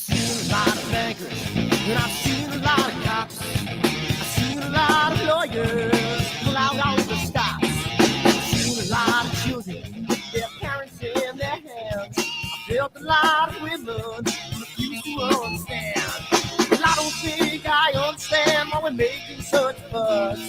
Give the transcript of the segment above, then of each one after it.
seen a lot of bankers, and I've seen a lot of cops. I've seen a lot of lawyers pull out all of the stops. I've seen a lot of children with their parents in their hands. I've felt a lot of women who refuse to understand. Well, I don't think I understand why we're making such a fuss.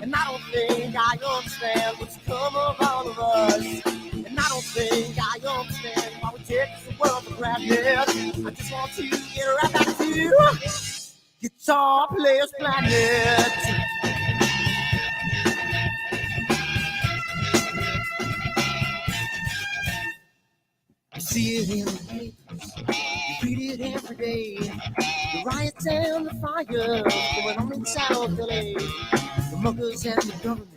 And I don't think I understand what's come of all of us. And I don't think I understand why we take the world for granted. I just want to get right back to Guitar Players Planet. You see it in the papers, you read it every day. The riots and the fires going on in South LA. The muggers and the government,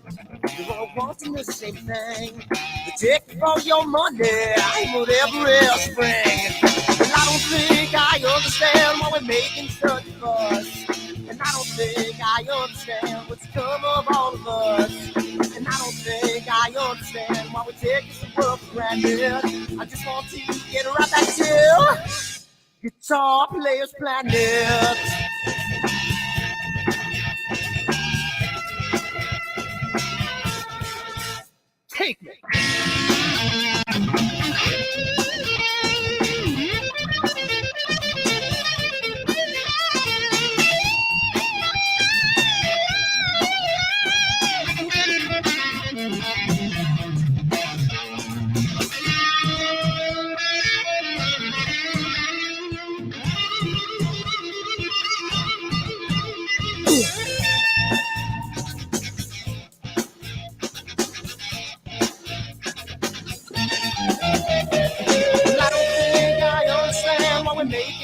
they're all wanting the same thing. They take all your money and whatever else spring. And I don't think I understand why we're making such a fuss. And I don't think I understand what's come of all of us. And I don't think I understand why we take this world for granted. I just want to get right back to Guitar Players Planet. Take me.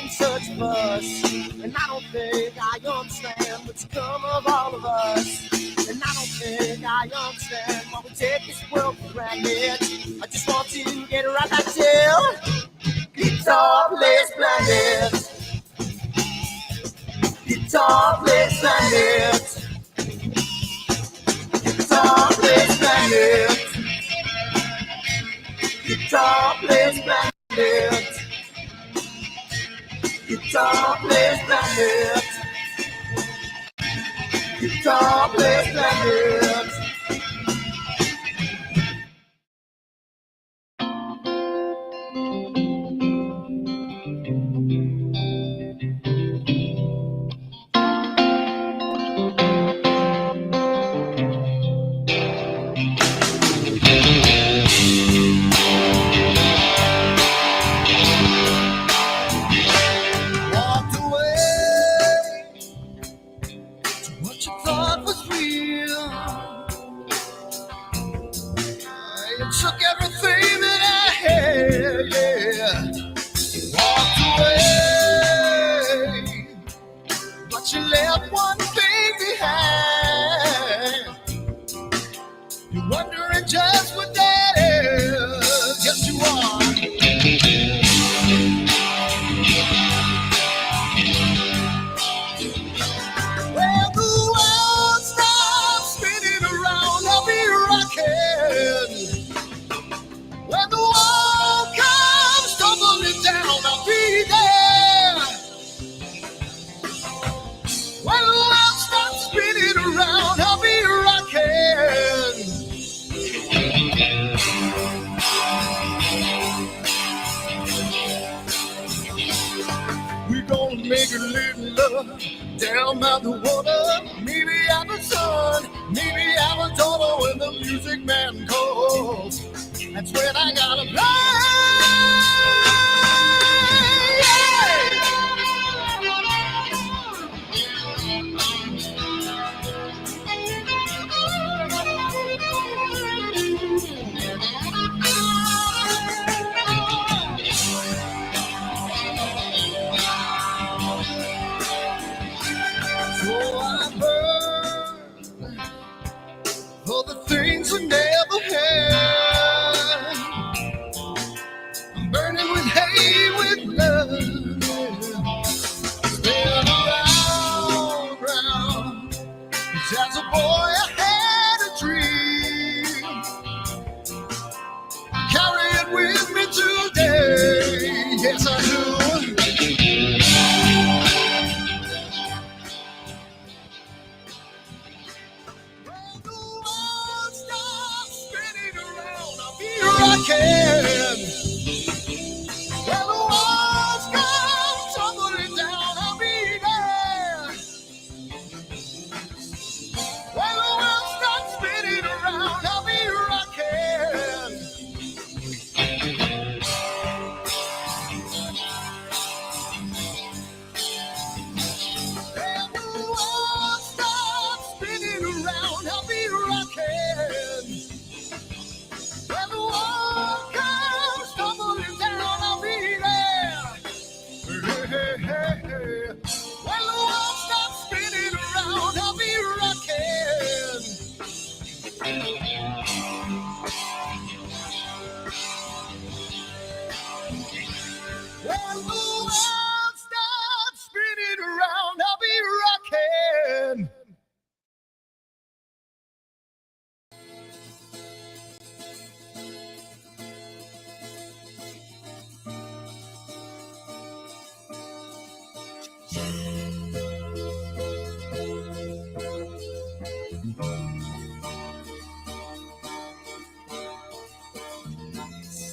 Such fuss, and I don't think I understand what's come of all of us. And I don't think I understand why we take this world for granted. I just want to get right back to Guitar Players Planet. Guitar Players Planet. Guitar Players Planet. Guitar Players Planet. Guitar Players Planet. Guitar Players Planet. Down by the water, maybe I'm the sun, maybe I'm a daughter when the music man calls. That's when I gotta play. So I burn for the things we never had.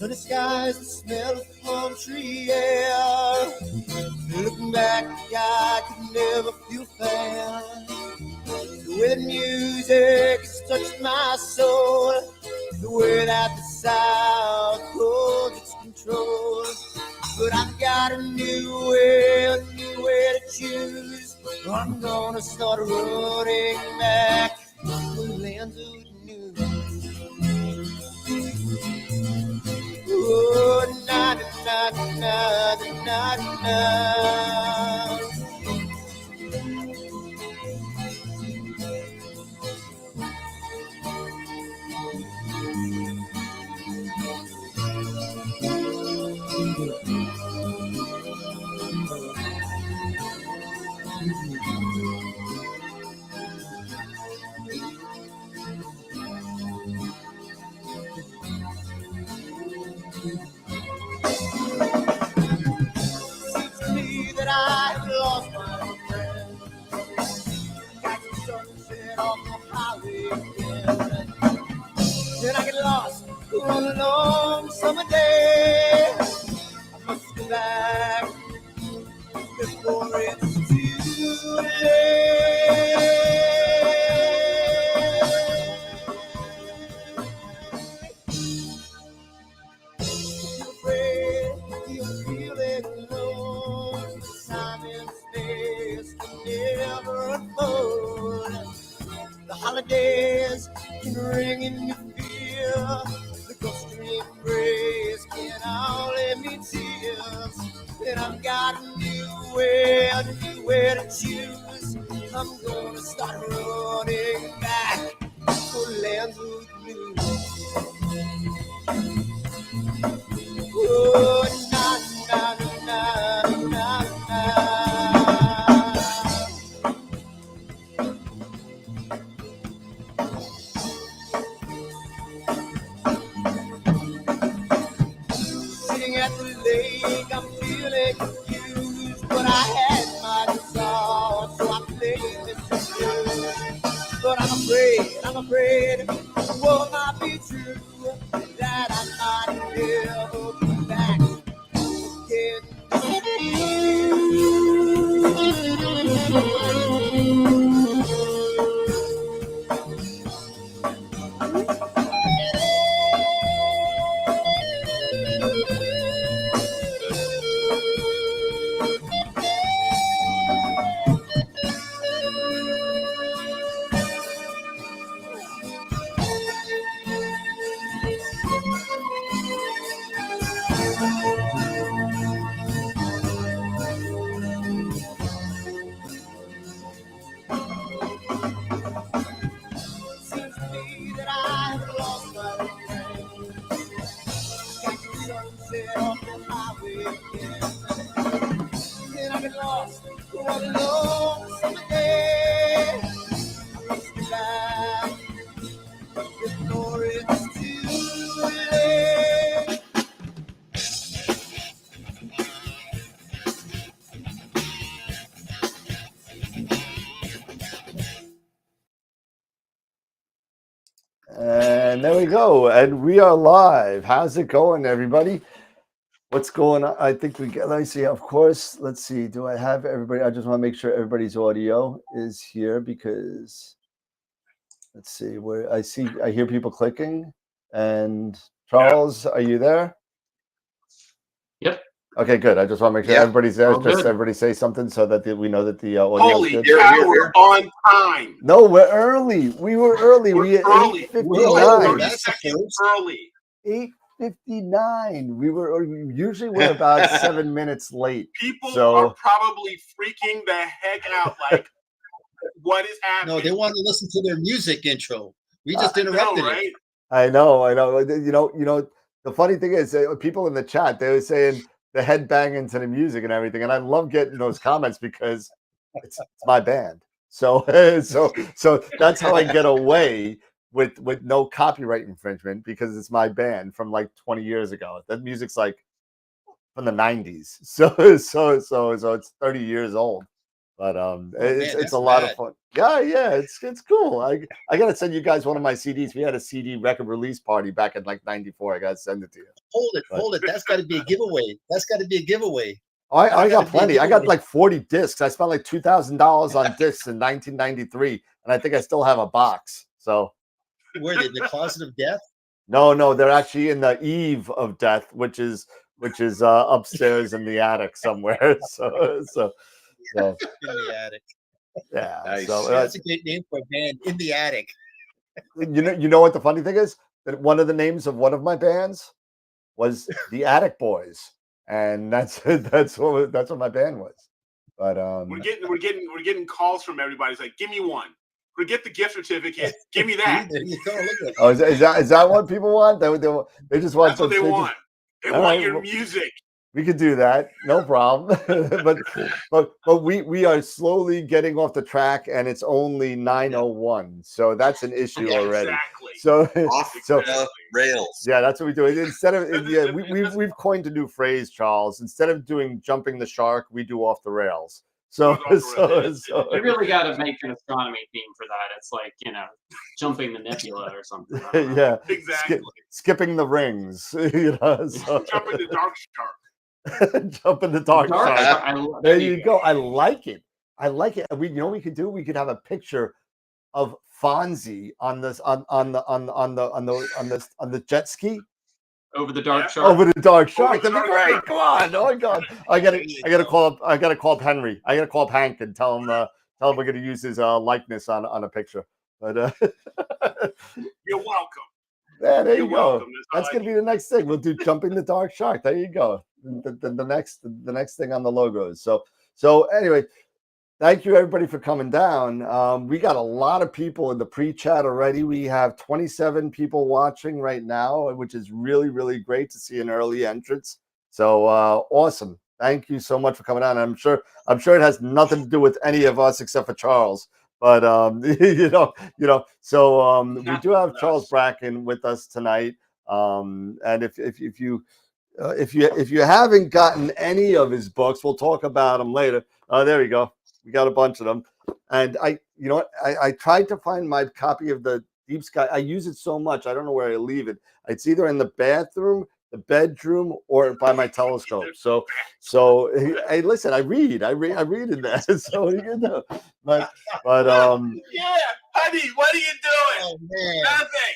Sunny skies, the smell of palm tree air. Looking back, I could never feel fair. The way the music has touched my soul, the way that the South holds its control. But I've got a new way to choose. I'm gonna start running back to the lands of the new. Oh, na na na na na na. That I have lost my friend. Got the sunset off the highway again. Then I get lost on a long summer day. I must go back before it's too late. Feel afraid, feel feeling alone. Time and space can never unfold. The holidays can ring in your fear. The ghostly embrace can only mean tears. And I've got a new way to choose. I'm gonna start running back for lands of blue. Oh, na na na na na na. Sitting at the lake, I'm feeling confused, but I had my desire, so I played this tune. But I'm afraid, what might be true, that I might never come back again. Seems to me that I have lost my friend. Got the sunset off the highway again. Then I get lost on a long summer day. I must be back before it's too late. And there we go. And we are live. How's it going, everybody? What's going on? I think we get, let me see. Of course, let's see. Do I have everybody? I just want to make sure everybody's audio is here because let's see where I hear people clicking. And Charles, are you there? Yep. Okay, good. I just want to make sure everybody's there. All Just good. everybody say something so that we know that the audio is Holy good. cow, we're on time. No, we're early. We were early. We at early. 8:59. 30 seconds early. 8:59. Usually we're about 7 minutes late. People So- are probably freaking the heck out. Like, what is happening? No, they want to listen to their music intro. We just interrupted right? it. I know. You know. The funny thing is, people in the chat, they were saying the head banging to the music and everything, and I love getting those comments because it's my band. So that's how I get away with no copyright infringement because it's my band from like 20 years ago. That music's like from the 90s, so it's 30 years old. But man, it's that's a lot of rad. fun. Yeah, it's cool. I gotta send you guys one of my CDs. We had a CD record release party back in like '94. I gotta send it to you. Hold it. That's got to be a giveaway. That's got to be a giveaway. I That's got gotta be a plenty. I got giveaway. like 40 discs. I spent like $2,000 on discs in 1993, and I think I still have a box. So Where are they? The closet of death? no, they're actually in the eve of death, which is upstairs in the attic somewhere. So In the attic. yeah. Nice. So That's a great name for a band. In the attic. you know what the funny thing is? That one of the names of one of my bands was the Attic Boys, and that's what my band was. But We're getting calls from everybody. It's like, give me one. Forget the gift certificate. Give me that. There you go. Look at oh, is that what people want? They just want That's what they just- want. They All want right, your well- music. We could do that, no problem. but we are slowly getting off the track, and it's only 9:01, so that's an issue Yeah, already. exactly. So Off rails. yeah, that's what we do. Instead of we've coined a new phrase, Charles. Instead of doing jumping the shark, we do off the rails. So You really got to make an astronomy theme for that. It's like, jumping the nebula or something. I don't know. yeah, Exactly. skipping the rings, So. Jumping the dark shark. Jump in the dark Dark side. side, There you go. I like it. We we could do? We could have a picture of Fonzie on this on the jet ski Over the dark Yeah. shark. over the dark shark. the That'd be dark great. shark. Come on. Oh my god. I gotta call up Henry. I gotta call up Hank and tell him we're gonna use his likeness on a picture. But You're welcome. yeah, there You're you go. welcome. That's gonna be the next thing. We'll do jumping the dark shark. There you go. The next thing on the logos. So anyway, thank you everybody for coming down. We got a lot of people in the pre-chat already. We have 27 people watching right now, which is really, really great to see an early entrance. So awesome. Thank you so much for coming on. I'm sure it has nothing to do with any of us except for Charles. But so we do have Charles Bracken with us tonight. And if you haven't gotten any of his books, we'll talk about them later. There we go. We got a bunch of them. And I tried to find my copy of the Deep Sky. I use it so much, I don't know where I leave it. It's either in the bathroom, the bedroom, or by my telescope. So hey, listen, I read in there. So but Yeah, honey, what are you doing? Oh man. Nothing.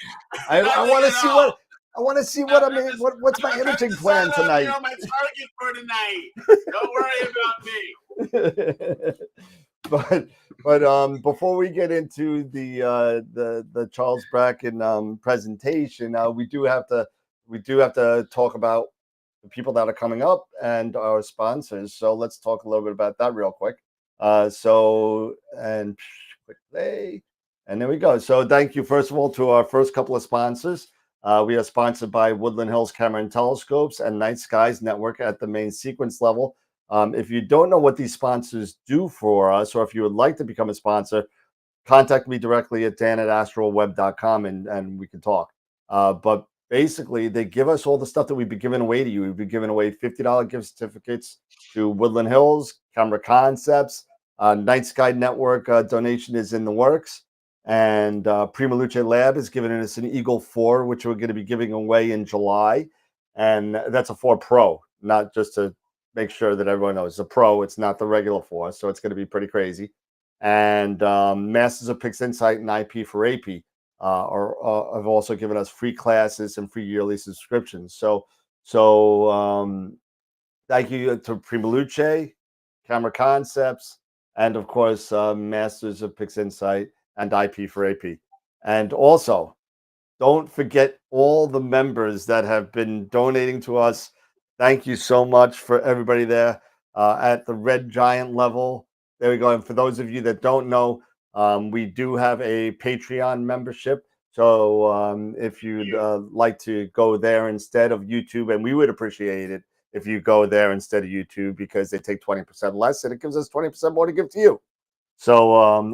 I want to see what. I want to see what I'm in. What's my imaging plan tonight? My target for tonight. Don't worry about me. but before we get into the Charles Bracken presentation, we do have to talk about the people that are coming up and our sponsors. So let's talk a little bit about that real quick. Quick play, and there we go. So thank you first of all to our first couple of sponsors. We are sponsored by Woodland Hills Camera and Telescopes and Night Skies Network at the main sequence level. If you don't know what these sponsors do for us, or if you would like to become a sponsor, contact me directly at dan@astroweb.com and we can talk. But basically, they give us all the stuff that we've been giving away to you. We've been giving away $50 gift certificates to Woodland Hills, Camera Concepts, Night Sky Network donation is in the works. And Prima Luce Lab is giving us an Eagle 4, which we're going to be giving away in July. And that's a 4 Pro, not just to make sure that everyone knows. It's a Pro, it's not the regular 4, so it's going to be pretty crazy. And Masters of Pix Insight and IP for AP have also given us free classes and free yearly subscriptions. So thank you to Prima Luce, Camera Concepts, and of course, Masters of Pix Insight and IP for AP. And also, don't forget all the members that have been donating to us. Thank you so much for everybody there at the Red Giant level. There we go. And for those of you that don't know, we do have a Patreon membership. So if you'd like to go there instead of YouTube, and we would appreciate it if you go there instead of YouTube, because they take 20% less and it gives us 20% more to give to you. So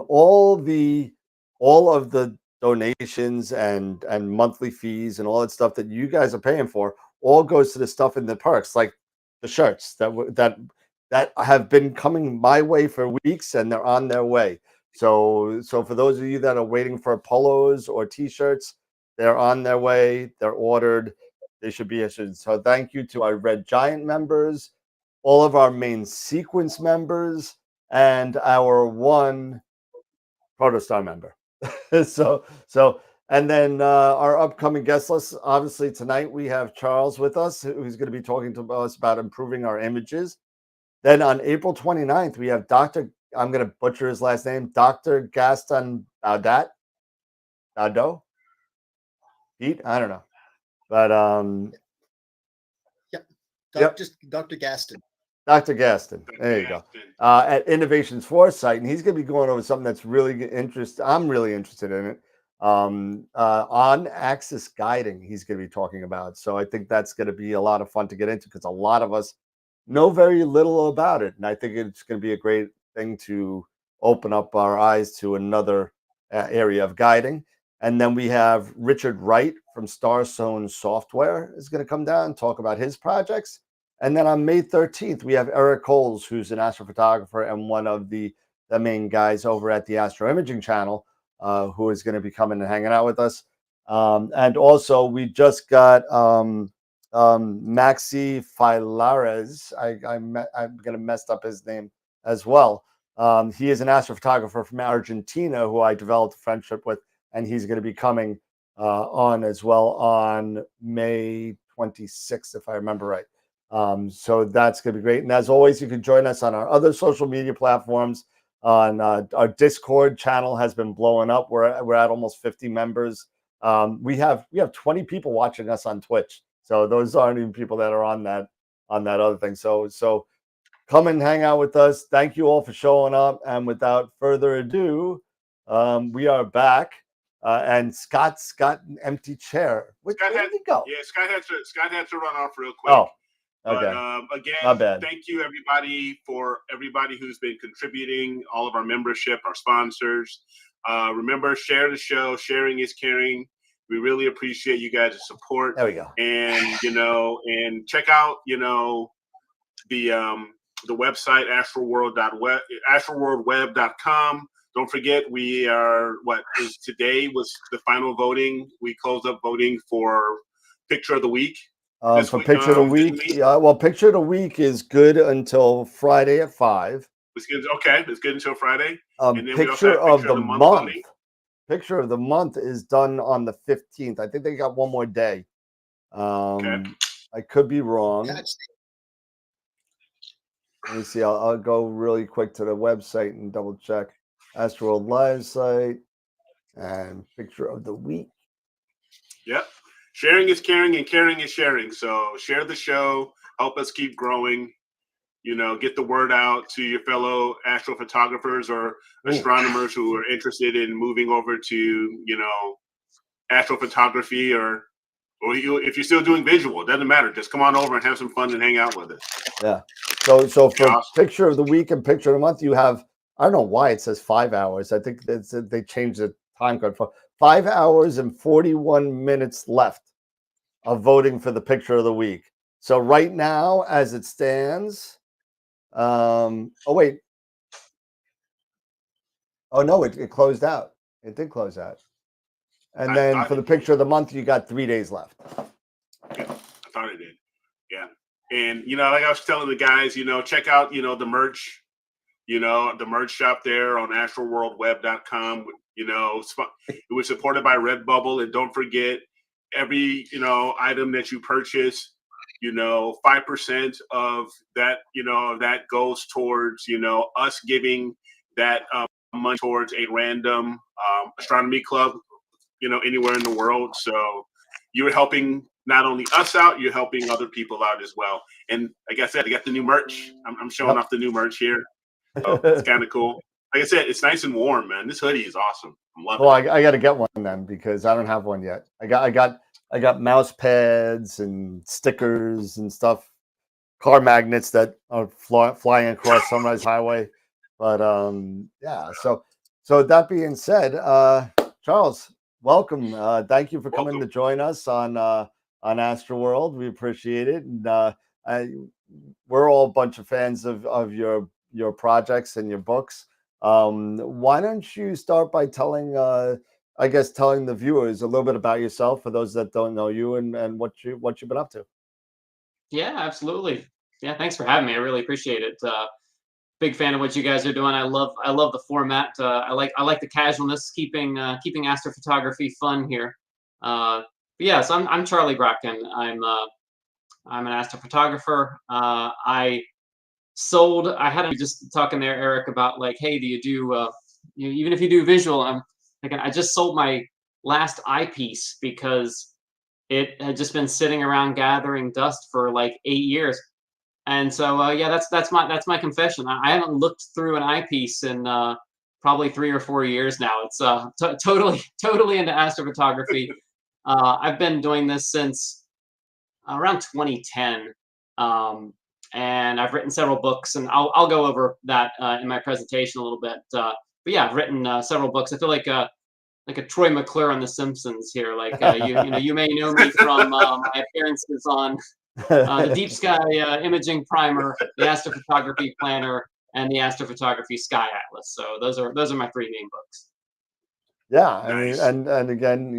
all of the donations and monthly fees and all that stuff that you guys are paying for all goes to the stuff in the perks, like the shirts that that have been coming my way for weeks, and they're on their way. So for those of you that are waiting for polos or t-shirts, they're on their way. They're ordered. They should be issued. So thank you to our Red Giant members, all of our main sequence members, and our one Protostar member. so and then our upcoming guest list. Obviously tonight we have Charles with us, who's going to be talking to us about improving our images. Then on April 29th, we have Dr. I'm going to butcher his last name, Dr. Gaston Baudot. Pete, I don't know. But Dr. Gaston. Dr. Gaston. There you go. At Innovations Foresight, and he's going to be going over something that's really interesting. I'm really interested in it. On axis guiding, he's going to be talking about. So I think that's going to be a lot of fun to get into, because a lot of us know very little about it, and I think it's going to be a great thing to open up our eyes to another area of guiding. And then we have Richard Wright from Starstone Software is going to come down and talk about his projects. And then on May 13th, we have Eric Coles, who's an astrophotographer and one of the main guys over at the Astro Imaging channel, who is going to be coming and hanging out with us. And also, we just got Maxi Filares. I'm going to mess up his name as well. He is an astrophotographer from Argentina who I developed a friendship with, and he's going to be coming on as well on May 26th, if I remember right. So that's going to be great. And as always, you can join us on our other social media platforms. On our Discord channel has been blowing up. We're at almost 50 members. We have 20 people watching us on Twitch. So those aren't even people that are on that other thing. So come and hang out with us. Thank you all for showing up. And without further ado, we are back. And Scott's got an empty chair. Where did he go? Yeah, Scott had to run off real quick. Oh, okay. But again, my bad. Thank you for everybody who's been contributing, all of our membership, our sponsors. Remember, share the show. Sharing is caring. We really appreciate you guys' support. There we go. And and check out the website astroworldweb.com. Don't forget, we are today was the final voting. We closed up voting for Picture of the Week. For Picture of the Week, well, Picture of the Week is good until Friday at 5. It's good. Okay, it's good until Friday. And then Picture of the month. Picture of the month is done on the 15th. I think they got one more day. Okay. I could be wrong. Let me see. I'll go really quick to the website and double check. AstroWorld Live site and Picture of the Week. Yep. Sharing is caring and caring is sharing. So share the show. Help us keep growing. Get the word out to your fellow astrophotographers or astronomers who are interested in moving over to, astrophotography or if you're still doing visual, it doesn't matter. Just come on over and have some fun and hang out with us. Yeah. So for Picture of the Week and Picture of the Month, you have, I don't know why it says 5 hours. I think they changed the time code for 5 hours and 41 minutes left of voting for the Picture of the Week. So right now, as it stands, it closed out. It did close out. And then for the Picture of the Month, you got 3 days left. Yeah, I thought it did. Yeah. And, like I was telling the guys, check out, the merch, the merch shop there on astroworldweb.com. It was supported by Redbubble. And don't forget, every, item that you purchase, 5% of that, that goes towards, us giving that money towards a random astronomy club, anywhere in the world. So you're helping not only us out, you're helping other people out as well. And like I said, I got the new merch. I'm showing off the new merch here. So it's kind of cool. Like I said, it's nice and warm, man. This hoodie is awesome. I'm loving it. I got to get one then because I don't have one yet. I got mouse pads and stickers and stuff, car magnets that are flying across Sunrise Highway. But yeah. So that being said, Charles, welcome. Thank you for coming to join us on AstroWorld. We appreciate it. And we're all a bunch of fans of your projects and your books. Why don't you start by telling I guess telling the viewers a little bit about yourself for those that don't know you and what you've been up to. Yeah, absolutely. Yeah, thanks for having me. I really appreciate it. Big fan of what you guys are doing. I love the format. I like the casualness, keeping astrophotography fun here. But yeah, so I'm Charlie Bracken. I'm an astrophotographer. I had just talking there, Eric, about like, hey, do you do even if you do visual? I'm thinking I just sold my last eyepiece because it had just been sitting around gathering dust for like 8 years. And so yeah, that's my confession. I haven't looked through an eyepiece in probably 3 or 4 years now. It's totally into astrophotography. I've been doing this since around 2010, and I've written several books, and I'll go over that in my presentation a little bit. But yeah, I've written several books. I feel like a Troy McClure on The Simpsons here. Like you may know me from my appearances on the Deep Sky Imaging Primer, the Astrophotography Planner, and the Astrophotography Sky Atlas. So those are my 3 main books. Yeah, I Nice. mean, and again,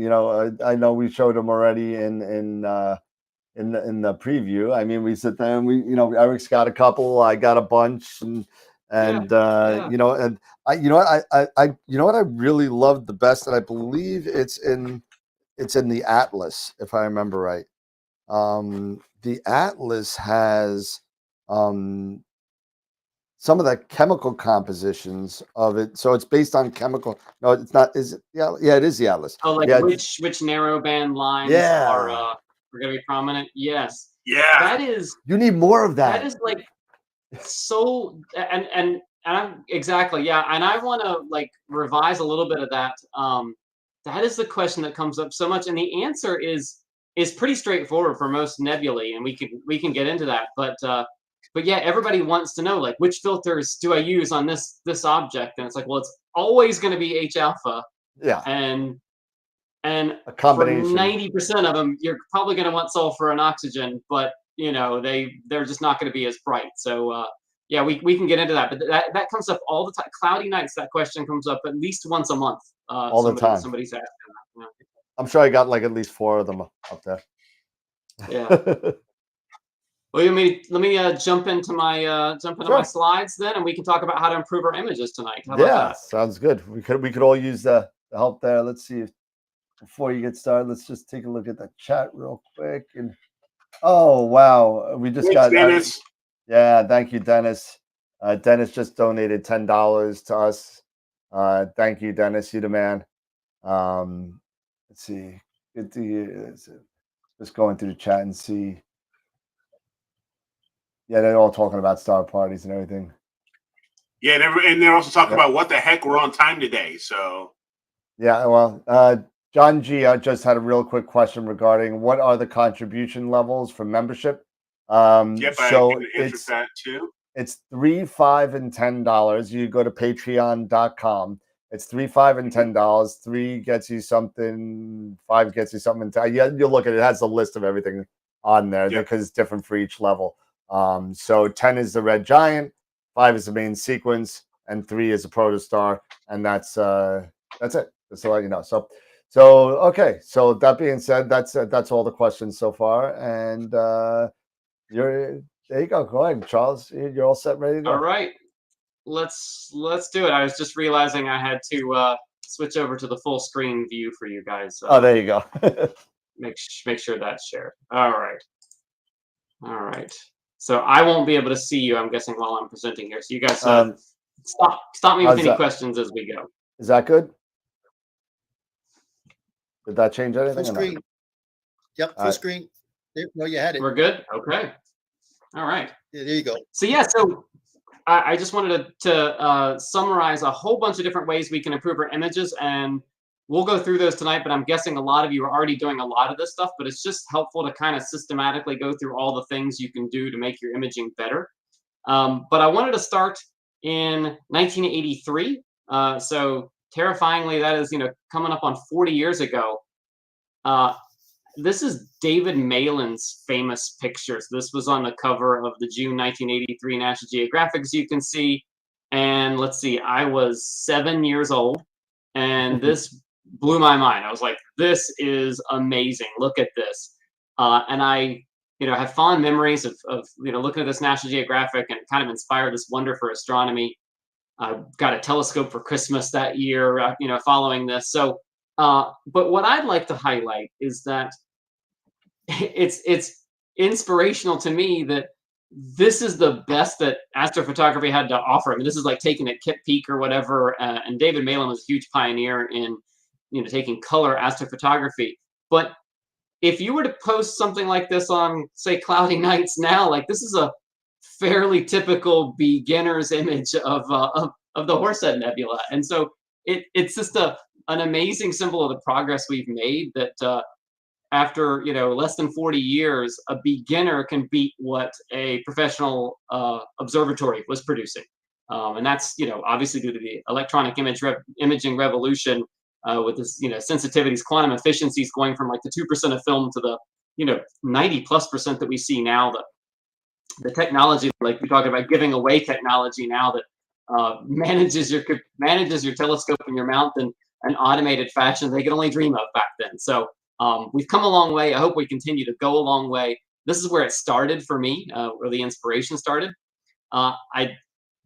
I know we showed them already in the preview. I mean, we sit there and Eric's got a couple, I got a bunch, and Yeah. and I really loved the best, and I believe it's in the Atlas, if I remember right. The Atlas has some of the chemical compositions of it. So it's based on chemical. No, it's not. Is it? Yeah, it is the Atlas. Oh, like yeah, which narrowband lines are going to be prominent? Yes. Yeah. That is. You need more of that. That is like so, and I'm exactly, yeah. And I want to like revise a little bit of that. That is the question that comes up so much, and the answer is pretty straightforward for most nebulae, and we can get into that. But yeah, everybody wants to know like which filters do I use on this object, and it's like, well, it's always going to be H alpha. Yeah. And a combination. For 90% of them, you're probably going to want sulfur and oxygen, but they're just not going to be as bright. So yeah, we can get into that, but that comes up all the time. Cloudy nights, that question comes up at least once a month. All the time. Somebody's asking that. Yeah. I'm sure I got like at least 4 of them up there. Yeah. Well, let me jump into my my slides then, and we can talk about how to improve our images tonight. How about that? Sounds good. We could all use the help there. Let's see. Before you get started, let's just take a look at the chat real quick. And oh wow, we just got Dennis. Yeah, thank you, Dennis. Dennis just donated $10 to us. Thank you, Dennis. You're the man. Let's see. Just going through the chat and see. Yeah, they're all talking about star parties and everything. Yeah, and they're also talking about what the heck we're on time today. So yeah, well, John G just had a real quick question regarding what are the contribution levels for membership. Yep, so I can answer that too. It's $3, $5, and $10. You go to patreon.com. It's $3, $5, and $10. 3 gets you something, 5 gets you something. Yeah, you'll look at it. It has a list of everything on there because it's different for each level. So 10 is the red giant, 5 is the main sequence, and 3 is a protostar, and that's it. Just to let you know. So okay. So that being said, that's all the questions so far, and there you go. Go ahead, Charles. You're all set, ready to go. All right, let's do it. I was just realizing I had to switch over to the full screen view for you guys. Oh, there you go. make sure that's shared. All right. So I won't be able to see you, I'm guessing, while I'm presenting here. So you guys stop me with any questions as we go. Is that good? Did that change anything? Full screen. Yep, full screen. No, you had it. We're good? Okay. All right. Yeah, there you go. So yeah, so I just wanted to summarize a whole bunch of different ways we can improve our images, and we'll go through those tonight, but I'm guessing a lot of you are already doing a lot of this stuff, but it's just helpful to kind of systematically go through all the things you can do to make your imaging better. But I wanted to start in 1983. So terrifyingly, that is, coming up on 40 years ago. this is David Malin's famous pictures. This was on the cover of the June 1983 National Geographic, as you can see. And let's see, I was 7 years old, and this blew my mind. I was like, this is amazing. Look at this. And I, have fond memories of looking at this National Geographic, and kind of inspired this wonder for astronomy. I got a telescope for Christmas that year, following this. So, but what I'd like to highlight is that it's inspirational to me that this is the best that astrophotography had to offer. I mean, this is like taking a Kip Peak or whatever. And David Malin was a huge pioneer in, taking color astrophotography. But if you were to post something like this on, say, cloudy nights now, like this is a fairly typical beginner's image of the Horsehead Nebula. And so it's just an amazing symbol of the progress we've made, that after less than 40 years, a beginner can beat what a professional observatory was producing. And that's obviously due to the electronic imaging revolution, with this sensitivities, quantum efficiencies going from like the 2% of film to the 90+% that we see now. The technology, like we're talking about, giving away technology now that manages your telescope and your mount in an automated fashion they could only dream of back then. So we've come a long way. I hope we continue to go a long way. This is where it started for me, where the inspiration started. I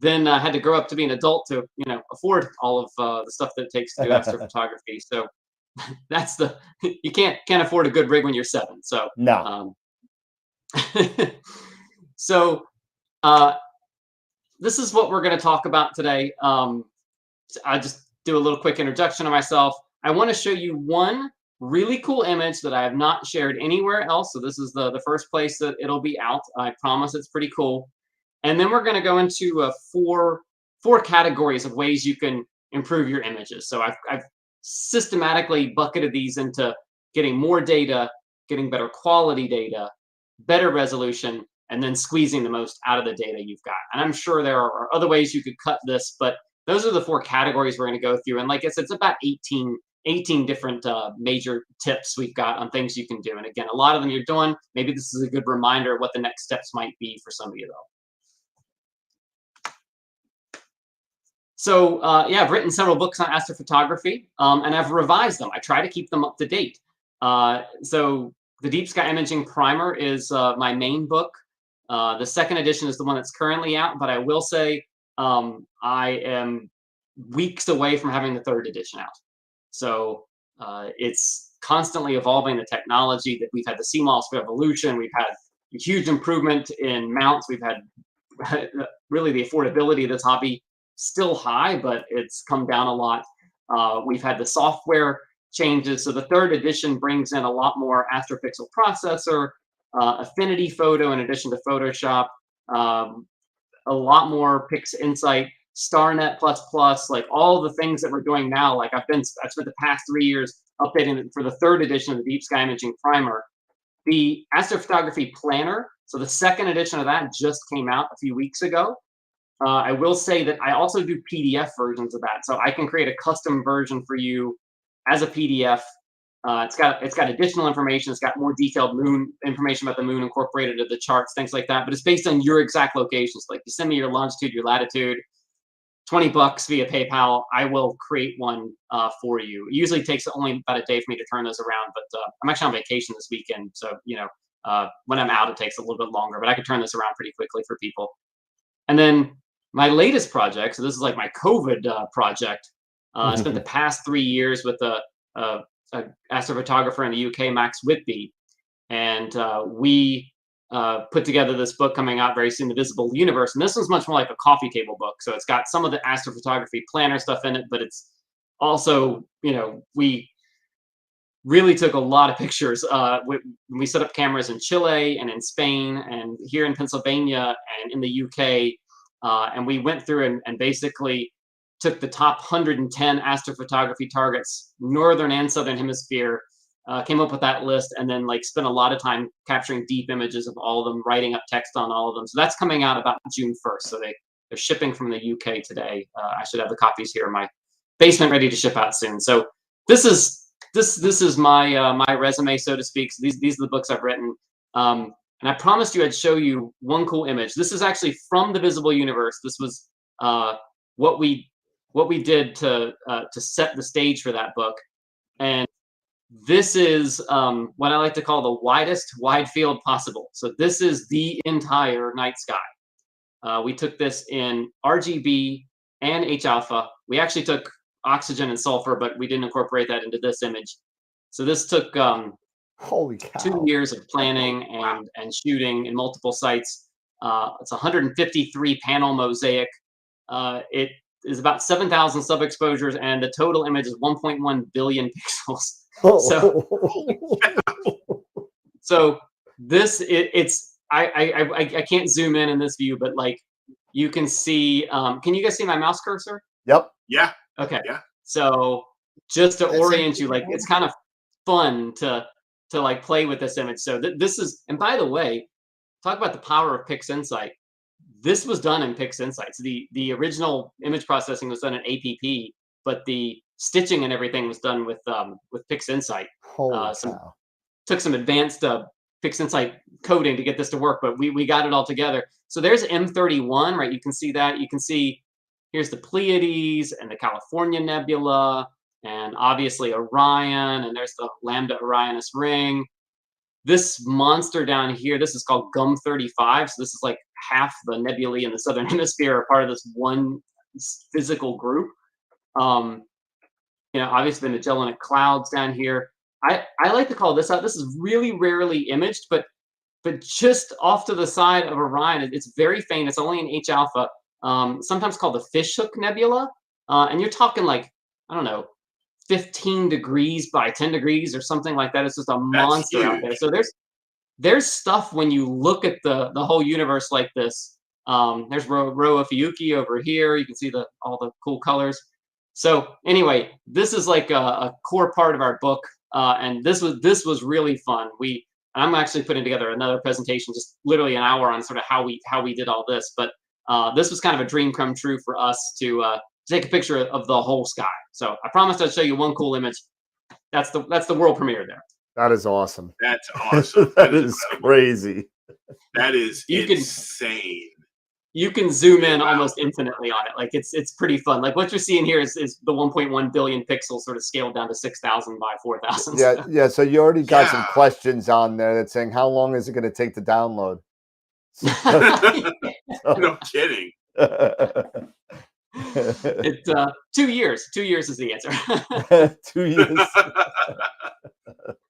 then had to grow up to be an adult to afford all of the stuff that it takes to do astrophotography. So that's you can't afford a good rig when you're 7. So no. So this is what we're going to talk about today. I'll just do a little quick introduction of myself. I want to show you one really cool image that I have not shared anywhere else. So this is the first place that it'll be out. I promise it's pretty cool. And then we're going to go into four categories of ways you can improve your images. So I've systematically bucketed these into getting more data, getting better quality data, better resolution, and then squeezing the most out of the data you've got. And I'm sure there are other ways you could cut this, but those are the 4 categories we're going to go through. And like I said, it's about 18 different major tips we've got on things you can do. And again, a lot of them you're doing. Maybe this is a good reminder of what the next steps might be for some of you, though. So yeah, I've written several books on astrophotography, and I've revised them. I try to keep them up to date. So the Deep Sky Imaging Primer is my main book. The 2nd edition is the one that's currently out, but I will say I am weeks away from having the 3rd edition out. So it's constantly evolving, the technology. That we've had the CMOS revolution. We've had a huge improvement in mounts. We've had really the affordability of this hobby still high, but it's come down a lot. We've had the software changes. So the 3rd edition brings in a lot more astropixel processor, affinity photo in addition to Photoshop, a lot more PixInsight, StarNet++, like all the things that we're doing now. Like I've spent the past 3 years updating it for the 3rd edition of the Deep Sky Imaging Primer. The Astrophotography Planner, so the 2nd edition of that just came out a few weeks ago. I will say that I also do PDF versions of that, so I can create a custom version for you as a PDF. It's got additional information. It's got more detailed moon information about the moon incorporated into the charts, things like that. But it's based on your exact locations. Like you send me your longitude, your latitude, $20 via PayPal. I will create one for you. It usually takes only about a day for me to turn those around, but I'm actually on vacation this weekend, so when I'm out, it takes a little bit longer. But I can turn this around pretty quickly for people. And then my latest project, so this is like my COVID project. I spent the past 3 years with a astrophotographer in the UK, Max Whitby, and we put together this book coming out very soon, The Visible Universe. And this one's much more like a coffee table book. So it's got some of the astrophotography planner stuff in it, but it's also, we really took a lot of pictures. We set up cameras in Chile and in Spain and here in Pennsylvania and in the UK. And we went through and basically took the top 110 astrophotography targets, northern and southern hemisphere, came up with that list, and then spent a lot of time capturing deep images of all of them, writing up text on all of them. So that's coming out about June 1st. So they're shipping from the UK today. I should have the copies here in my basement ready to ship out soon. So this is this is my my resume, so to speak. So these are the books I've written. And I promised you I'd show you one cool image. This is actually from the visible universe. This was what we did to set the stage for that book. And this is what I like to call the widest wide field possible. So this is the entire night sky. We took this in RGB and H alpha. We actually took oxygen and sulfur, but we didn't incorporate that into this image. So this took Holy cow. 2 years of planning and shooting in multiple sites. It's 153 panel mosaic. It is about 7,000 sub exposures, and the total image is 1.1 billion pixels. So this I can't zoom in this view, but like you can see. Can you guys see my mouse cursor? Yep. Yeah. Okay. Yeah. So just to orient you, like it's kind of fun to like play with this image. So this is, and by the way, talk about the power of PixInsight. This was done in PixInsight. So the original image processing was done in APP, but the stitching and everything was done with PixInsight. Holy cow. Took some advanced PixInsight coding to get this to work, but we got it all together. So there's M31, right? You can see that. You can see here's the Pleiades and the California Nebula, and obviously Orion, and there's the Lambda Orionis ring. This monster down here, this is called GUM 35. So this is like half the nebulae in the southern hemisphere are part of this one physical group. Obviously the Magellanic Clouds down here. I like to call this out. This is really rarely imaged, but just off to the side of Orion, it's very faint. It's only in H alpha, sometimes called the Fishhook Nebula. And you're talking like, I don't know, 15 degrees by 10 degrees or something like that. It's just a monster out there. So there's stuff when you look at the whole universe like this. There's Rho Ophiuchi over here. You can see all the cool colors. So anyway, this is like a core part of our book, and this was really fun. I'm actually putting together another presentation, just literally an hour on sort of how we did all this. But this was kind of a dream come true for us to take a picture of the whole sky. So I promised I'd show you one cool image. That's the world premiere there. That is awesome. That's awesome. that is crazy. That is insane. You can zoom in almost infinitely on it. Like it's pretty fun. Like what you're seeing here is the 1.1 billion pixels sort of scaled down to 6,000 by 4,000. Yeah. So you already got some questions on there that's saying, how long is it going to take to download? No kidding. It's 2 years. 2 years is the answer. 2 years.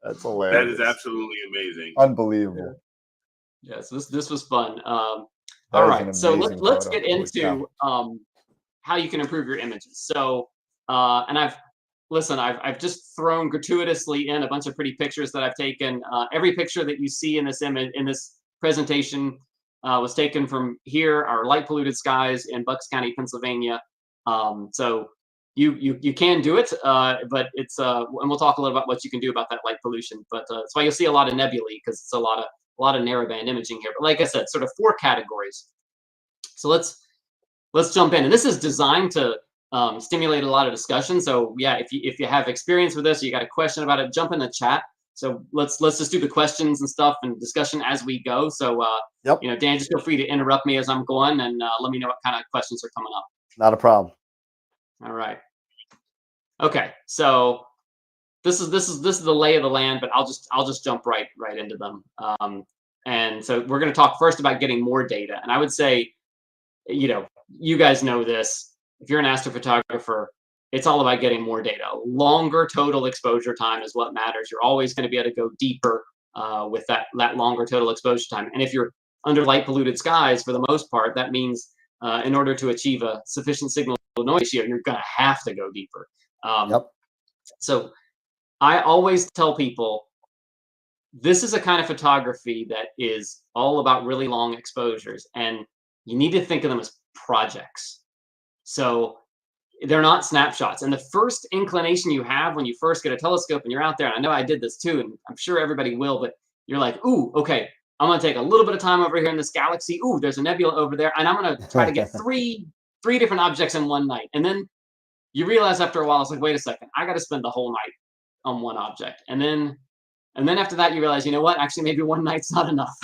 That's hilarious. That is absolutely amazing. Unbelievable. Yeah. So this was fun. All right. So let's get into how you can improve your images. So and I've just thrown gratuitously in a bunch of pretty pictures that I've taken. Every picture that you see in this image in this presentation was taken from here, our light polluted skies in Bucks County, Pennsylvania. So you can do it, but it's and we'll talk a little about what you can do about that light pollution. But that's why you'll see a lot of nebulae, because it's a lot of narrowband imaging here. But like I said, sort of 4 categories. So let's jump in. And this is designed to stimulate a lot of discussion. So yeah, if you have experience with this, or you got a question about it, jump in the chat. So let's just do the questions and stuff and discussion as we go. So Dan, just feel free to interrupt me as I'm going, and let me know what kind of questions are coming up. Not a problem. All right. Okay. So this is the lay of the land, but I'll just jump right into them. And so we're going to talk first about getting more data. And I would say, you guys know this. If you're an astrophotographer, it's all about getting more data. Longer total exposure time is what matters. You're always going to be able to go deeper with that longer total exposure time. And if you're under light polluted skies, for the most part, that means in order to achieve a sufficient signal to noise ratio, you're going to have to go deeper. So I always tell people, this is a kind of photography that is all about really long exposures, and you need to think of them as projects. So they're not snapshots. And the first inclination you have when you first get a telescope and you're out there, and I know I did this too, and I'm sure everybody will, but you're like, ooh, okay, I'm going to take a little bit of time over here in this galaxy. Ooh, there's a nebula over there, and I'm going to try to get three different objects in one night. And then you realize after a while, it's like, wait a second, I got to spend the whole night on one object. And then after that, you realize, you know what? Actually, maybe one night's not enough.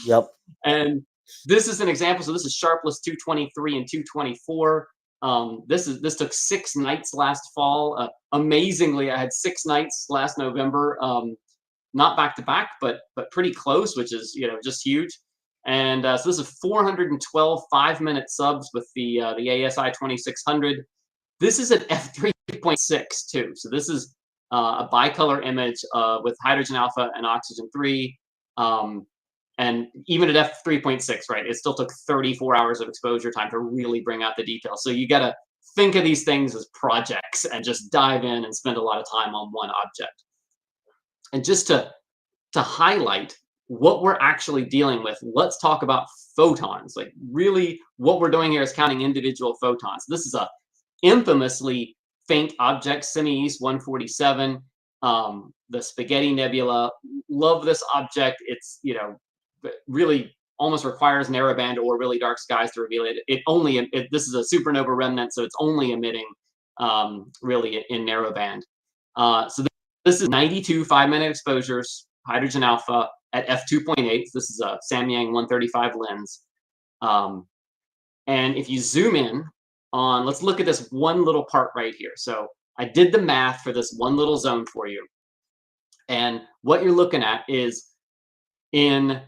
Yep. And this is an example. So this is Sharpless 223 and 224. This took 6 nights last fall. Amazingly, I had 6 nights last November. Not back to back, but pretty close, which is, you know, just huge. And so this is 412 5-minute subs with the ASI 2600. This is an f3.6 too. So this is a bicolor image with hydrogen alpha and oxygen 3. And even at f3.6, right, it still took 34 hours of exposure time to really bring out the details. So you got to think of these things as projects and just dive in and spend a lot of time on one object. And just to highlight what we're actually dealing with, let's talk about photons. Like really what we're doing here is counting individual photons. This is a infamously faint object, Semi-East 147, the Spaghetti Nebula. Love this object. It's, you know, really almost requires narrowband or really dark skies to reveal it. This is a supernova remnant, so it's only emitting really in narrowband. So this is 92 5-minute exposures, hydrogen alpha at f2.8. This is a Samyang 135 lens. And if you zoom in on, let's look at this one little part right here. So I did the math for this one little zone for you. And what you're looking at is in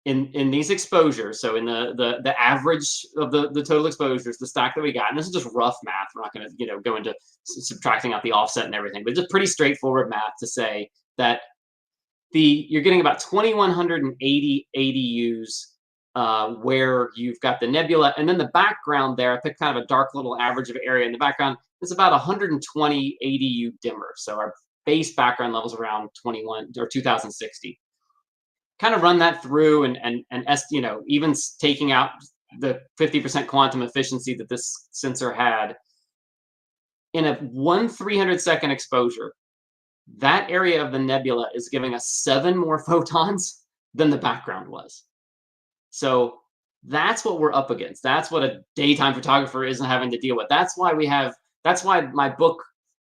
these exposures, so in the average of the total exposures, the stack that we got, and this is just rough math. We're not going to, you know, go into subtracting out the offset and everything, but just pretty straightforward math to say that you're getting about 2,180 ADUs where you've got the nebula, and then the background there, I picked kind of a dark little average of area in the background. It's about 120 ADU dimmer. So our base background level is around 21 or 2060. Kind of run that through and you know, even taking out the 50% quantum efficiency that this sensor had, in a 1/300-second exposure, that area of the nebula is giving us 7 more photons than the background was. So that's what we're up against. That's what a daytime photographer isn't having to deal with. That's why my book,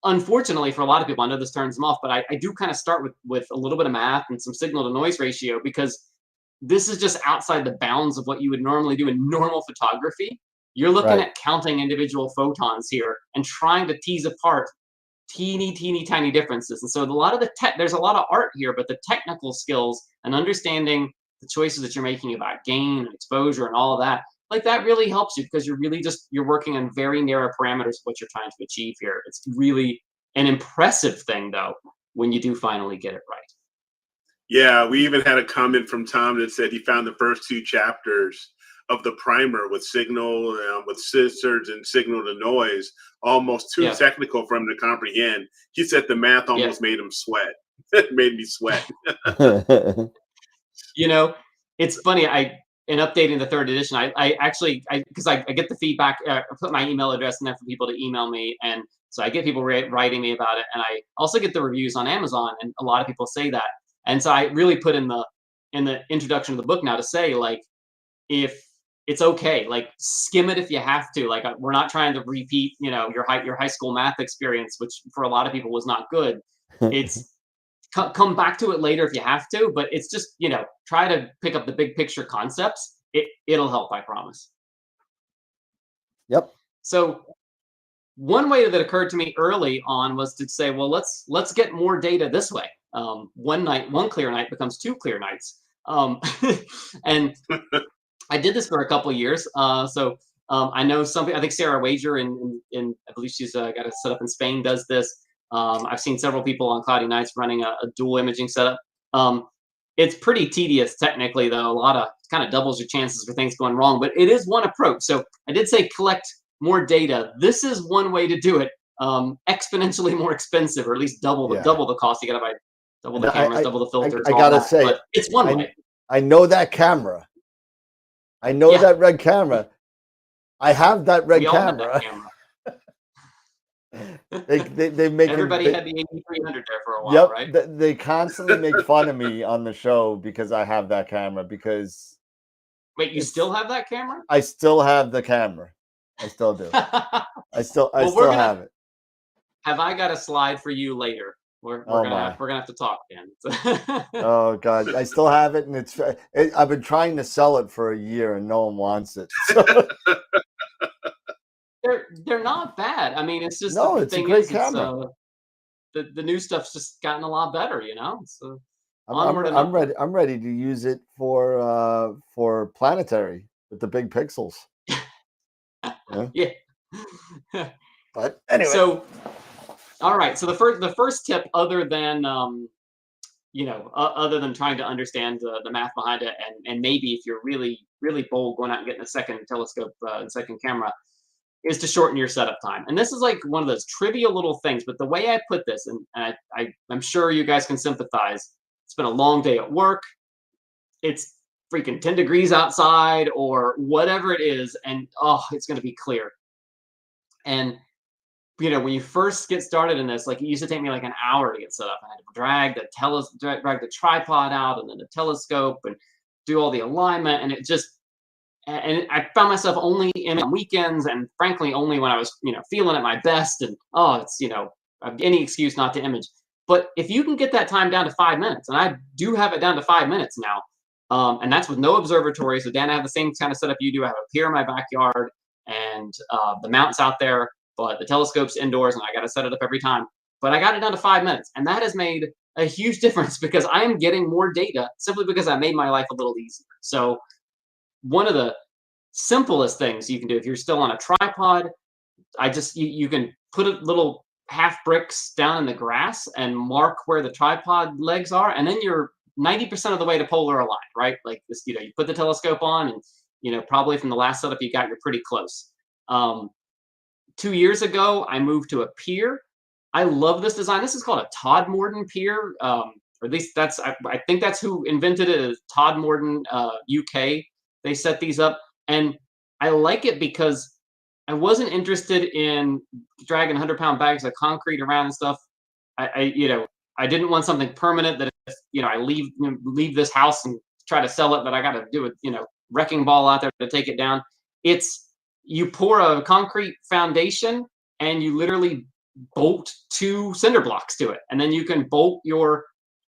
unfortunately for a lot of people, I know this turns them off, but I do kind of start with a little bit of math and some signal to noise ratio, because this is just outside the bounds of what you would normally do in normal photography. You're looking at counting individual photons here and trying to tease apart teeny tiny differences. And so there's a lot of art here, but the technical skills and understanding the choices that you're making about gain and exposure and all of that, like that really helps you, because you're working on very narrow parameters of what you're trying to achieve here. It's really an impressive thing, though, when you do finally get it right. Yeah, we even had a comment from Tom that said he found the first 2 chapters of the primer with signal, with scissors and signal to noise, almost too technical for him to comprehend. He said the math almost made him sweat. It made me sweat. You know, it's funny. In updating the 3rd edition, I actually, because I get the feedback, I put my email address in there for people to email me, and so I get people writing me about it, and I also get the reviews on Amazon, and a lot of people say that, and so I really put in the introduction of the book now to say, like, if it's okay, like, skim it if you have to. Like, we're not trying to repeat, you know, your high school math experience, which for a lot of people was not good. It's come back to it later if you have to, but it's just, you know, try to pick up the big picture concepts. It'll help, I promise. Yep. So one way that occurred to me early on was to say, well, let's get more data this way. One clear night becomes 2 clear nights. And I did this for a couple of years. I know I think Sarah Wager in I believe she's got it set up in Spain, does this. I've seen several people on cloudy nights running a dual imaging setup. It's pretty tedious technically, though. Kind of doubles your chances for things going wrong, but it is one approach. So I did say collect more data. This is one way to do it. Exponentially more expensive, or at least double the cost. You got to buy double the cameras, double the filters. I gotta say, but it's one way. I know that camera. I know that red camera. I have that red camera. They make everybody had the 8300 there for a while, right? They constantly make fun of me on the show because I have that camera. Because wait, you still have that camera? I still have the camera. I still do. I still have it. Have I got a slide for you later we're Oh gonna my. have to talk again. Oh God, I still have it, and I've been trying to sell it for a year, and no one wants it. So, They're not bad. I mean, it's just no, the it's a thing great is, it's camera. the new stuff's just gotten a lot better, you know. So I'm onward and I'm upward. ready. I'm ready to use it for planetary with the big pixels. Yeah. Yeah. But anyway, So, all right. So the first tip, other than other than trying to understand the math behind it, and maybe if you're really bold, going out and getting a second telescope and second camera, is to shorten your setup time. And this is like one of those trivial little things, but the way I put this, and I'm sure you guys can sympathize. It's been a long day at work. It's freaking 10 degrees outside or whatever it is, and it's going to be clear. And when you first get started in this, like, it used to take me like an hour to get set up. I had to drag the tripod out, and then the telescope, and do all the alignment, and and I found myself only on weekends, and frankly, only when I was feeling at my best. And it's any excuse not to image. But if you can get that time down to 5 minutes, and I do have it down to 5 minutes now, and that's with no observatory. So Dan, I have the same kind of setup you do. I have a pier in my backyard, and the mount's out there, but the telescope's indoors, and I got to set it up every time. But I got it down to 5 minutes, and that has made a huge difference because I am getting more data simply because I made my life a little easier. So one of the simplest things you can do if you're still on a tripod, you can put a little half bricks down in the grass and mark where the tripod legs are, and then you're 90% of the way to polar aligned, right? Like this, you put the telescope on, and probably from the last setup you got, you're pretty close. 2 years ago, I moved to a pier. I love this design. This is called a Todmorden pier, or at least I think that's who invented it. Is Todmorden, UK. They set these up, and I like it because I wasn't interested in dragging 100-pound bags of concrete around and stuff. I didn't want something permanent that if I leave this house and try to sell it, but I got to do a wrecking ball out there to take it down. You pour a concrete foundation and you literally bolt 2 cinder blocks to it, and then you can bolt your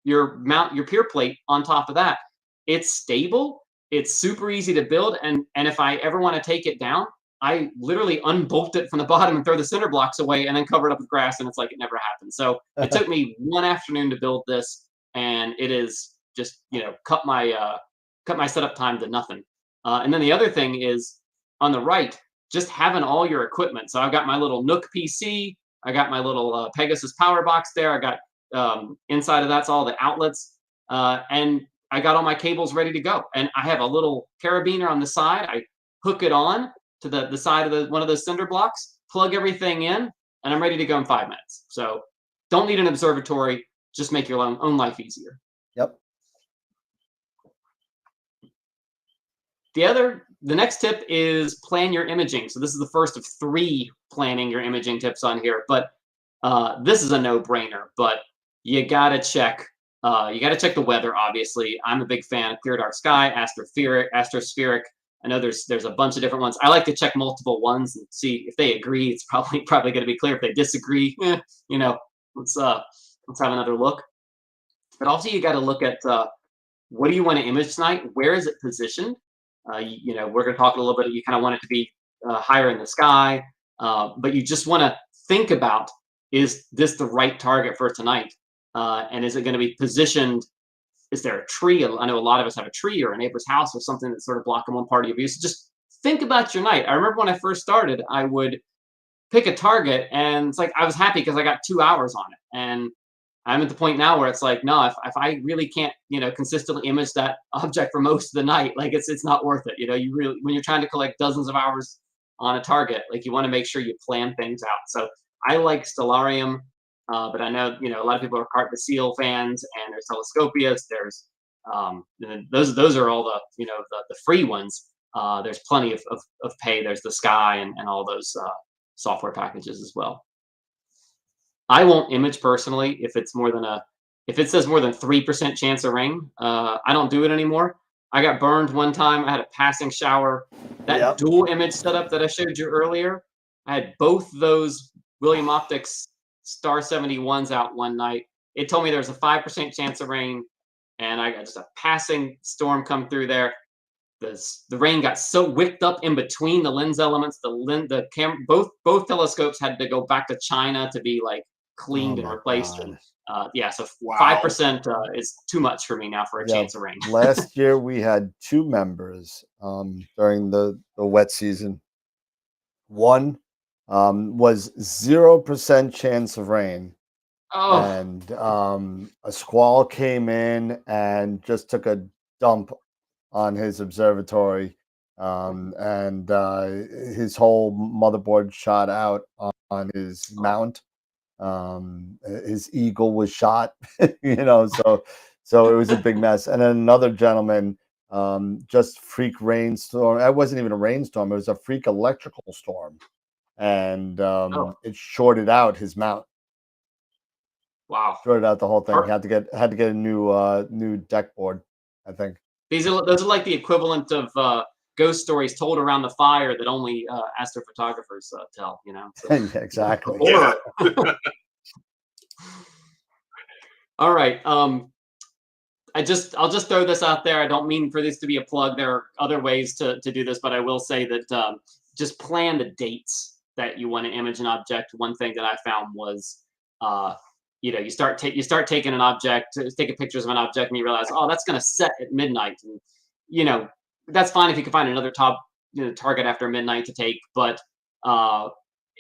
pier plate on top of that. It's stable. It's super easy to build, and if I ever want to take it down, I literally unbolt it from the bottom and throw the cinder blocks away, and then cover it up with grass, and it's like it never happened. So it took me one afternoon to build this, and it is just cut my setup time to nothing. And then the other thing is on the right, just having all your equipment. So I've got my little Nook PC, I got my little Pegasus power box there. I got inside of that's all the outlets, and I got all my cables ready to go. And I have a little carabiner on the side. I hook it on to the side of one of those cinder blocks, plug everything in, and I'm ready to go in 5 minutes. So don't need an observatory. Just make your own life easier. Yep. The next tip is plan your imaging. So this is the first of 3 planning your imaging tips on here, but this is a no-brainer. But you gotta check the weather. Obviously, I'm a big fan of clear dark sky, astrospheric. I know there's a bunch of different ones. I like to check multiple ones and see if they agree. It's probably going to be clear. If they disagree, let's have another look. But also, you got to look at what do you want to image tonight? Where is it positioned? We're going to talk a little bit. You kind of want it to be higher in the sky, but you just want to think about, is this the right target for tonight? And is it going to be positioned? Is there a tree? I know a lot of us have a tree or a neighbor's house or something that's sort of blocking one part of your view. So just think about your night. I remember when I first started, I would pick a target, and it's like I was happy because I got 2 hours on it. And I'm at the point now where it's like, no, if I really can't, consistently image that object for most of the night, like it's not worth it. You really, when you're trying to collect dozens of hours on a target, like you want to make sure you plan things out. So I like Stellarium, but I know, a lot of people are Carte de Ciel fans, and there's Telescopias. There's those are all the, the free ones. There's plenty of pay. There's the Sky and all those software packages as well. I won't image personally if it says more than 3% chance of rain. I don't do it anymore. I got burned one time. I had a passing shower. That dual image setup that I showed you earlier, I had both those William Optics Star 71s out one night. it told me there was a 5% chance of rain, and I got just a passing storm come through there. The rain got so wicked up in between the lens elements. Both telescopes had to go back to China to be like cleaned and replaced. And yeah, so 5% is too much for me now for a chance of rain. Last year we had 2 members during the wet season. One was 0% chance of rain. Oh, And a squall came in and just took a dump on his observatory, and his whole motherboard shot out on his mount. His eagle was shot, so it was a big mess. And then another gentleman, just freak rainstorm. It wasn't even a rainstorm; it was a freak electrical storm, and it shorted out his mount. Wow! Shorted out the whole thing. Had to get a new deck board, I think. Those are like the equivalent of ghost stories told around the fire that only astrophotographers tell. So. Yeah, exactly. Yeah. All right. I'll just throw this out there. I don't mean for this to be a plug. There are other ways to do this, but I will say that just plan the dates that you want to image an object. One thing that I found was you start taking an object, taking pictures of an object, and you realize, oh, that's going to set at midnight, and that's fine if you can find another target after midnight to take. But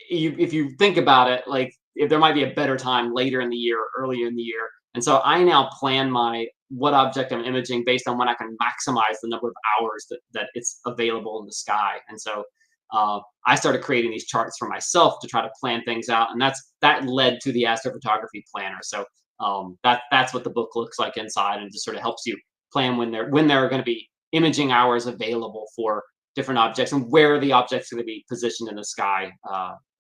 if you think about it, like if there might be a better time later in the year, or earlier in the year, and so I now plan what object I'm imaging based on when I can maximize the number of hours that it's available in the sky, and so. I started creating these charts for myself to try to plan things out, and that led to the astrophotography planner. So that's what the book looks like inside, and just sort of helps you plan when there are going to be imaging hours available for different objects and where the object's going to be positioned in the sky.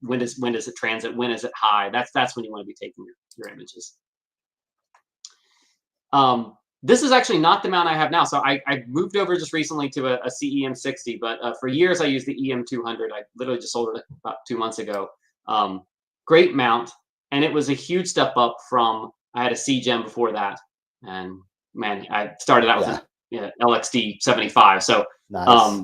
When does it transit? When is it high? That's when you want to be taking your images. This is actually not the mount I have now. So I moved over just recently to a CEM60, but for years I used the EM200. I literally just sold it about 2 months ago. Great mount, and it was a huge step up from, I had a CGEM before that. And man, I started out with an LXD75. So nice.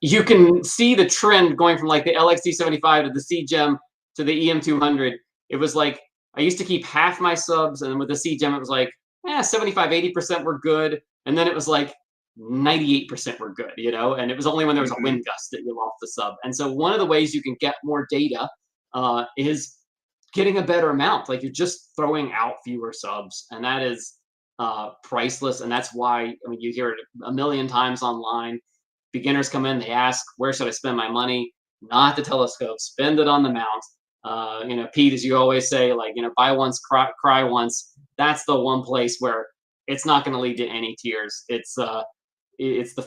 You can see the trend going from like the LXD75 to the CGEM to the EM200. It was like, I used to keep half my subs, and then with the CGEM, it was like, 75, 80% were good. And then it was like 98% were good, and it was only when there was a wind gust that you lost the sub. And so one of the ways you can get more data is getting a better mount. Like you're just throwing out fewer subs, and that is priceless. And that's why, you hear it a million times online. Beginners come in, they ask, where should I spend my money? Not the telescope, spend it on the mount. Pete, as you always say, like, buy once, cry once. That's the one place where it's not going to lead to any tears. It's the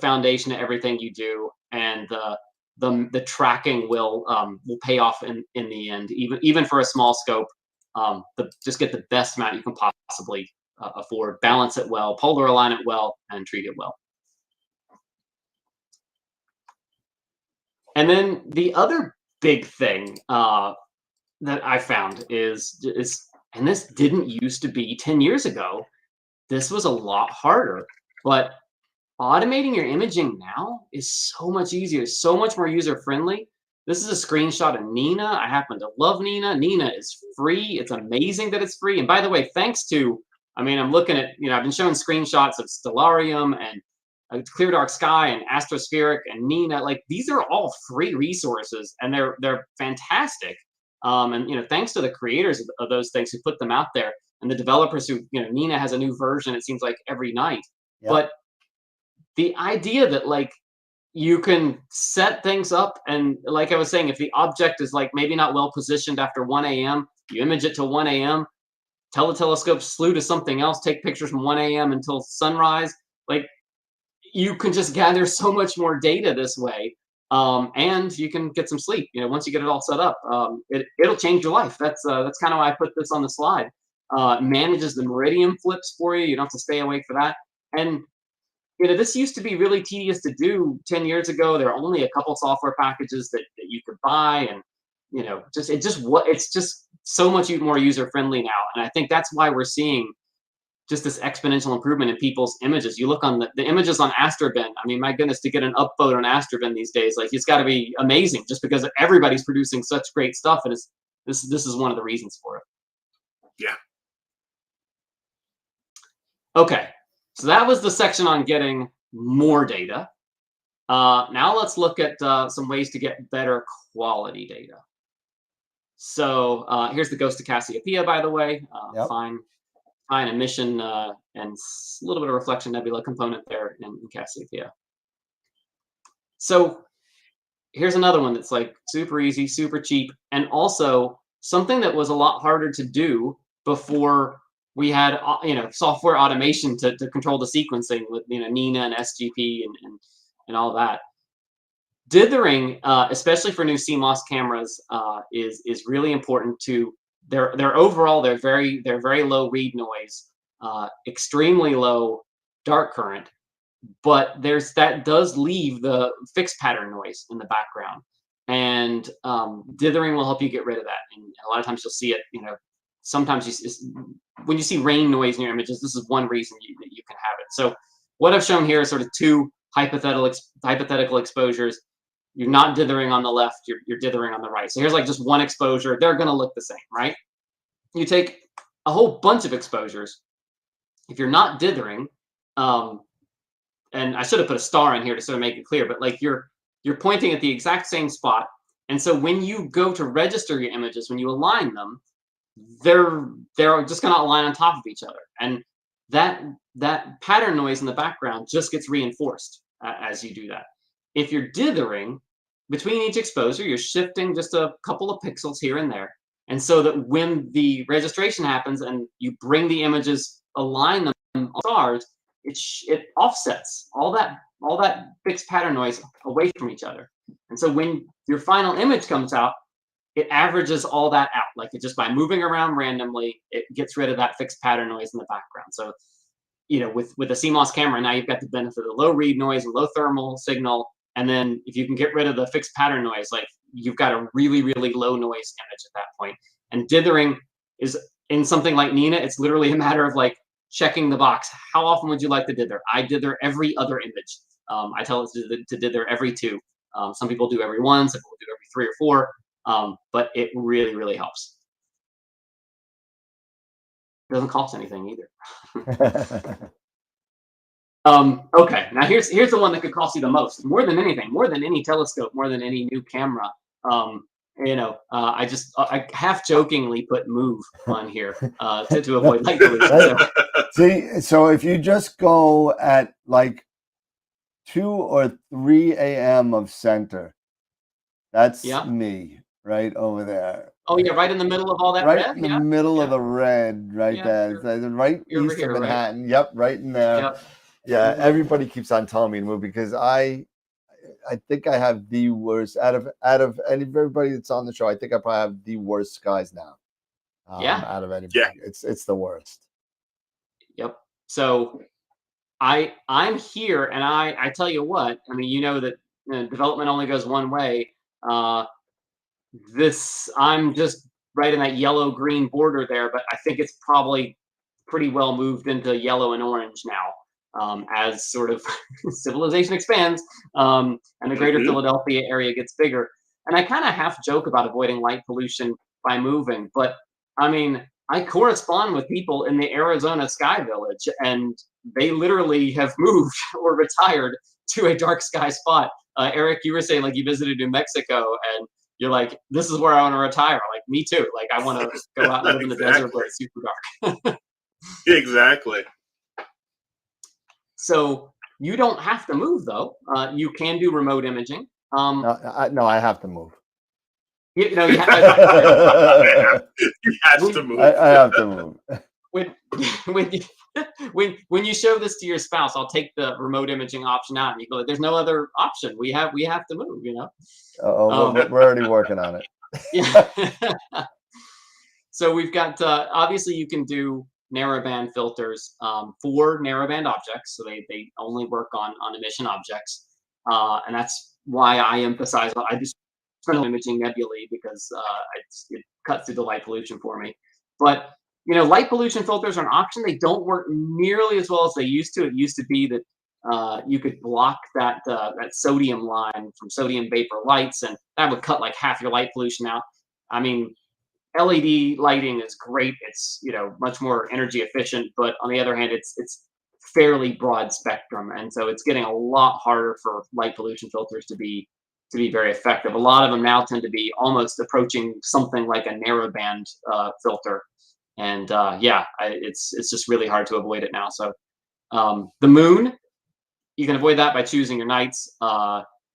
foundation of everything you do, and the tracking will pay off in the end. Even for a small scope, just get the best mount you can possibly afford. Balance it well, polar align it well, and treat it well. And then the other big thing that I found is, and this didn't used to be 10 years ago. This was a lot harder, but automating your imaging now is so much easier, so much more user-friendly. This is a screenshot of Nina. I happen to love Nina. Nina is free. It's amazing that it's free. And by the way, thanks to, I'm looking at, I've been showing screenshots of Stellarium and Clear Dark Sky and Astrospheric and Nina. Like, these are all free resources, and they're fantastic. And thanks to the creators of those things who put them out there, and the developers who, Nina has a new version, it seems like every night. Yep. But the idea that like you can set things up, and like I was saying, if the object is like maybe not well positioned after 1 a.m., you image it till 1 a.m., tell the telescope slew to something else, take pictures from 1 a.m. until sunrise. Like, you can just gather so much more data this way. And you can get some sleep. Once you get it all set up, it'll change your life. That's kind of why I put this on the slide. Manages the meridian flips for you. You don't have to stay awake for that. And this used to be really tedious to do 10 years ago. There are only a couple software packages that you could buy, and it's just so much more user friendly now, and I think that's why we're seeing just this exponential improvement in people's images. You look on the images on AstroBin. I mean, my goodness, to get an upvote on AstroBin these days, like it's got to be amazing, just because everybody's producing such great stuff, and this is one of the reasons for it. Yeah. Okay, so that was the section on getting more data. Now let's look at some ways to get better quality data. So here's the Ghost of Cassiopeia, by the way. Yep. Fine emission and a little bit of reflection nebula component there in Cassiopeia. So here's another one that's like super easy, super cheap, and also something that was a lot harder to do before we had software automation to control the sequencing with Nina and SGP and all that. Dithering, especially for new CMOS cameras, is really important to their overall. They're very low read noise, extremely low dark current, but that does leave the fixed pattern noise in the background, and dithering will help you get rid of that. And a lot of times you'll see it. Sometimes when you see rain noise in your images, this is one reason that you can have it. So what I've shown here is sort of two hypothetical exposures. You're not dithering on the left, you're dithering on the right. So here's like just one exposure. They're going to look the same, right? You take a whole bunch of exposures. If you're not dithering, and I should have put a star in here to sort of make it clear, but like you're pointing at the exact same spot. And so when you go to register your images, when you align them, they're just going to align on top of each other. And that pattern noise in the background just gets reinforced as you do that. If you're dithering, between each exposure, you're shifting just a couple of pixels here and there. And so that when the registration happens and you bring the images, align them on stars, it offsets all that fixed pattern noise away from each other. And so when your final image comes out, it averages all that out. Like it just by moving around randomly, it gets rid of that fixed pattern noise in the background. So, with a CMOS camera, now you've got the benefit of the low read noise and low thermal signal. And then if you can get rid of the fixed pattern noise, like you've got a really, really low noise image at that point. And dithering is in something like Nina, it's literally a matter of like checking the box. How often would you like to dither? I dither every other image. I tell it to dither every 2. Some people do every 1, some people do every 3 or 4. But it really, really helps. It doesn't cost anything either. Okay, now here's the one that could cost you the most, more than anything, more than any telescope, more than any new camera. I half jokingly put move on here to avoid light pollution. See, so if you just go at like 2 or 3 a.m. of center, that's me right over there. Oh yeah, right in the middle of all that right red? in the middle of the red, right there. It's right east of Manhattan. Right? Yep, right in there. Yep. Yeah, everybody keeps on telling me to move because I think I have the worst out of everybody that's on the show. I think I probably have the worst skies now. Out of anybody, it's the worst. Yep. So I'm here, and I tell you what. I mean, that development only goes one way. I'm just right in that yellow green border there, but I think it's probably pretty well moved into yellow and orange now. As sort of civilization expands and the greater Philadelphia area gets bigger. And I kind of half joke about avoiding light pollution by moving, but I mean, I correspond with people in the Arizona Sky Village, and they literally have moved or retired to a dark sky spot. Eric, you were saying like you visited New Mexico, and you're like, this is where I want to retire. Like, me too. Like, I want to go out and live in the desert where it's super dark. Exactly. So you don't have to move, though. You can do remote imaging. No, I have to move. You have to move. I have to move. When you show this to your spouse, I'll take the remote imaging option out, and you go, "There's no other option. We have to move." We're already working on it. Yeah. So we've got obviously you can do narrowband filters for narrowband objects, so they only work on emission objects, and that's why I emphasize. I just imaging nebulae because it cuts through the light pollution for me. But light pollution filters are an option. They don't work nearly as well as they used to. It used to be that you could block that sodium line from sodium vapor lights, and that would cut like half your light pollution out. I mean, LED lighting is great. It's much more energy efficient, but on the other hand, it's fairly broad spectrum, and so it's getting a lot harder for light pollution filters to be very effective. A lot of them now tend to be almost approaching something like a narrowband filter, and it's just really hard to avoid it now. So the moon, you can avoid that by choosing your nights.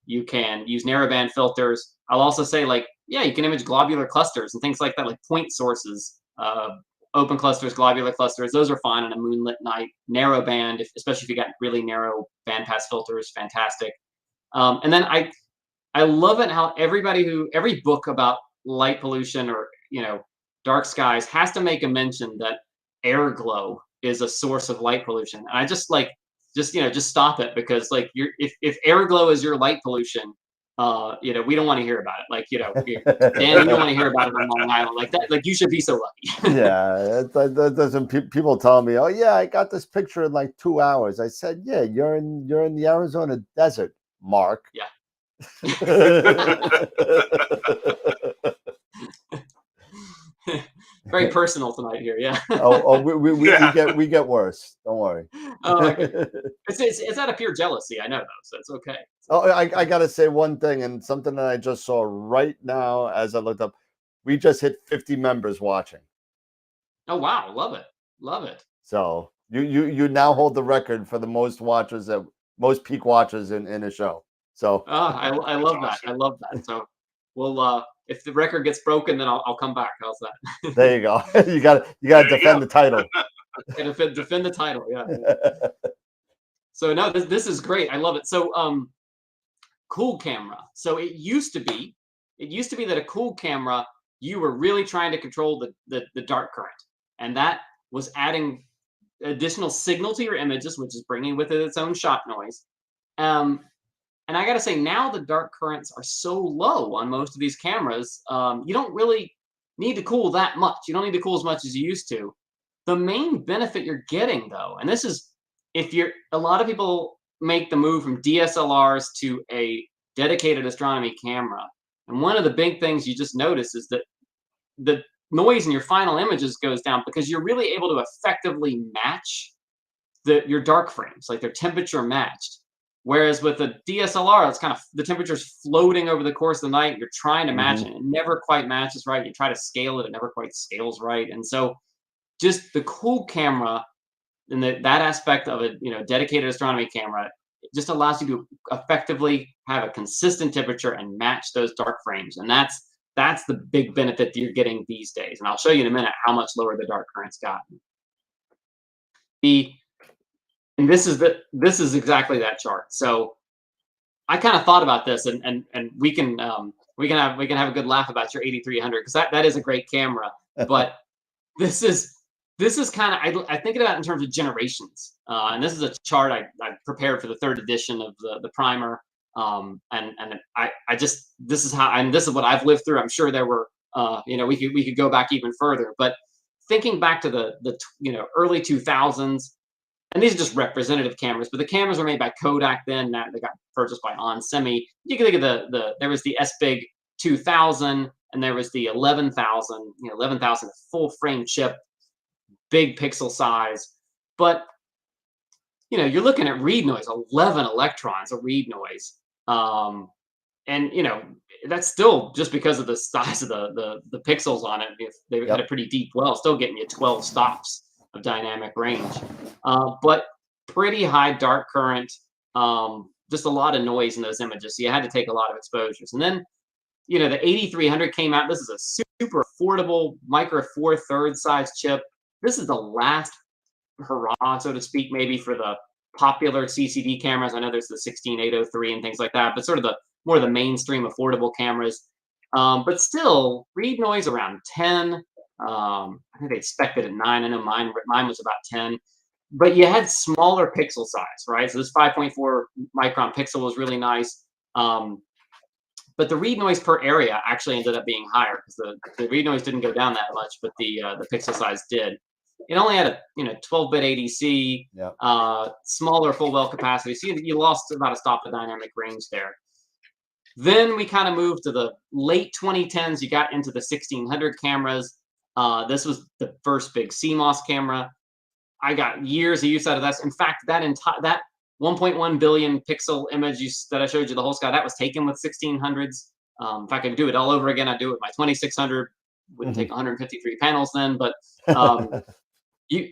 You can use narrowband filters. I'll also say, you can image globular clusters and things like that, like point sources, open clusters, globular clusters. Those are fine on a moonlit night. Narrowband, especially if you got really narrow bandpass filters, fantastic. And then I love it how every book about light pollution or dark skies has to make a mention that air glow is a source of light pollution. And I just stop it, because if air glow is your light pollution, we don't want to hear about it. Dan, you don't want to hear about it on Long Island like that. Like, you should be so lucky. Yeah, that doesn't. People tell me, "Oh yeah, I got this picture in like 2 hours." I said, "Yeah, you're in the Arizona desert, Mark." Yeah. Very personal tonight here, yeah. we get worse. Don't worry. Oh my goodness. It's out of pure jealousy, I know, though, so it's okay. I gotta say one thing, and something that I just saw right now as I looked up. We just hit 50 members watching. Oh wow, love it. So you now hold the record for the most watchers, most peak watchers in a show. So I love that. I love that. So we'll if the record gets broken, then I'll come back. How's that? There you go. you got to defend the title. And defend the title, yeah. So no, this is great. I love it. So cool camera. So it used to be that a cool camera, you were really trying to control the dark current, and that was adding additional signal to your images, which is bringing with it its own shot noise. And I got to say, now the dark currents are so low on most of these cameras, you don't really need to cool that much. You don't need to cool as much as you used to. The main benefit you're getting, though, and this is a lot of people make the move from DSLRs to a dedicated astronomy camera. And one of the big things you just notice is that the noise in your final images goes down, because you're really able to effectively match your dark frames, like they're temperature matched. Whereas with a DSLR, it's kind of the temperature's floating over the course of the night. You're trying to match it. It never quite matches right. You try to scale it. It never quite scales right. And so just the cool camera and that aspect of a dedicated astronomy camera, it just allows you to effectively have a consistent temperature and match those dark frames. And that's the big benefit that you're getting these days. And I'll show you in a minute how much lower the dark current's gotten. And this is exactly that chart. So I kind of thought about this, and we can have a good laugh about your 8300, because that is a great camera. But this is kind of, I think about it in terms of generations. And this is a chart I prepared for the 3rd edition of the primer. And this is what I've lived through. I'm sure there were we could go back even further, but thinking back to the early 2000s. And these are just representative cameras, but the cameras were made by Kodak then. Now they got purchased by onsemi. You can think of there was the SBIG 2000, and there was the 11,000. 11,000 full frame chip, big pixel size. But you're looking at read noise, 11 electrons of read noise, and that's still just because of the size of the pixels on it. If they had a pretty deep well, still getting you 12 stops of dynamic range, but pretty high dark current, just a lot of noise in those images. So you had to take a lot of exposures. And then, the 8300 came out. This is a super affordable micro 4/3 size chip. This is the last hurrah, so to speak, maybe for the popular CCD cameras. I know there's the 16803 and things like that, but sort of more of the mainstream affordable cameras. But still, read noise around 10. I think they expected at 9. I know mine was about 10, but you had smaller pixel size, right? So this 5.4 micron pixel was really nice. But the read noise per area actually ended up being higher because the read noise didn't go down that much, but the pixel size did. It only had a 12-bit ADC, smaller full well capacity. So you lost about a stop of dynamic range there. Then we kind of moved to the late 2010s. You got into the 1600 cameras. This was the first big CMOS camera. I got years of use out of that. In fact, that 1.1 billion pixel image that I showed you, the whole sky, that was taken with 1600s. If I could do it all over again, I'd do it with my 2600. Wouldn't take 153 panels then, but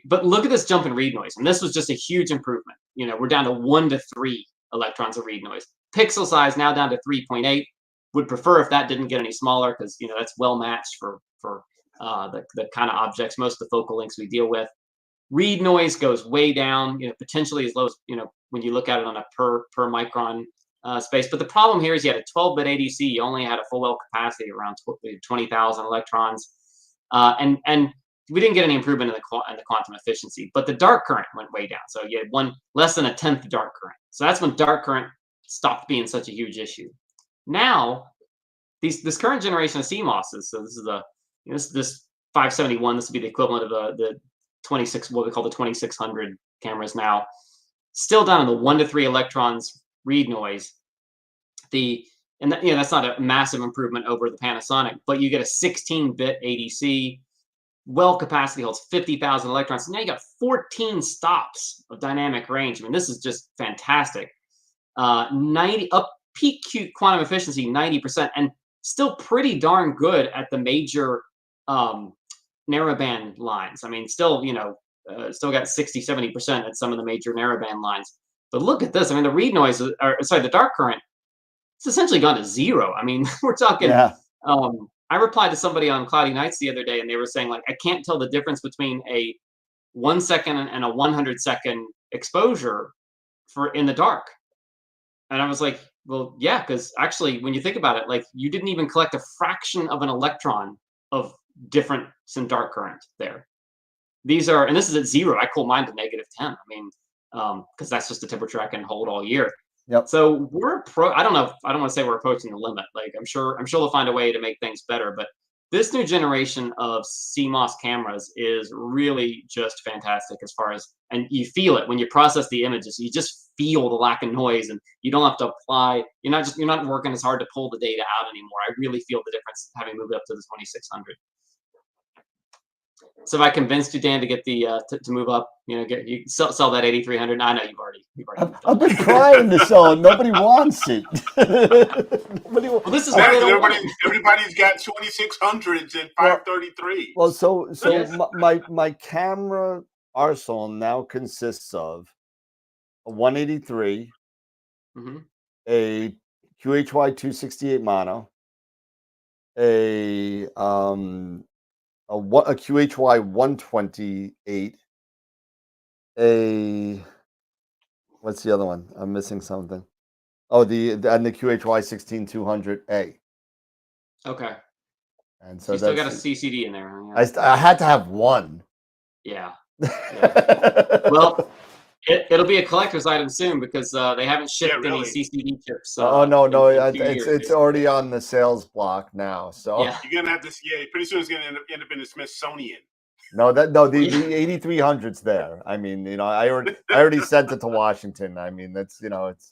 but look at this jump in read noise, and this was just a huge improvement. We're down to 1 to 3 electrons of read noise. Pixel size now down to 3.8. Would prefer if that didn't get any smaller because that's well matched for the kind of objects, most of the focal lengths we deal with. Read noise goes way down, potentially as low as when you look at it on a per micron space. But the problem here is you had a 12-bit ADC. You only had a full well capacity around 20,000 electrons, and we didn't get any improvement in the quantum efficiency. But the dark current went way down. So you had less than a tenth dark current. So that's when dark current stopped being such a huge issue. Now, this current generation of CMOSs. So this is this 571. This would be the equivalent of the 26, what we call the 2600 cameras now. Still down in the 1 to 3 electrons read noise. That's not a massive improvement over the Panasonic, but you get a 16-bit ADC. Well capacity holds 50,000 electrons. So now you got 14 stops of dynamic range. I mean, this is just fantastic. Peak quantum efficiency 90%, and still pretty darn good at the major narrowband lines. I mean, still still got 60-70% at some of the major narrowband lines. But look at this. I mean, the read noise, the dark current, it's essentially gone to 0. I mean, we're talking. I replied to somebody on Cloudy Nights the other day, and they were saying, like, I can't tell the difference between a 1 second and a 100-second exposure in the dark. And I was like, well, yeah, because actually, when you think about it, like, you didn't even collect a fraction of an electron of difference in dark current there. And this is at 0. I cool mine to -10. I mean, because that's just the temperature I can hold all year. Yep. So I don't know. I don't want to say we're approaching the limit. Like, I'm sure they'll find a way to make things better. But this new generation of CMOS cameras is really just fantastic as far as, and you feel it when you process the images. You just feel the lack of noise, and you don't have to apply. You're not working as hard to pull the data out anymore. I really feel the difference having moved up to the 2600. So if I convinced you, Dan, to get the to move up, you sell that 8300. I know you've already. I've been trying to sell it. Nobody wants it. Well, this is why everybody's got 2600s and 533. Well, so Yes. my camera arsenal now consists of a 183, a QHY 268 mono, a QHY 128, what's the other one? I'm missing something. Oh, the QHY 16200A. Okay. And so you still got a CCD in there. Huh? I had to have one. Yeah. Well, it'll be a collector's item soon because they haven't shipped any CCD chips. No, it's already on the sales block now. So you're gonna have to. Yeah, pretty soon it's gonna end up in the Smithsonian. The 8300's there. I mean, I already sent it to Washington. I mean, that's it's.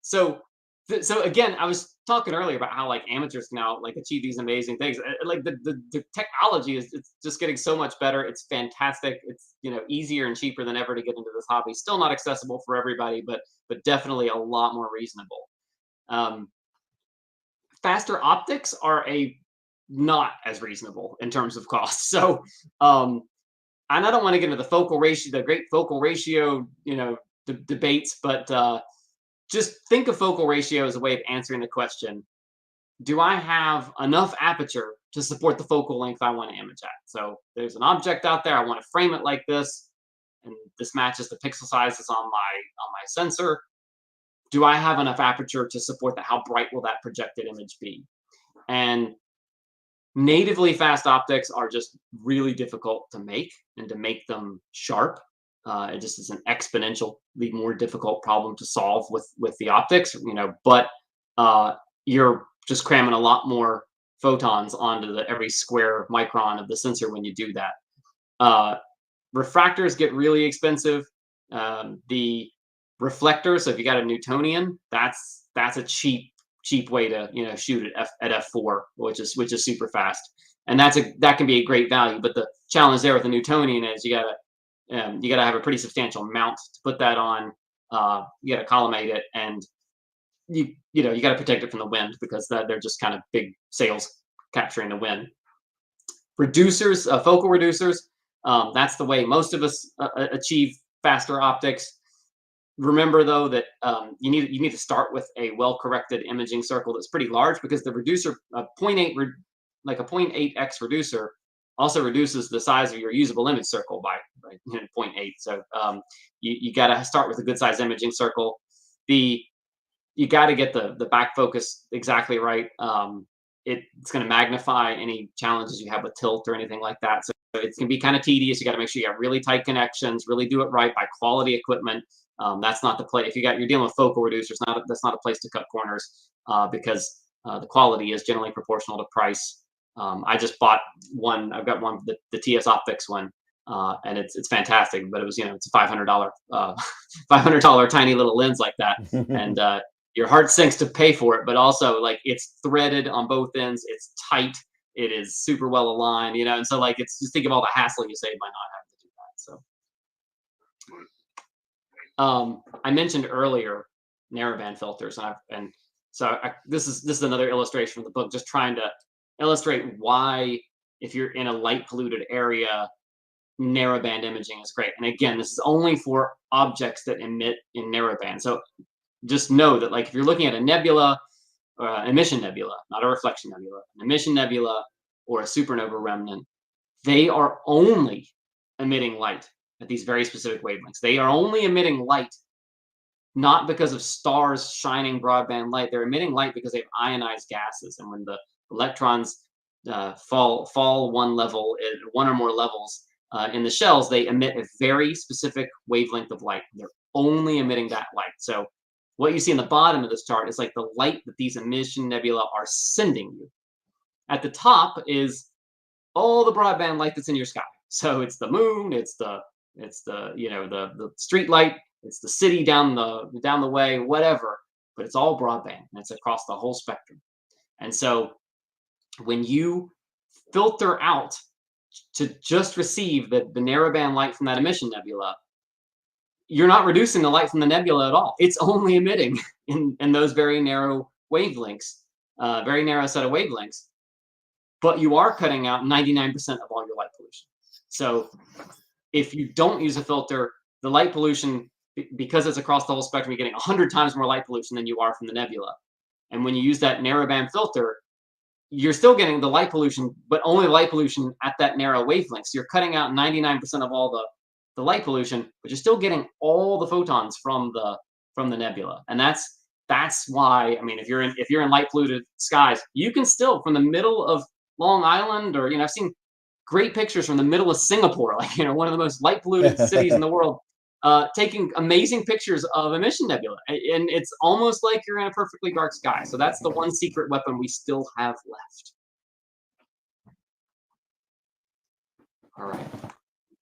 So again, I was talking earlier about how like amateurs now like achieve these amazing things. Like the technology it's just getting so much better. It's fantastic. It's easier and cheaper than ever to get into this hobby. Still not accessible for everybody, but definitely a lot more reasonable. Faster optics are not as reasonable in terms of cost. So and I don't want to get into the great focal ratio, debates, but just think of focal ratio as a way of answering the question, do I have enough aperture to support the focal length I want to image at? So there's an object out there, I want to frame it like this, and this matches the pixel sizes on my sensor. Do I have enough aperture to support that? How bright will that projected image be? And natively fast optics are just really difficult to make and to make them sharp. It just is an exponentially more difficult problem to solve with the optics, but you're just cramming a lot more photons onto every square micron of the sensor when you do that. Refractors get really expensive. The reflector, so if you got a Newtonian, that's a cheap way to shoot at f4, which is super fast, and that can be a great value. But the challenge there with the Newtonian is you gotta have a pretty substantial mount to put that on. You gotta collimate it, and you gotta protect it from the wind, because they're just kind of big sails capturing the wind. Reducers, focal reducers, that's the way most of us achieve faster optics. Remember though that you need to start with a well-corrected imaging circle that's pretty large, because the reducer, a 0.8x reducer, also reduces the size of your usable image circle by 0.8. So you got to start with a good size imaging circle. You got to get the back focus exactly right. It's going to magnify any challenges you have with tilt or anything like that. So it's going to be kind of tedious. You got to make sure you have really tight connections, really do it right, by quality equipment. That's not the place. If you're dealing with focal reducers, that's not a place to cut corners, because the quality is generally proportional to price. I just bought one. I've got one, the TS Optics one, and it's fantastic. But it was it's a $500 $500 tiny little lens like that, and your heart sinks to pay for it. But also, like, it's threaded on both ends. It's tight. It is super well aligned. And so, like, it's just think of all the hassle you save by not having to do that. So I mentioned earlier narrowband filters, and so this is another illustration from the book, just trying to illustrate why, if you're in a light polluted area, narrowband imaging is great. And again, this is only for objects that emit in narrowband. So just know that, like, if you're looking at a nebula, or emission nebula, not a reflection nebula, an emission nebula or a supernova remnant, they are only emitting light at these very specific wavelengths. They are only emitting light not because of stars shining broadband light. They're emitting light because they have ionized gases, and when the electrons fall one or more levels in the shells, they emit a very specific wavelength of light. They're only emitting that light. So what you see in the bottom of this chart is like the light that these emission nebula are sending you. At the top is all the broadband light that's in your sky. So it's the moon, it's the the street light, it's the city down the way, whatever. But it's all broadband, and it's across the whole spectrum. And so when you filter out to just receive the narrowband light from that emission nebula, you're not reducing the light from the nebula at all. It's only emitting in those very narrow wavelengths, very narrow set of wavelengths. But you are cutting out 99% of all your light pollution. So if you don't use a filter, the light pollution, because it's across the whole spectrum, you're getting 100 times more light pollution than you are from the nebula. And when you use that narrowband filter, you're still getting the light pollution, but only light pollution at that narrow wavelength. So you're cutting out 99% of all the light pollution, but you're still getting all the photons from the nebula. And that's why, I mean, if you're in light polluted skies, you can still, from the middle of Long Island, or I've seen great pictures from the middle of Singapore, like one of the most light polluted cities in the world, taking amazing pictures of emission nebula, and it's almost like you're in a perfectly dark sky. So that's the one secret weapon we still have left. All right.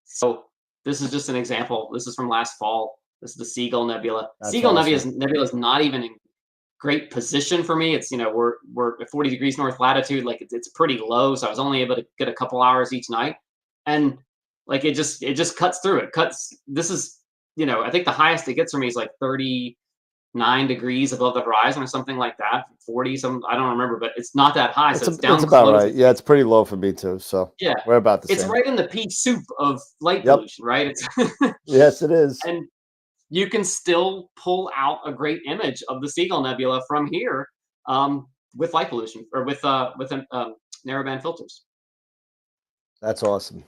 So this is just an example. This is from last fall. This is the Seagull Nebula. That's Seagull awesome. Nebula is not even in great position for me. It's we're at 40 degrees north latitude. Like it's pretty low, so I was only able to get a couple hours each night, and like it just cuts through. It cuts. This is I think the highest it gets for me is like 39 degrees above the horizon or something like that. 40 some, I don't remember, but it's not that high. So it's down. It's about right. Yeah, it's pretty low for me too. So yeah, we're about the same. It's right in the pea soup of light pollution, right? It's yes, it is. And you can still pull out a great image of the Seagull Nebula from here with light pollution, or with narrowband filters. That's awesome.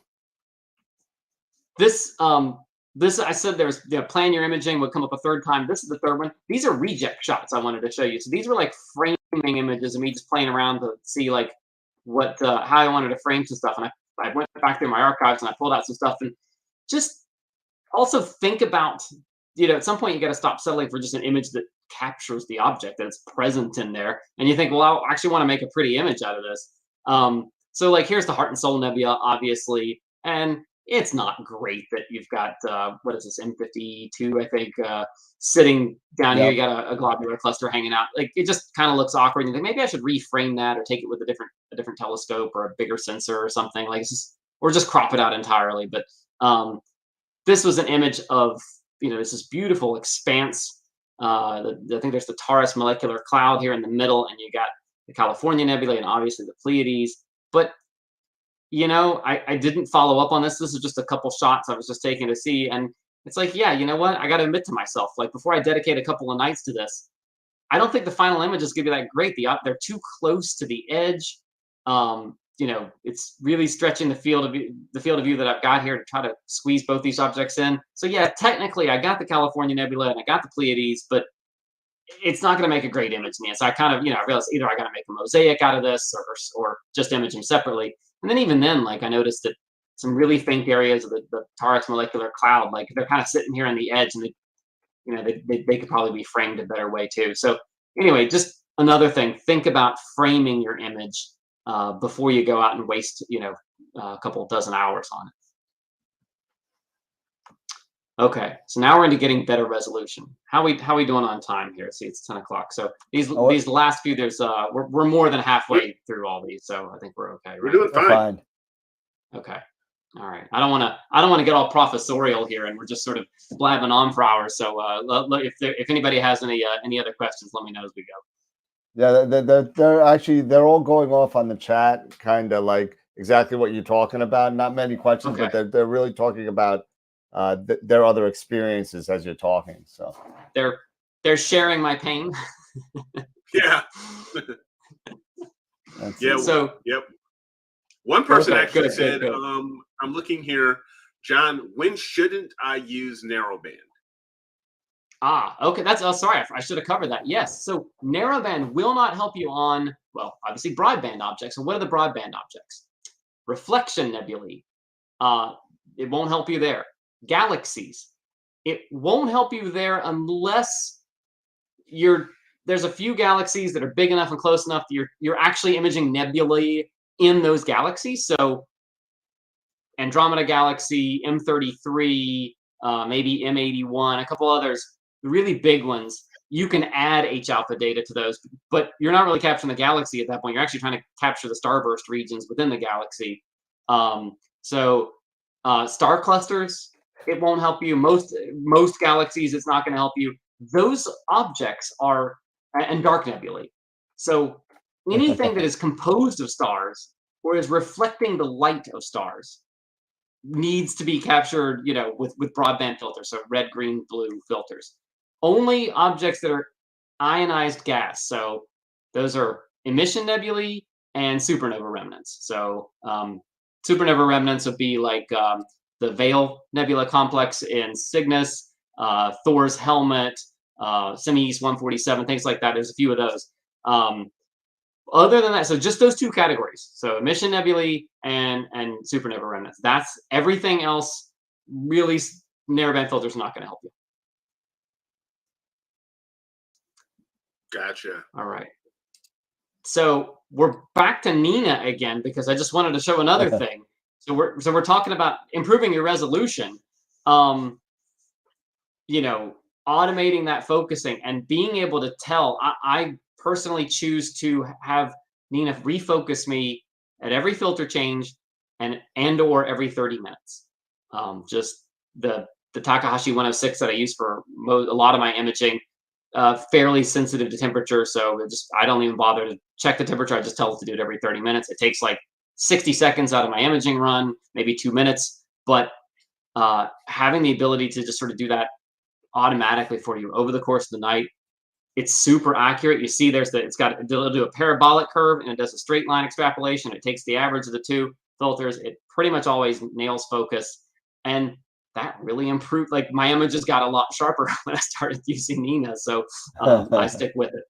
This I said there's plan your imaging would come up a third time. This is the third one. These are reject shots I wanted to show you. So these were like framing images of me just playing around to see like what how I wanted to frame some stuff. And I went back through my archives and I pulled out some stuff, and just also think about, at some point you got to stop settling for just an image that captures the object that's present in there. And you think, well, I actually want to make a pretty image out of this. So like, here's the Heart and Soul Nebula, obviously. And it's not great that you've got, what is this, M52, I think, sitting down here. You got a globular cluster hanging out. Like, it just kind of looks awkward. And you think, maybe I should reframe that or take it with a different telescope or a bigger sensor or something. Like, or just crop it out entirely. But this was an image of, this is beautiful expanse. I think there's the Taurus molecular cloud here in the middle, and you got the California Nebula and obviously the Pleiades. But I didn't follow up on this. This is just a couple shots I was just taking to see. And it's like, yeah, you know what? I got to admit to myself, like, before I dedicate a couple of nights to this, I don't think the final image is going to be that great. They're too close to the edge. It's really stretching the field of view that I've got here to try to squeeze both these objects in. So yeah, technically I got the California Nebula and I got the Pleiades, but it's not going to make a great image in the end. So I kind of, I realized either I got to make a mosaic out of this or just image them separately. And then even then, like, I noticed that some really faint areas of the Taurus molecular cloud, like, they're kind of sitting here on the edge, and they could probably be framed a better way too. So anyway, just another thing, think about framing your image before you go out and waste, a couple dozen hours on it. Okay, so now we're into getting better resolution. How we doing on time here? See, it's 10 o'clock. So these last few, there's we're more than halfway through all these, so I think we're okay. Right? We're doing fine. Okay, all right. I don't want to get all professorial here, and we're just sort of blabbing on for hours. So if anybody has any other questions, let me know as we go. Yeah, they're all going off on the chat, kind of like exactly what you're talking about. Not many questions, Okay. but they're really talking about their other experiences as you're talking. So they're sharing my pain. Yeah. Yeah. So yep. One person actually good, said, good. I'm looking here, John, when shouldn't I use narrowband? Okay. That's sorry, I should have covered that. Yes. So narrowband will not help you on, well, obviously broadband objects. So what are the broadband objects? Reflection nebulae. It won't help you there. Galaxies. It won't help you there unless there's a few galaxies that are big enough and close enough that you're actually imaging nebulae in those galaxies. So Andromeda Galaxy, M33, maybe M81, a couple others, the really big ones, you can add H-alpha data to those, but you're not really capturing the galaxy at that point. You're actually trying to capture the starburst regions within the galaxy. So star clusters, it won't help you. Most galaxies, it's not going to help you. Those objects are, and dark nebulae. So anything that is composed of stars or is reflecting the light of stars needs to be captured, with broadband filters, so red, green, blue filters. Only objects that are ionized gas. So those are emission nebulae and supernova remnants. So supernova remnants would be like the Veil Nebula complex in Cygnus, Thor's helmet, Semi-East 147, things like that. There's a few of those. Other than that, so just those two categories. So emission nebulae and supernova remnants. That's everything else. Really, narrowband filter is not going to help you. Gotcha. All right. So we're back to Nina again because I just wanted to show another thing. So we're talking about improving your resolution. Automating that focusing and being able to tell. I personally choose to have Nina refocus me at every filter change and or every 30 minutes. Just the Takahashi 106 that I use for a lot of my imaging, fairly sensitive to temperature. So I don't even bother to check the temperature. I just tell it to do it every 30 minutes. It takes like 60 seconds out of my imaging run, maybe 2 minutes. But having the ability to just sort of do that automatically for you over the course of the night, it's super accurate. You see, it'll do a parabolic curve and it does a straight line extrapolation. It takes the average of the two filters. It pretty much always nails focus. And that really improved. Like, my images got a lot sharper when I started using Nina. So I stick with it.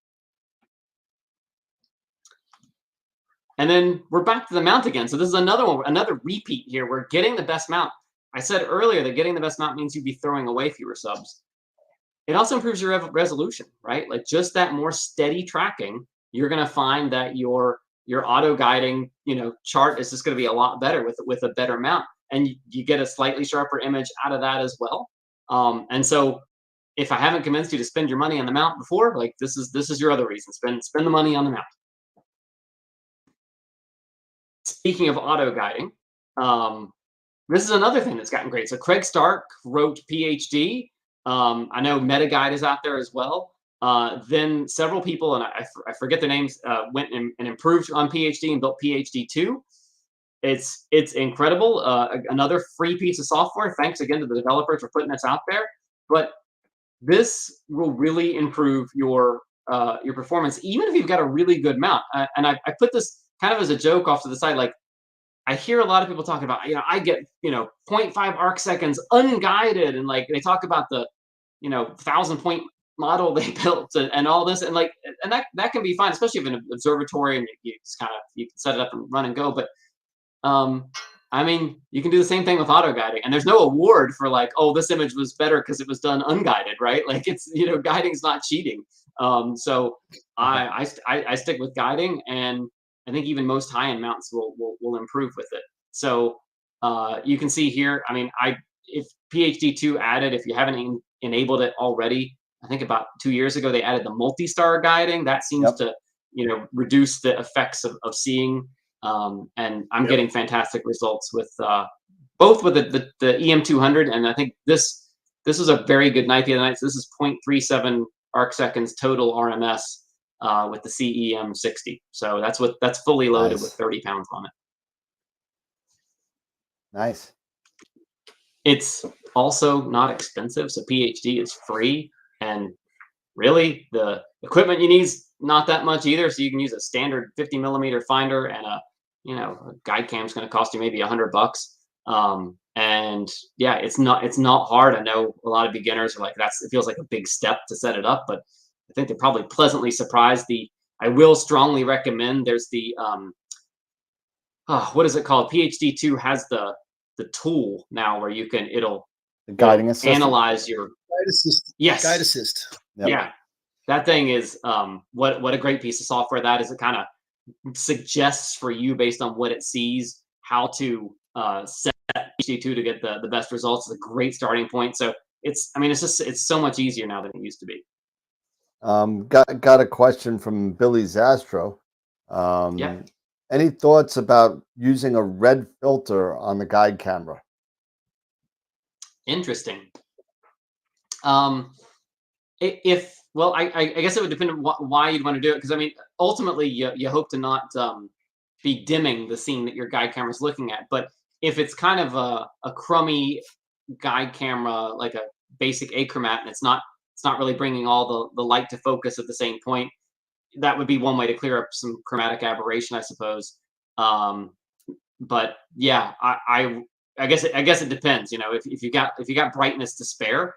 And then we're back to the mount again. So this is another one, another repeat here. We're getting the best mount. I said earlier that getting the best mount means you'd be throwing away fewer subs. It also improves your resolution, right? Like just that more steady tracking, you're going to find that your auto guiding, chart is just going to be a lot better with a better mount, and you get a slightly sharper image out of that as well. And so, if I haven't convinced you to spend your money on the mount before, like this is your other reason. Spend the money on the mount. Speaking of auto guiding, this is another thing that's gotten great. So Craig Stark wrote PhD. I know MetaGuide is out there as well. Then several people, and I forget their names, went and improved on PhD and built PhD 2. It's incredible. Another free piece of software. Thanks again to the developers for putting this out there. But this will really improve your performance, even if you've got a really good mount. And I put this kind of as a joke off to the side. Like, I hear a lot of people talking about, I get 0.5 arc seconds unguided, and like they talk about the 1,000-point model they built and all this, and that can be fine, especially if an observatory and you can set it up and run and go. But I mean, you can do the same thing with auto guiding, and there's no award for like, oh, this image was better because it was done unguided, right? Like it's guiding's not cheating. So I stick with guiding, and I think even most high-end mounts will improve with it. So you can see here, I mean, if PhD 2 added, if you haven't enabled it already, I think about 2 years ago, they added the multi-star guiding. That seems to, reduce the effects of seeing. And I'm getting fantastic results with both with the EM200, and I think this was a very good night the other night. So this is 0.37 arc seconds total RMS with the CEM60. So that's fully loaded with 30 pounds on it. Nice. It's also not expensive, so PhD is free, and really the equipment you need is not that much either. So you can use a standard 50mm finder, and a guide cam is going to cost you maybe $100. And yeah, it's not hard. I know a lot of beginners are like, it feels like a big step to set it up, but I think they're probably pleasantly surprised. I will strongly recommend, there's the what is it called? PhD 2 has the tool now where it'll guiding assist, analyze your guide assist. Yes, Guide assist. Yep. Yeah, that thing is what a great piece of software that is. It kind of suggests for you, based on what it sees, how to set PhD 2 to get the best results. It's a great starting point. So it's so much easier now than it used to be. Got a question from Billy Zastro. Yeah. Any thoughts about using a red filter on the guide camera? Interesting. I guess it would depend on why you'd want to do it, because I mean, ultimately you hope to not be dimming the scene that your guide camera is looking at. But if it's kind of a crummy guide camera, like a basic achromat, and it's not really bringing all the light to focus at the same point, that would be one way to clear up some chromatic aberration, I suppose. But yeah, I guess it depends. If you got brightness to spare,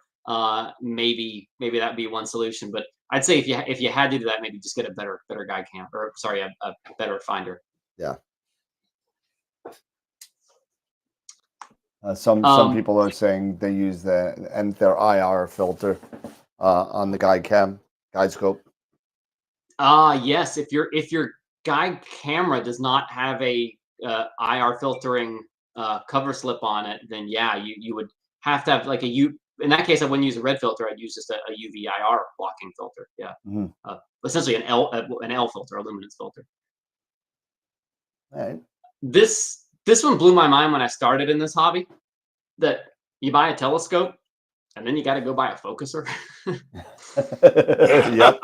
maybe that'd be one solution. But I'd say if you had to do that, maybe just get a better guide cam, or sorry, a better finder. Yeah. Some people are saying they use their IR filter on the guide scope. Yes. If your guide camera does not have a IR filtering cover slip on it, then yeah, you would have to have like in that case, I wouldn't use a red filter. I'd use just a UV IR blocking filter. Yeah. Mm-hmm. Essentially an L filter, a luminance filter. All right. This one blew my mind when I started in this hobby, that you buy a telescope and then you got to go buy a focuser. Yep.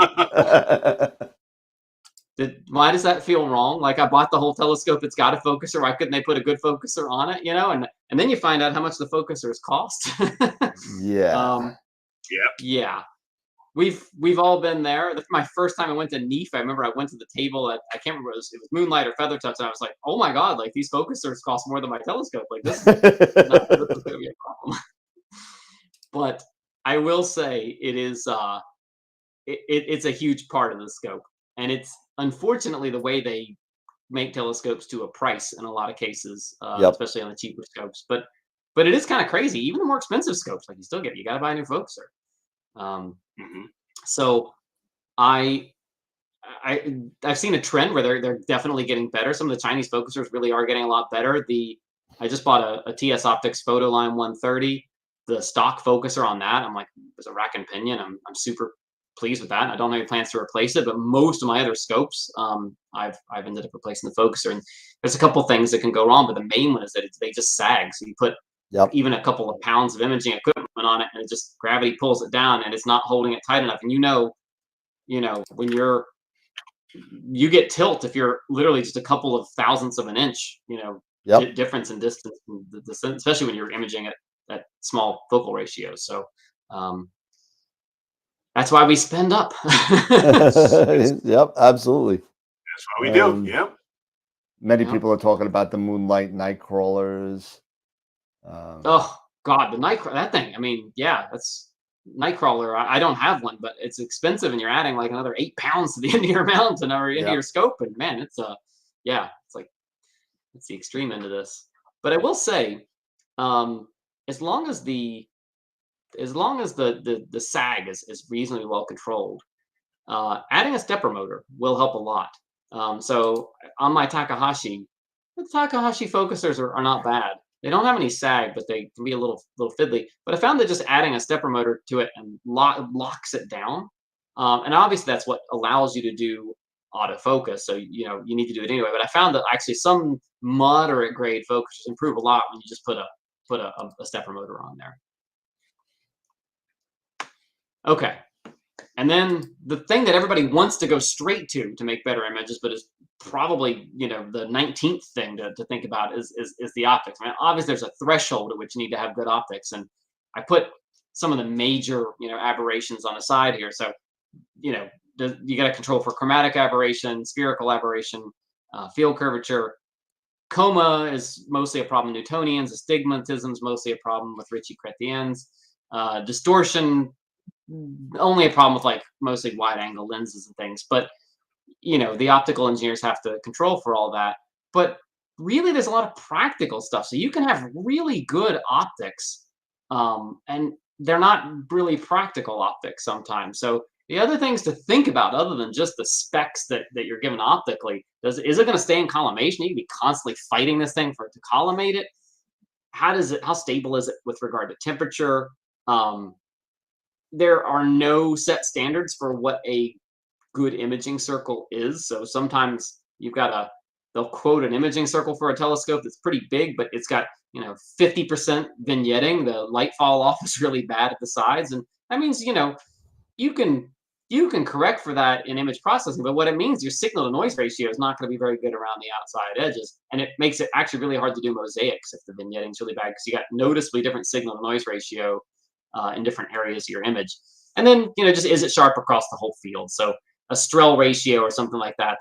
Why does that feel wrong? Like, I bought the whole telescope, it's got a focuser. Why couldn't they put a good focuser on it? And then you find out how much the focusers cost. Yeah. Yeah. We've all been there. My first time I went to NEAF, I remember I went to the table at, I can't remember, it was Moonlight or Feather Touch, and I was like, oh my God, like these focusers cost more than my telescope. Like this is not going to be a problem. But I will say it is it's a huge part of the scope, and it's unfortunately the way they make telescopes to a price in a lot of cases, especially on the cheaper scopes. But but it is kind of crazy. Even the more expensive scopes, like you got to buy a new focuser. So I've seen a trend where they're definitely getting better. Some of the Chinese focusers really are getting a lot better. I just bought a TS Optics Photoline 130. The stock focuser on that, I'm like, there's a rack and pinion. I'm super pleased with that. I don't have any plans to replace it, but most of my other scopes, I've ended up replacing the focuser. And there's a couple things that can go wrong, but the main one is that they just sag. So you put even a couple of pounds of imaging equipment on it, and it just gravity pulls it down, and it's not holding it tight enough. And you know, when you get tilt if you're literally just a couple of thousandths of an inch, difference in distance, especially when you're imaging at small focal ratios. So that's why we spend up. Yep, absolutely. That's what we do. Yep. Many people are talking about the Moonlight night crawlers. Oh God, the that thing. I mean, yeah, that's Nightcrawler. I don't have one, but it's expensive, and you're adding like another 8 pounds to the end of your mountain or into your scope, and man, it's it's the extreme end of this. But I will say, as long as the sag is reasonably well controlled, adding a stepper motor will help a lot. So on my Takahashi, the Takahashi focusers are not bad. They don't have any sag, but they can be a little fiddly. But I found that just adding a stepper motor to it and locks it down. And obviously that's what allows you to do autofocus. So you need to do it anyway. But I found that actually some moderate grade focusers improve a lot when you just put a stepper motor on there. Okay. And then the thing that everybody wants to go straight to make better images, but is probably the 19th thing to think about is the optics. I mean, obviously there's a threshold at which you need to have good optics, and I put some of the major aberrations on the side here. So you got to control for chromatic aberration, spherical aberration, field curvature. Coma is mostly a problem with Newtonians. Astigmatism is mostly a problem with Ritchie-Chrétiens. Distortion, only a problem with like mostly wide angle lenses and things, but the optical engineers have to control for all that. But really there's a lot of practical stuff, so you can have really good optics and they're not really practical optics sometimes. So the other things to think about other than just the specs that you're given optically, is it going to stay in collimation? You can be constantly fighting this thing for it to collimate it. How stable is it with regard to temperature? There are no set standards for what a good imaging circle is. So sometimes they'll quote an imaging circle for a telescope that's pretty big, but it's got 50% vignetting. The light fall off is really bad at the sides, and that means you can correct for that in image processing. But what it means, your signal to noise ratio is not going to be very good around the outside edges, and it makes it actually really hard to do mosaics if the vignetting is really bad, because you got noticeably different signal to noise ratio in different areas of your image. And then just is it sharp across the whole field? So a Strel ratio or something like that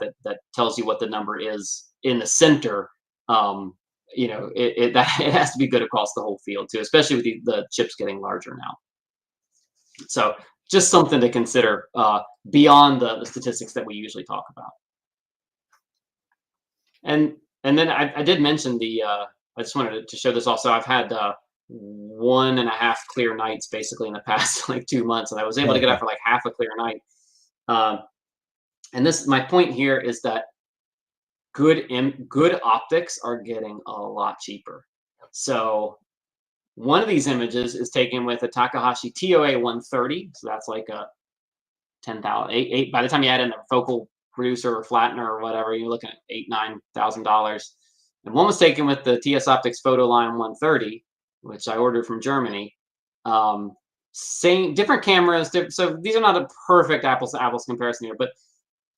tells you what the number is in the center. It has to be good across the whole field too, especially with the chips getting larger now. So just something to consider beyond the statistics that we usually talk about. And then I did mention I just wanted to show this also. I've had 1.5 clear nights basically in the past like 2 months, and I was able to get out for like half a clear night. And my point here is that good optics are getting a lot cheaper. So one of these images is taken with a Takahashi TOA 130, so that's like a 10,000. By the time you add in the focal reducer or flattener or whatever, you're looking at $8,000-9,000. And one was taken with the TS Optics Photoline 130, which I ordered from Germany. Same different cameras. So these are not a perfect apples to apples comparison here, but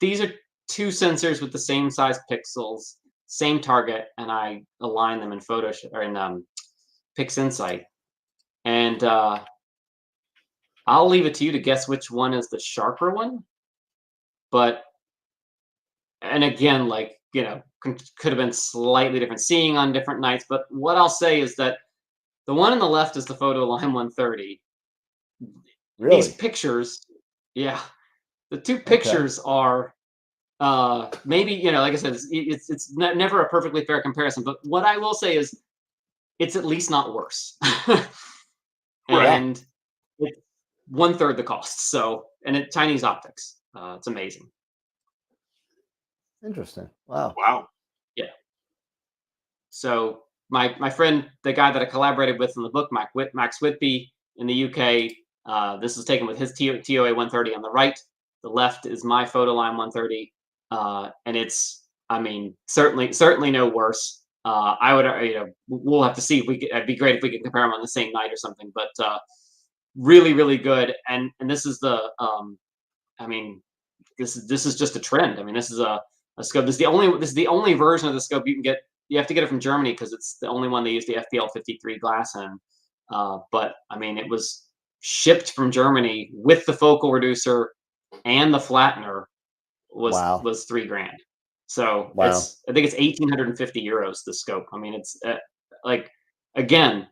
these are two sensors with the same size pixels, same target, and I align them in Photoshop or in PixInsight. And I'll leave it to you to guess which one is the sharper one. And again, like could have been slightly different seeing on different nights. But what I'll say is that the one on the left is the Photoline 130. Really? These pictures, yeah, the two pictures are maybe like I said, it's never a perfectly fair comparison. But what I will say is it's at least not worse. Right. And it's 1/3 the cost. So, and Chinese optics. It's amazing. Interesting. Wow. Wow. Yeah. So my friend, the guy that I collaborated with in the book, Max Whitby in the UK, this is taken with his TOA 130 on the right. The left is my Photoline 130, and it's, I mean, certainly no worse. I would, we'll have to see if we could. It'd be great if we could compare them on the same night or something. But really good. And this is the, I mean, this is just a trend. I mean, this is a scope. This is the only version of the scope you can get. You have to get it from Germany because it's the only one they use the FPL53 glass in. But I mean, it was shipped from Germany with the focal reducer and the flattener was $3,000. So it's, I think it's 1,850 euros, the scope. I mean, it's like, again,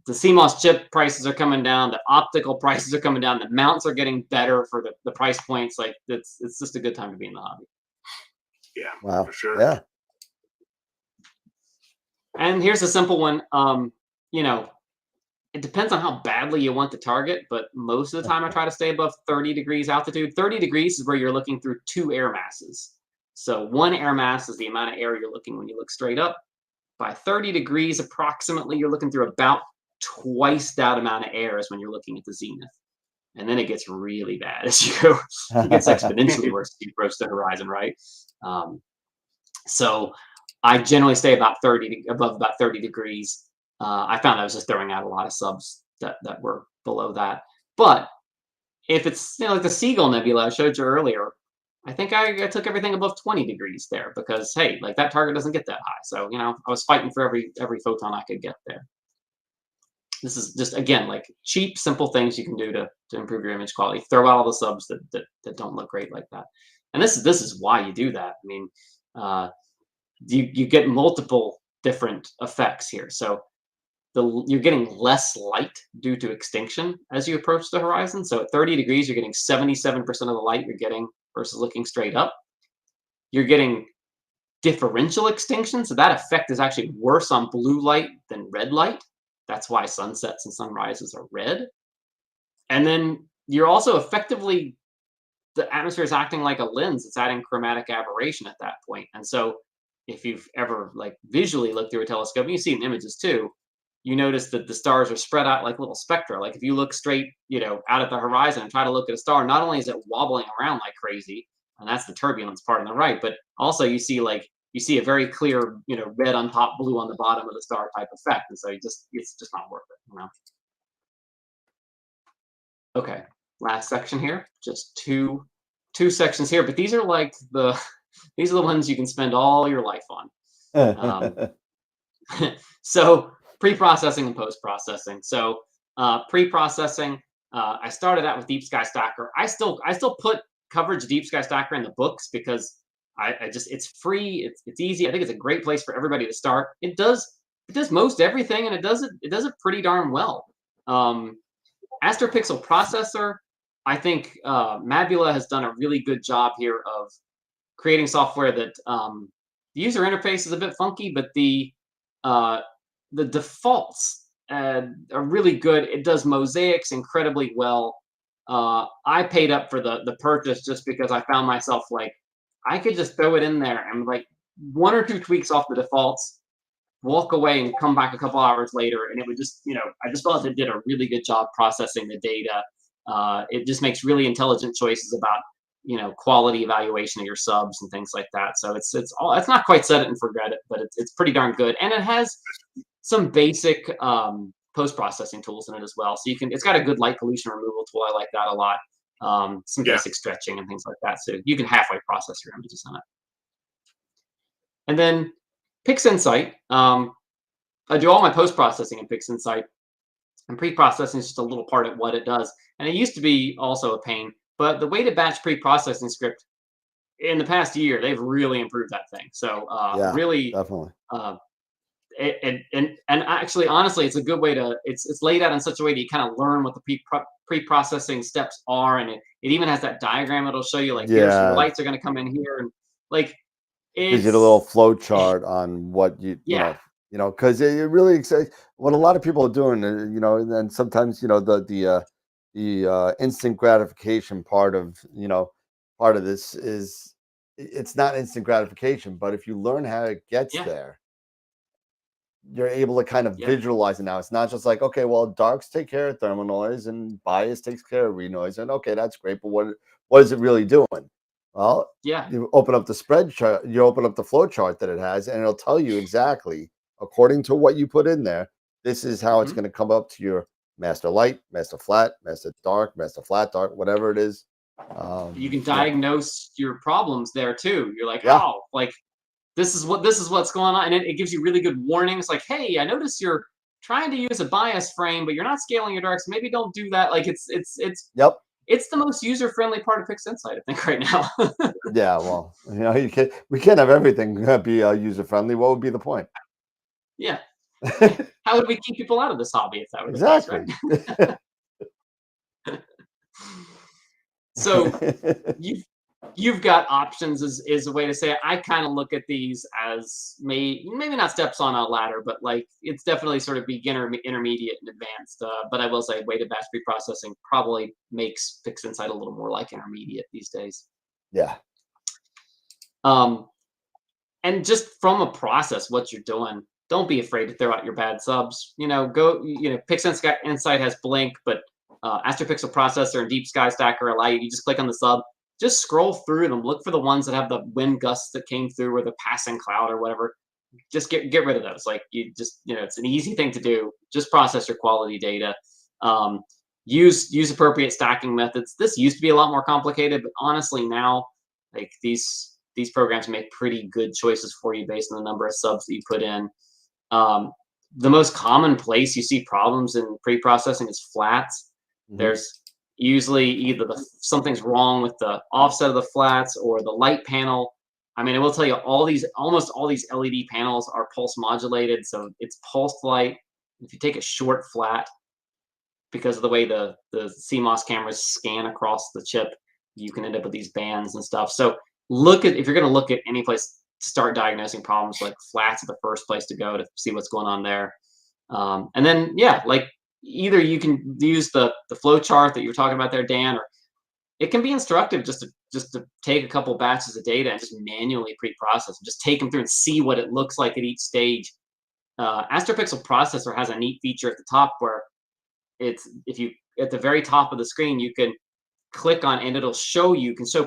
the CMOS chip prices are coming down, the optical prices are coming down, the mounts are getting better for the price points. Like it's just a good time to be in the hobby. Yeah, wow, for sure. Yeah. And here's a simple one. You know, it depends on how badly you want to target, but most of the time I try to stay above 30 degrees altitude. 30 degrees is where you're looking through 2 air masses. So 1 air mass is the amount of air you're looking when you look straight up. By 30 degrees approximately, you're looking through about twice that amount of air as when you're looking at the zenith. And then it gets really bad as you go. It gets exponentially worse as you approach the horizon, right? So I generally stay about above about 30 degrees. I found I was just throwing out a lot of subs that were below that. But if it's, like the Seagull Nebula I showed you earlier, I think I took everything above 20 degrees there because, hey, like that target doesn't get that high. So, I was fighting for every photon I could get there. This is just, again, like cheap, simple things you can do to improve your image quality. Throw out all the subs that don't look great like that. And this is why you do that. I mean, you get multiple different effects here. So you're getting less light due to extinction as you approach the horizon. So at 30 degrees, you're getting 77% of the light you're getting versus looking straight up. You're getting differential extinction. So that effect is actually worse on blue light than red light. That's why sunsets and sunrises are red. And then you're also effectively, the atmosphere is acting like a lens. It's adding chromatic aberration at that point. And so if you've ever like visually looked through a telescope, and you see in images too, you notice that the stars are spread out like little spectra. Like if you look straight, out at the horizon and try to look at a star, not only is it wobbling around like crazy, and that's the turbulence part on the right, but also you see a very clear, red on top, blue on the bottom of the star type effect. And so it's just not worth it, Okay, last section here, just two sections here, but these are like these are the ones you can spend all your life on. So pre-processing and post-processing. So pre-processing, I started out with Deep Sky Stacker. I still put coverage Deep Sky Stacker in the books because it's free, it's easy. I think it's a great place for everybody to start. It does most everything, and it does it pretty darn well. AstroPixel processor, I think Mabula has done a really good job here of creating software that the user interface is a bit funky, but the defaults are really good. It does mosaics incredibly well. I paid up for the purchase just because I found myself like, I could just throw it in there and like 1 or 2 tweaks off the defaults, walk away and come back a couple hours later, and it would just, I just felt it did a really good job processing the data. It just makes really intelligent choices about, quality evaluation of your subs and things like that. So it's not quite set it and forget it, but it's pretty darn good. And it has some basic post-processing tools in it as well. So it's got a good light pollution removal tool. I like that a lot. Some basic stretching and things like that. So you can halfway process your images on it. And then PixInsight. I do all my post-processing in PixInsight. And pre-processing is just a little part of what it does. And it used to be also a pain. But the weighted batch pre-processing script, in the past year, they've really improved that thing. So really, definitely. And actually, honestly, it's a good way to. It's laid out in such a way that you kind of learn what the pre-processing steps are, and it even has that diagram. It'll show you like, here's your lights are going to come in here, and like gives you a little flow chart on what you know You know, because it really what a lot of people are doing, you know, and then sometimes, you know, the instant gratification part of, you know, part of this is it's not instant gratification, but if you learn how it gets Yeah. there, you're able to kind of Yeah. visualize it now. It's not just like, okay, well, darks take care of thermal noise and bias takes care of renoise, and okay, that's great, but what is it really doing? Well, Yeah. you open up the spread chart, you open up the flow chart that it has, and it'll tell you exactly, according to what you put in there, this is how it's going to come up to your master light, master flat, master dark, master flat dark, whatever it is. You can Yeah, diagnose your problems there too. You're like, yeah, oh, like this is what's going on, and it gives you really good warnings. Like, hey, I notice you're trying to use a bias frame, but you're not scaling your darks. Maybe don't do that. Like, yep, it's the most user friendly part of PixInsight, I think, right now. yeah. Well, you know, we can't have everything be user friendly. What would be the point? Yeah. Yeah. How would we keep people out of this hobby if that were the case, Exactly. right? So you've got options is a way to say it. I kind of look at these as maybe not steps on a ladder, but like it's definitely sort of beginner, intermediate, and advanced. But I will say weighted batch preprocessing probably makes PixInsight a little more like intermediate these days. Yeah. And just from a process, what you're doing, don't be afraid to throw out your bad subs. You know, PixInsight has Blink, but AstroPixel Processor and Deep Sky Stacker allow you. You just click on the sub, just scroll through them, look for the ones that have the wind gusts that came through or the passing cloud or whatever. Just get rid of those. Like you just, you know, it's an easy thing to do. Just process your quality data. Use appropriate stacking methods. This used to be a lot more complicated, but honestly now, like these programs make pretty good choices for you based on the number of subs that you put in. The most common place you see problems in pre-processing is flats. There's usually either something's wrong with the offset of the flats or the light panel. I mean, I will tell you, almost all these LED panels are pulse modulated, so it's pulsed light. If you take a short flat, because of the way the CMOS cameras scan across the chip, you can end up with these bands and stuff. So if you're going to look at any place to start diagnosing problems, like flats are the first place to go to see what's going on there. And then, yeah, like either you can use the flow chart that you were talking about there, Dan, or it can be instructive just to take a couple batches of data and just manually pre-process and just take them through and see what it looks like at each stage. AstroPixel Processor has a neat feature at the top where if you at the very top of the screen, you can click on and it'll show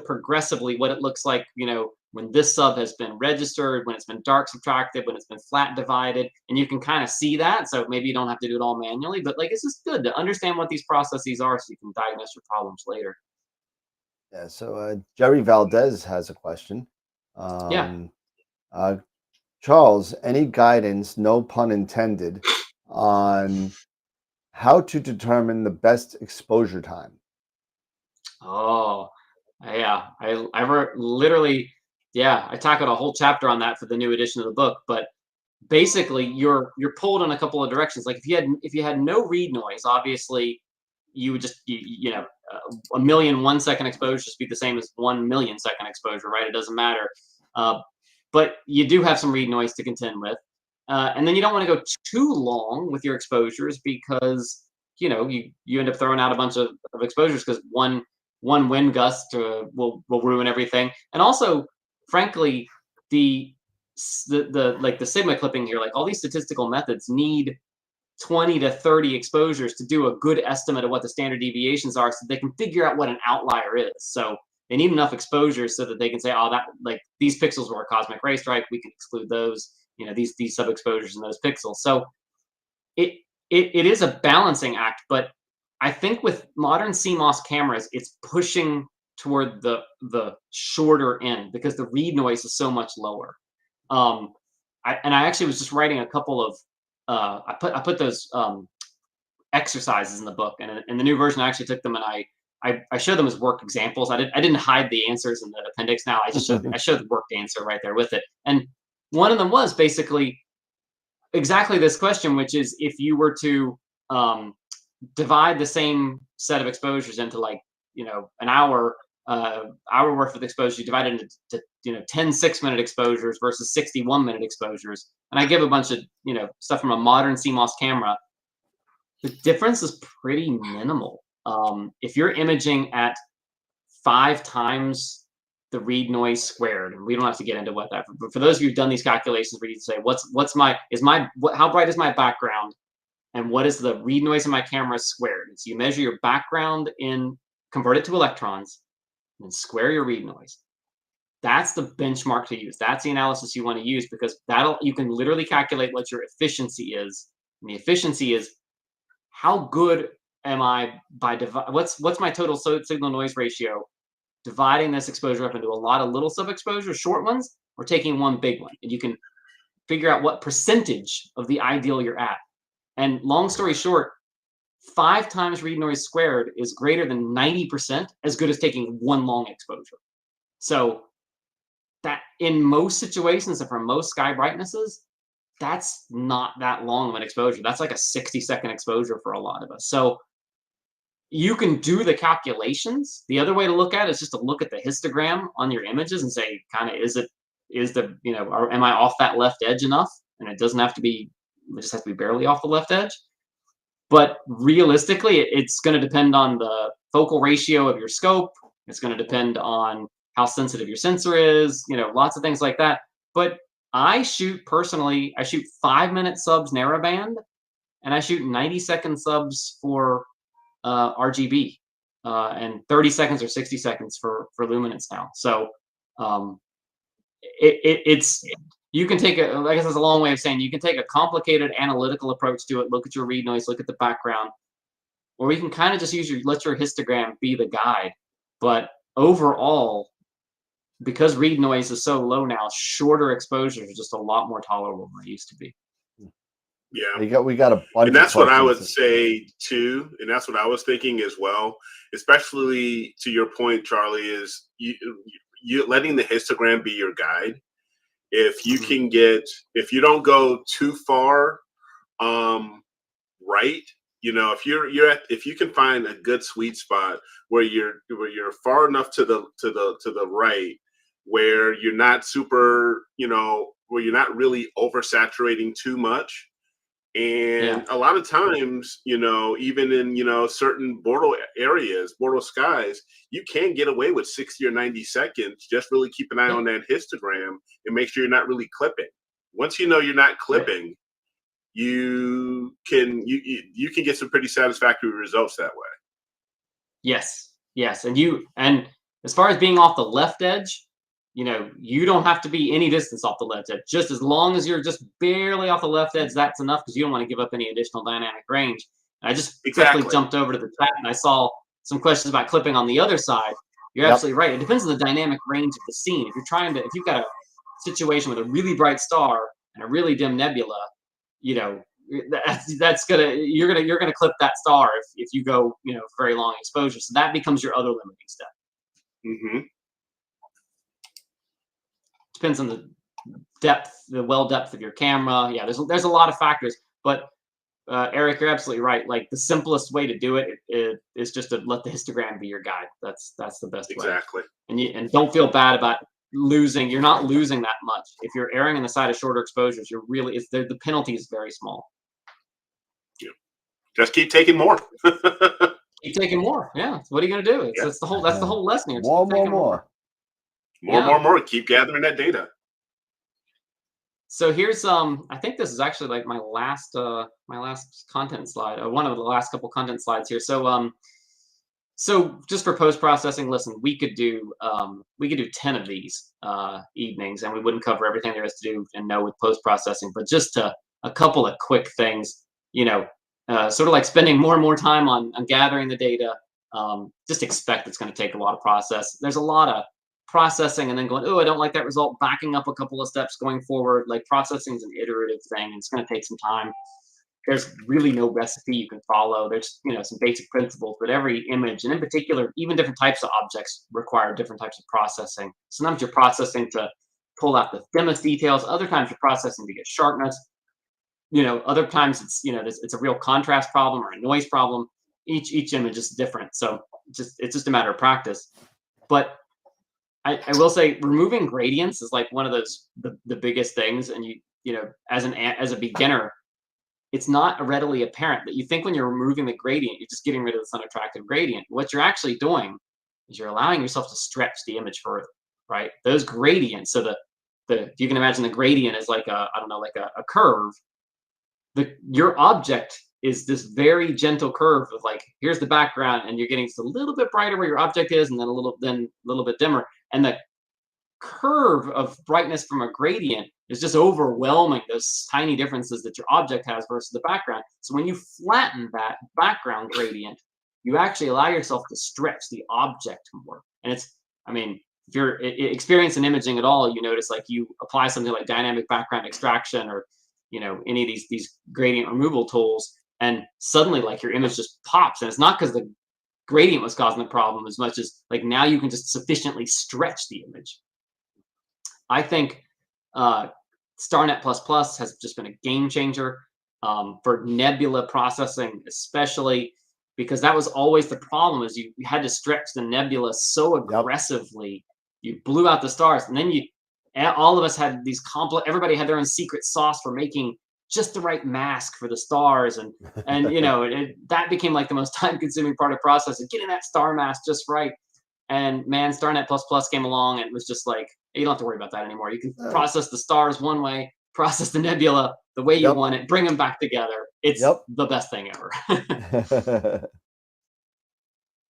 progressively what it looks like, you know, when this sub has been registered, when it's been dark subtracted, when it's been flat divided, and you can kind of see that. So maybe you don't have to do it all manually, but like it's just good to understand what these processes are so you can diagnose your problems later. Yeah. So Jerry Valdez has a question. Yeah. Charles, any guidance, no pun intended, on how to determine the best exposure time? Oh, yeah. I literally, yeah, I tackled a whole chapter on that for the new edition of the book. But basically, you're pulled in a couple of directions. Like if you had no read noise, obviously, you would just you know 1,000,000 1-second exposures be the same as 1,000,000 second exposure, right? It doesn't matter. But you do have some read noise to contend with, and then you don't want to go too long with your exposures because you know you end up throwing out a bunch of exposures because one wind gust will ruin everything. And also, frankly, the like the sigma clipping here, like all these statistical methods need 20 to 30 exposures to do a good estimate of what the standard deviations are so they can figure out what an outlier is. So they need enough exposures so that they can say, oh, that like these pixels were a cosmic ray strike, we can exclude those, you know, these sub exposures in those pixels. So it is a balancing act, but I think with modern CMOS cameras, it's pushing toward the shorter end because the read noise is so much lower. I actually was just writing a couple of I put those exercises in the book, and in the new version, I actually took them and I showed them as worked examples. I didn't hide the answers in the appendix. Now I just showed the worked answer right there with it. And one of them was basically exactly this question, which is if you were to divide the same set of exposures into like, you know, an hour, hour worth of exposure, you divide it into 10 6-minute exposures versus 61-minute exposures. And I give a bunch of stuff from a modern CMOS camera. The difference is pretty minimal. If you're imaging at 5 times the read noise squared, and we don't have to get into what that, but for those of you who've done these calculations where you say, how bright is my background, and what is the read noise in my camera squared? And so you measure your background convert it to electrons, and square your read noise. That's the benchmark to use. That's the analysis you want to use, because you can literally calculate what your efficiency is. And the efficiency is how good am I by what's my total signal noise ratio, dividing this exposure up into a lot of little sub-exposures, short ones, or taking one big one. And you can figure out what percentage of the ideal you're at. And long story short, 5 times read noise squared is greater than 90% as good as taking one long exposure. So that in most situations and for most sky brightnesses, that's not that long of an exposure. That's like a 60-second exposure for a lot of us. So you can do the calculations. The other way to look at it is just to look at the histogram on your images and say, kind of, am I off that left edge enough? And it doesn't have to be, it just has to be barely off the left edge. But realistically, it's going to depend on the focal ratio of your scope. It's going to depend on how sensitive your sensor is, lots of things like that. But I shoot 5-minute subs narrowband, and I shoot 90-second subs for RGB, and 30 seconds or 60 seconds for Luminance now. So it's you can take I guess that's a long way of saying you can take a complicated analytical approach to it, look at your read noise, look at the background, or you can kind of just let your histogram be the guide. But overall, because read noise is so low now, shorter exposures are just a lot more tolerable than they used to be. Yeah, we got a bunch. And that's what I would say too, and that's what I was thinking as well. Especially to your point, Charlie, is you letting the histogram be your guide. If you can if you don't go too far, right, if you can find a good sweet spot where you're far enough to the right, where you're not super, where you're not really oversaturating too much. And a lot of times, even in, certain Bordeaux areas, Bordeaux skies, you can get away with 60 or 90 seconds. Just really keep an eye on that histogram and make sure you're not really clipping. Once you know you're not clipping, you can get some pretty satisfactory results that way. Yes. And as far as being off the left edge, you don't have to be any distance off the left edge. Just as long as you're just barely off the left edge, that's enough, because you don't want to give up any additional dynamic range. And I just quickly jumped over to the chat and I saw some questions about clipping on the other side. You're absolutely right. It depends on the dynamic range of the scene. If you've got a situation with a really bright star and a really dim nebula, you're gonna clip that star if you go very long exposure. So that becomes your other limiting step. Mm-hmm. Depends on the depth, the well depth of your camera. Yeah, there's a lot of factors, but Eric, you're absolutely right. Like, the simplest way to do it is just to let the histogram be your guide. That's the best way. Exactly. And don't feel bad about losing. You're not losing that much. If you're erring on the side of shorter exposures, the penalty is very small. Yeah. Just keep taking more. Keep taking more. Yeah. What are you gonna do? That's the whole lesson here. More. Keep gathering that data. So here's I think this is actually like my last content slide, one of the last couple content slides here. So just for post processing, listen, we could do 10 of these evenings, and we wouldn't cover everything there is to do and know with post processing. But just a couple of quick things, sort of like spending more and more time on gathering the data. Just expect it's going to take a lot of process. There's a lot of processing and then going, oh, I don't like that result, backing up a couple of steps, going forward. Like, processing is an iterative thing, and it's going to take some time. There's really no recipe you can follow. There's some basic principles, but every image, and in particular, even different types of objects, require different types of processing. Sometimes you're processing to pull out the thinnest details. Other times you're processing to get sharpness. Other times it's a real contrast problem or a noise problem. Each image is different, so it's just a matter of practice. but I will say removing gradients is like one of those the biggest things. And you know, as a beginner, it's not readily apparent that you think when you're removing the gradient, you're just getting rid of this unattractive gradient. What you're actually doing is you're allowing yourself to stretch the image further, right? Those gradients, so if you can imagine the gradient is like I don't know, like a curve. Your object is this very gentle curve of like, here's the background, and you're getting just a little bit brighter where your object is, and then a little bit dimmer. And the curve of brightness from a gradient is just overwhelming those tiny differences that your object has versus the background. So when you flatten that background gradient, you actually allow yourself to stretch the object more. And it's, I mean, if you're experiencing imaging at all, you notice like you apply something like dynamic background extraction or, you know, any of these gradient removal tools, and suddenly like your image just pops. And it's not because the gradient was causing the problem as much as like now you can just sufficiently stretch the image. I think StarNet++ has just been a game changer for nebula processing, especially because that was always the problem, is you had to stretch the nebula so aggressively. You blew out the stars, and then all of us had these everybody had their own secret sauce for making just the right mask for the stars, and you know, that became like the most time-consuming part of processing, getting that star mask just right. And man, StarNet++ came along, and it was just like, you don't have to worry about that anymore. You can process the stars one way, process the nebula the way you want it, bring them back together. It's the best thing ever.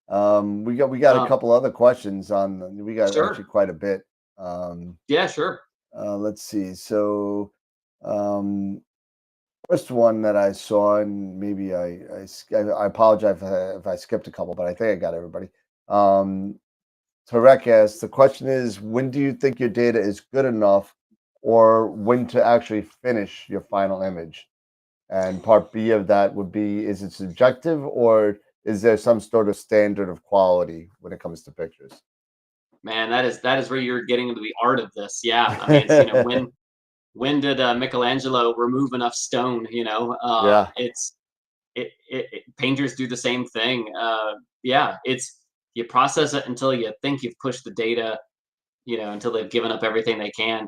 We got a couple other questions on. We got Sure. actually quite a bit. Yeah, sure. Let's see. So, first one that I saw, and maybe I apologize if I skipped a couple, but I think I got everybody. Tarek asks, the question is, when do you think your data is good enough, or when to actually finish your final image? And part B of that would be, is it subjective, or is there some sort of standard of quality when it comes to pictures? Man, that is where you're getting into the art of this. Yeah, I mean, it's, you know, when did Michelangelo remove enough stone? You know, painters do the same thing. Yeah, you process it until you think you've pushed the data, you know, until they've given up everything they can.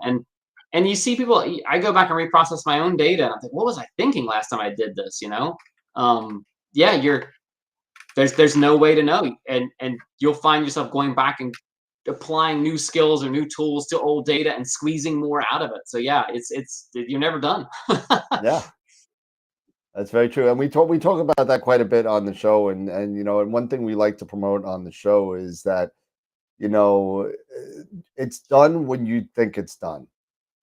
And you see people, I go back and reprocess my own data, and I'm like, what was I thinking last time I did this? You know, yeah, there's no way to know, and you'll find yourself going back and applying new skills or new tools to old data and squeezing more out of it. So yeah, you're never done. Yeah. That's very true, and we talk about that quite a bit on the show, and you know, and one thing we like to promote on the show is that, you know, it's done when you think it's done.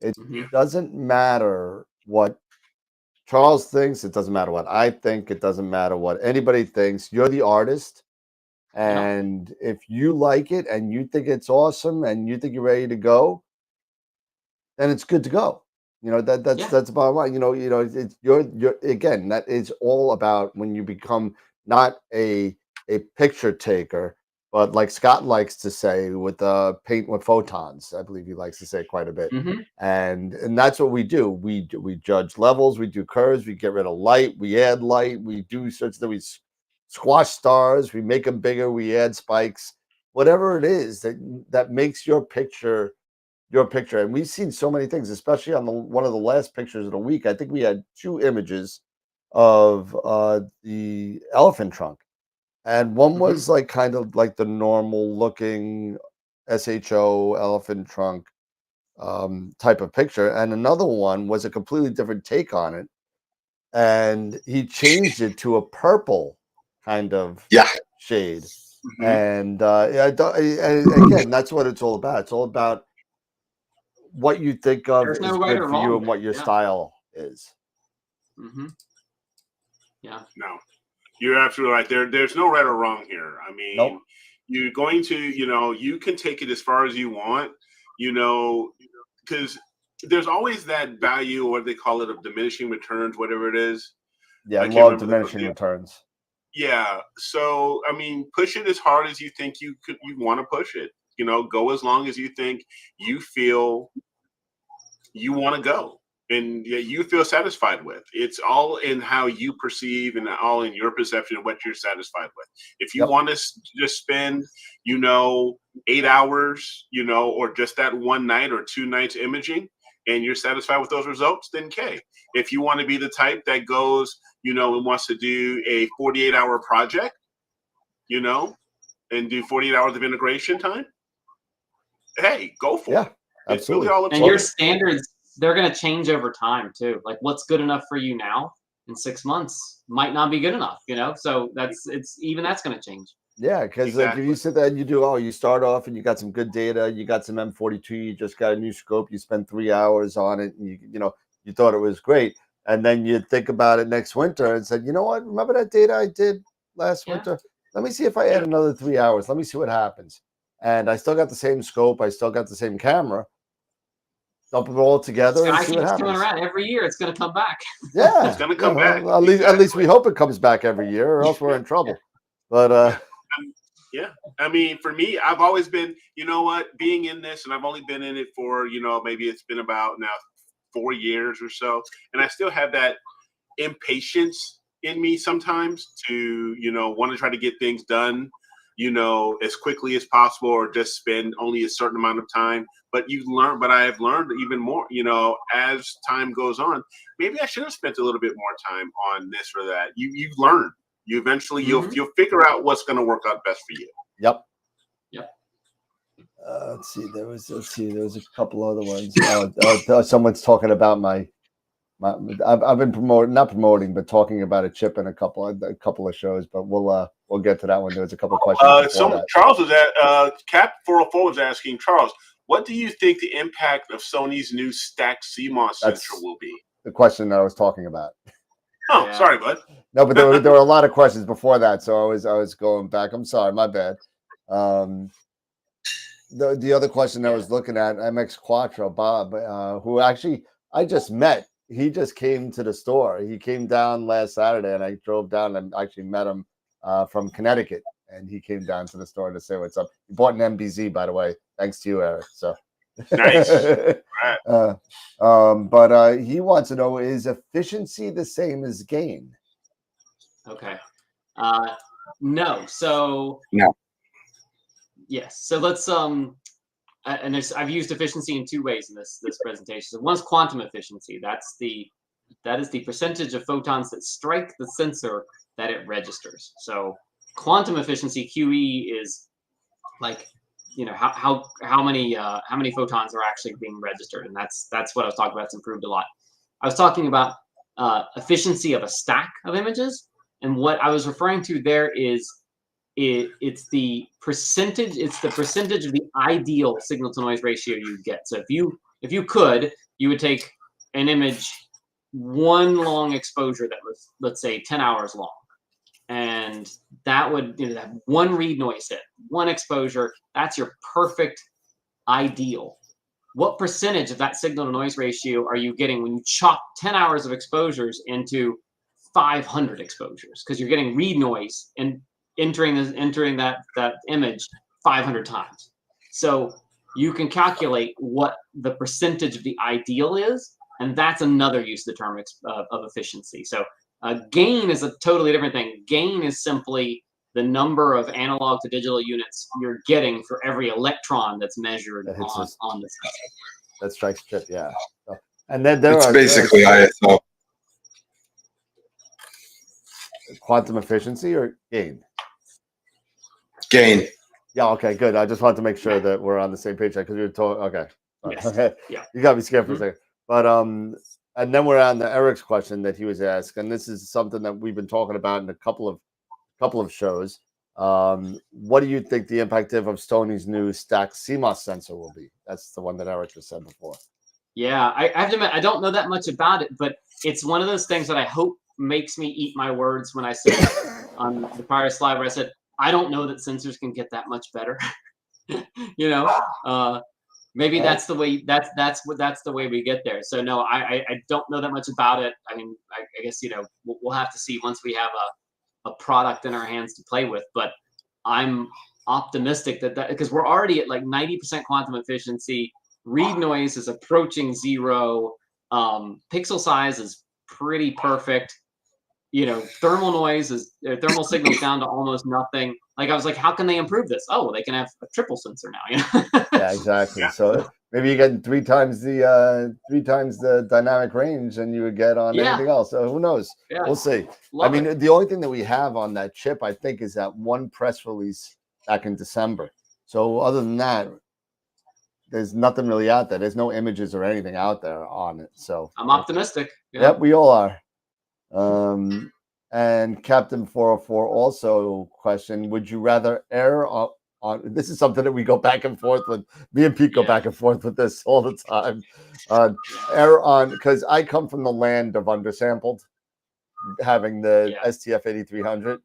It doesn't matter what Charles thinks. It doesn't matter what I think. It doesn't matter what anybody thinks. You're the artist, and if you like it and you think it's awesome and you think you're ready to go, then it's good to go. You know, that's the bottom line. You know, it's you're again, that is all about when you become not a picture taker, but like Scott likes to say, with paint with photons. I believe he likes to say quite a bit. And that's what we do. We judge levels, we do curves, we get rid of light, we add light, we do such that we squash stars, we make them bigger, we add spikes, whatever it is that makes your picture. And we've seen so many things, especially on one of the last pictures of the week. I think we had 2 images of the elephant trunk, and one was like kind of like the normal looking SHO elephant trunk type of picture, and another one was a completely different take on it, and he changed it to a purple kind of shade. And again, that's what it's all about. It's all about what you think of is good for you and what your style is. Yeah. No, you're absolutely right. There's no right or wrong here. I mean, you're going to, you know, you can take it as far as you want, you know, because there's always that value, or what they call it, of diminishing returns, whatever it is. Yeah, I love diminishing returns. Yeah. So, I mean, push it as hard as you think you want to push it. You know, go as long as you think you feel you want to go. and you feel satisfied with. It's all in how you perceive and all in your perception of what you're satisfied with. If you want to just spend, 8 hours, or just that one night or 2 nights imaging, and you're satisfied with those results, then K. If you want to be the type that goes, and wants to do a 48-hour project, and do 48 hours of integration time, hey, go for it. Absolutely. It's really all and your standards, they're going to change over time too. Like what's good enough for you now in 6 months might not be good enough, so that's going to change. Yeah, because like if you sit there and you do, you start off and you got some good data, you got some M42, you just got a new scope, you spend 3 hours on it, and you thought it was great, and then you think about it next winter and said, you know what, remember that data I did last winter? Let me see if I add another 3 hours. Let me see what happens. And I still got the same scope, I still got the same camera. Dump it all together and see what happens. Coming around every year. It's going to come back. Yeah, it's going to come back. Well, at least we hope it comes back every year, or else we're in trouble. But yeah, I mean, for me, I've always been, being in this, and I've only been in it for, maybe it's been about now 4 years or so, and I still have that impatience in me sometimes to, want to try to get things done, as quickly as possible, or just spend only a certain amount of time. But I have learned even more, as time goes on. Maybe I should have spent a little bit more time on this or that. You learn. You eventually you'll figure out what's going to work out best for you. Yep. Yep. There was a couple other ones. Someone's talking about I've been not promoting, but talking about a chip in a couple of shows. But we'll get to that one. There was a couple of questions. Charles was at Cap 404 was asking, Charles, what do you think the impact of Sony's new stacked CMOS sensor will be? The question that I was talking about. Oh, sorry, bud. No, but there were a lot of questions before that, so I was going back. I'm sorry, my bad. The other question I was looking at, MX Quattro Bob, who actually I just met. He just came to the store. He came down last Saturday, and I drove down and actually met him from Connecticut, and he came down to the store to say what's up. He bought an MBZ, by the way, thanks to you, Eric. So nice. But he wants to know, is efficiency the same as gain? Okay. No. So no. Yes. So let's and I've used efficiency in 2 ways in this presentation. So one's quantum efficiency. That is the percentage of photons that strike the sensor that it registers. So quantum efficiency, QE, is like how many photons are actually being registered, and that's what I was talking about. It's improved a lot. I was talking about efficiency of a stack of images, and what I was referring to there is it's the percentage of the ideal signal to noise ratio you get. So if you could, you would take an image, one long exposure that was, let's say, 10 hours long, and that would have one read noise hit, one exposure. That's your perfect ideal. What percentage of that signal to noise ratio are you getting when you chop 10 hours of exposures into 500 exposures? Because you're getting read noise and entering that image 500 times. So you can calculate what the percentage of the ideal is, and that's another use of the term of efficiency. So gain is a totally different thing. Gain is simply the number of analog to digital units you're getting for every electron that's measured on the sensor. That strikes chip, yeah. So, and then it's basically ISO. Quantum efficiency or gain? Gain. Yeah, okay, good. I just wanted to make sure that we're on the same page because we were told. Okay, yes. Okay. Yeah, you got me scared for a second. But and then we're on the Eric's question that he was asked, and this is something that we've been talking about in a couple of shows. What do you think the impact of Sony's new stacked CMOS sensor will be? That's the one that Eric just said before. Yeah, I have to admit, I don't know that much about it, but it's one of those things that I hope makes me eat my words when I said on the prior slide where I said, I don't know that sensors can get that much better. Maybe that's the way that's the way we get there. So no, I don't know that much about it. I mean, I guess we'll have to see once we have a product in our hands to play with. But I'm optimistic that because we're already at like 90% quantum efficiency. Read noise is approaching 0. Pixel size is pretty perfect. You know, thermal noise is thermal signals down to almost nothing. Like I was like, how can they improve this? Oh, well, they can have a triple sensor now. You know? Yeah, exactly. So maybe you get 3 times the dynamic range than you would get on anything else. So who knows? Yeah. We'll see. Love I mean, it. the only thing that we have on that chip, I think, is that one press release back in December. So other than that, there's nothing really out there. There's no images or anything out there on it. So I'm optimistic. Yep, we all are. And Captain 404 also questioned, would you rather err on this is something that we go back and forth with. Me and Pete go back and forth with this all the time. Err on, because I come from the land of undersampled, having the STF 8300.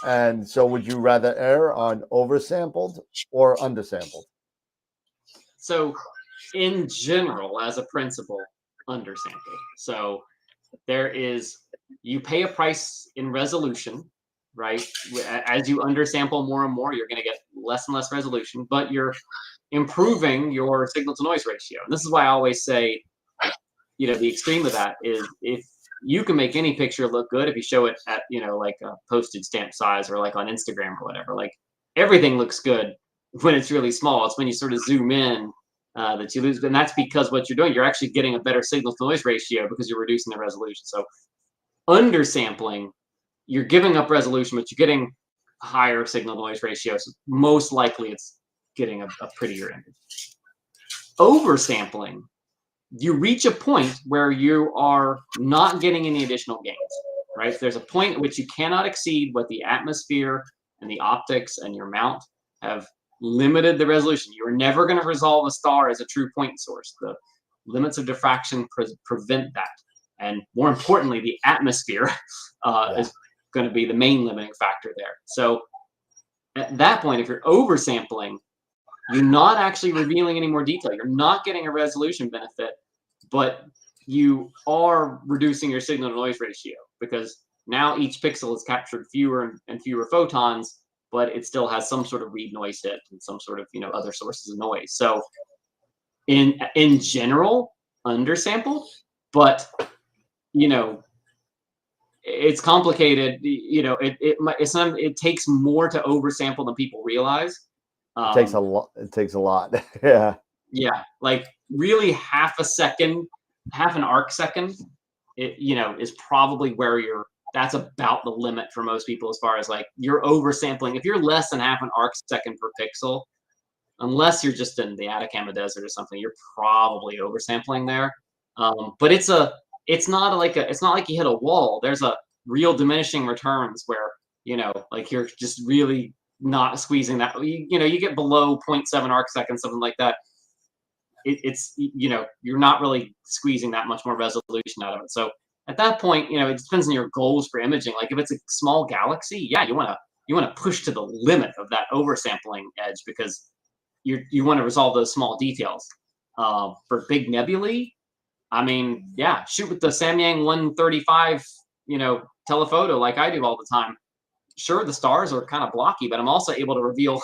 And so would you rather err on oversampled or undersampled? So in general, as a principle, undersampled. So there is, you pay a price in resolution, right? As you undersample more and more, you're going to get less and less resolution, but you're improving your signal to noise ratio. And this is why I always say, you know, the extreme of that is if you can make any picture look good if you show it at, you know, like a postage stamp size or like on Instagram or whatever. Like everything looks good when it's really small. It's when you sort of zoom in that you lose. And that's because what you're doing, you're actually getting a better signal to noise ratio because you're reducing the resolution. So undersampling, you're giving up resolution, but you're getting a higher signal to noise ratio. So most likely it's getting a prettier image. Oversampling, you reach a point where you are not getting any additional gains, right? There's a point at which you cannot exceed what the atmosphere and the optics and your mount have limited the resolution. You are never going to resolve a star as a true point source. The limits of diffraction prevent that. And more importantly, the atmosphere is going to be the main limiting factor there. So at that point, if you're oversampling, you're not actually revealing any more detail. You're not getting a resolution benefit, but you are reducing your signal to noise ratio because now each pixel has captured fewer and fewer photons, but it still has some sort of read noise hit and some sort of, you know, other sources of noise. So in general, undersampled, but, you know, it's complicated. You know, it takes more to oversample than people realize. It takes a lot. It takes a lot. Yeah. Yeah, like really half an arc second, it, you know, is probably where that's about the limit for most people as far as like you're oversampling. If you're less than half an arc second per pixel, unless you're just in the Atacama Desert or something, you're probably oversampling there. But it's not like you hit a wall. There's a real diminishing returns where, you know, like you're just really not squeezing that. You know, you get below 0.7 arc seconds, something like that. It's, you know, you're not really squeezing that much more resolution out of it. So at that point, you know, it depends on your goals for imaging. Like if it's a small galaxy, yeah, you want to push to the limit of that oversampling edge because you want to resolve those small details. For big nebulae, I mean, yeah, shoot with the Samyang 135, you know, telephoto like I do all the time. Sure, the stars are kind of blocky, but I'm also able to reveal,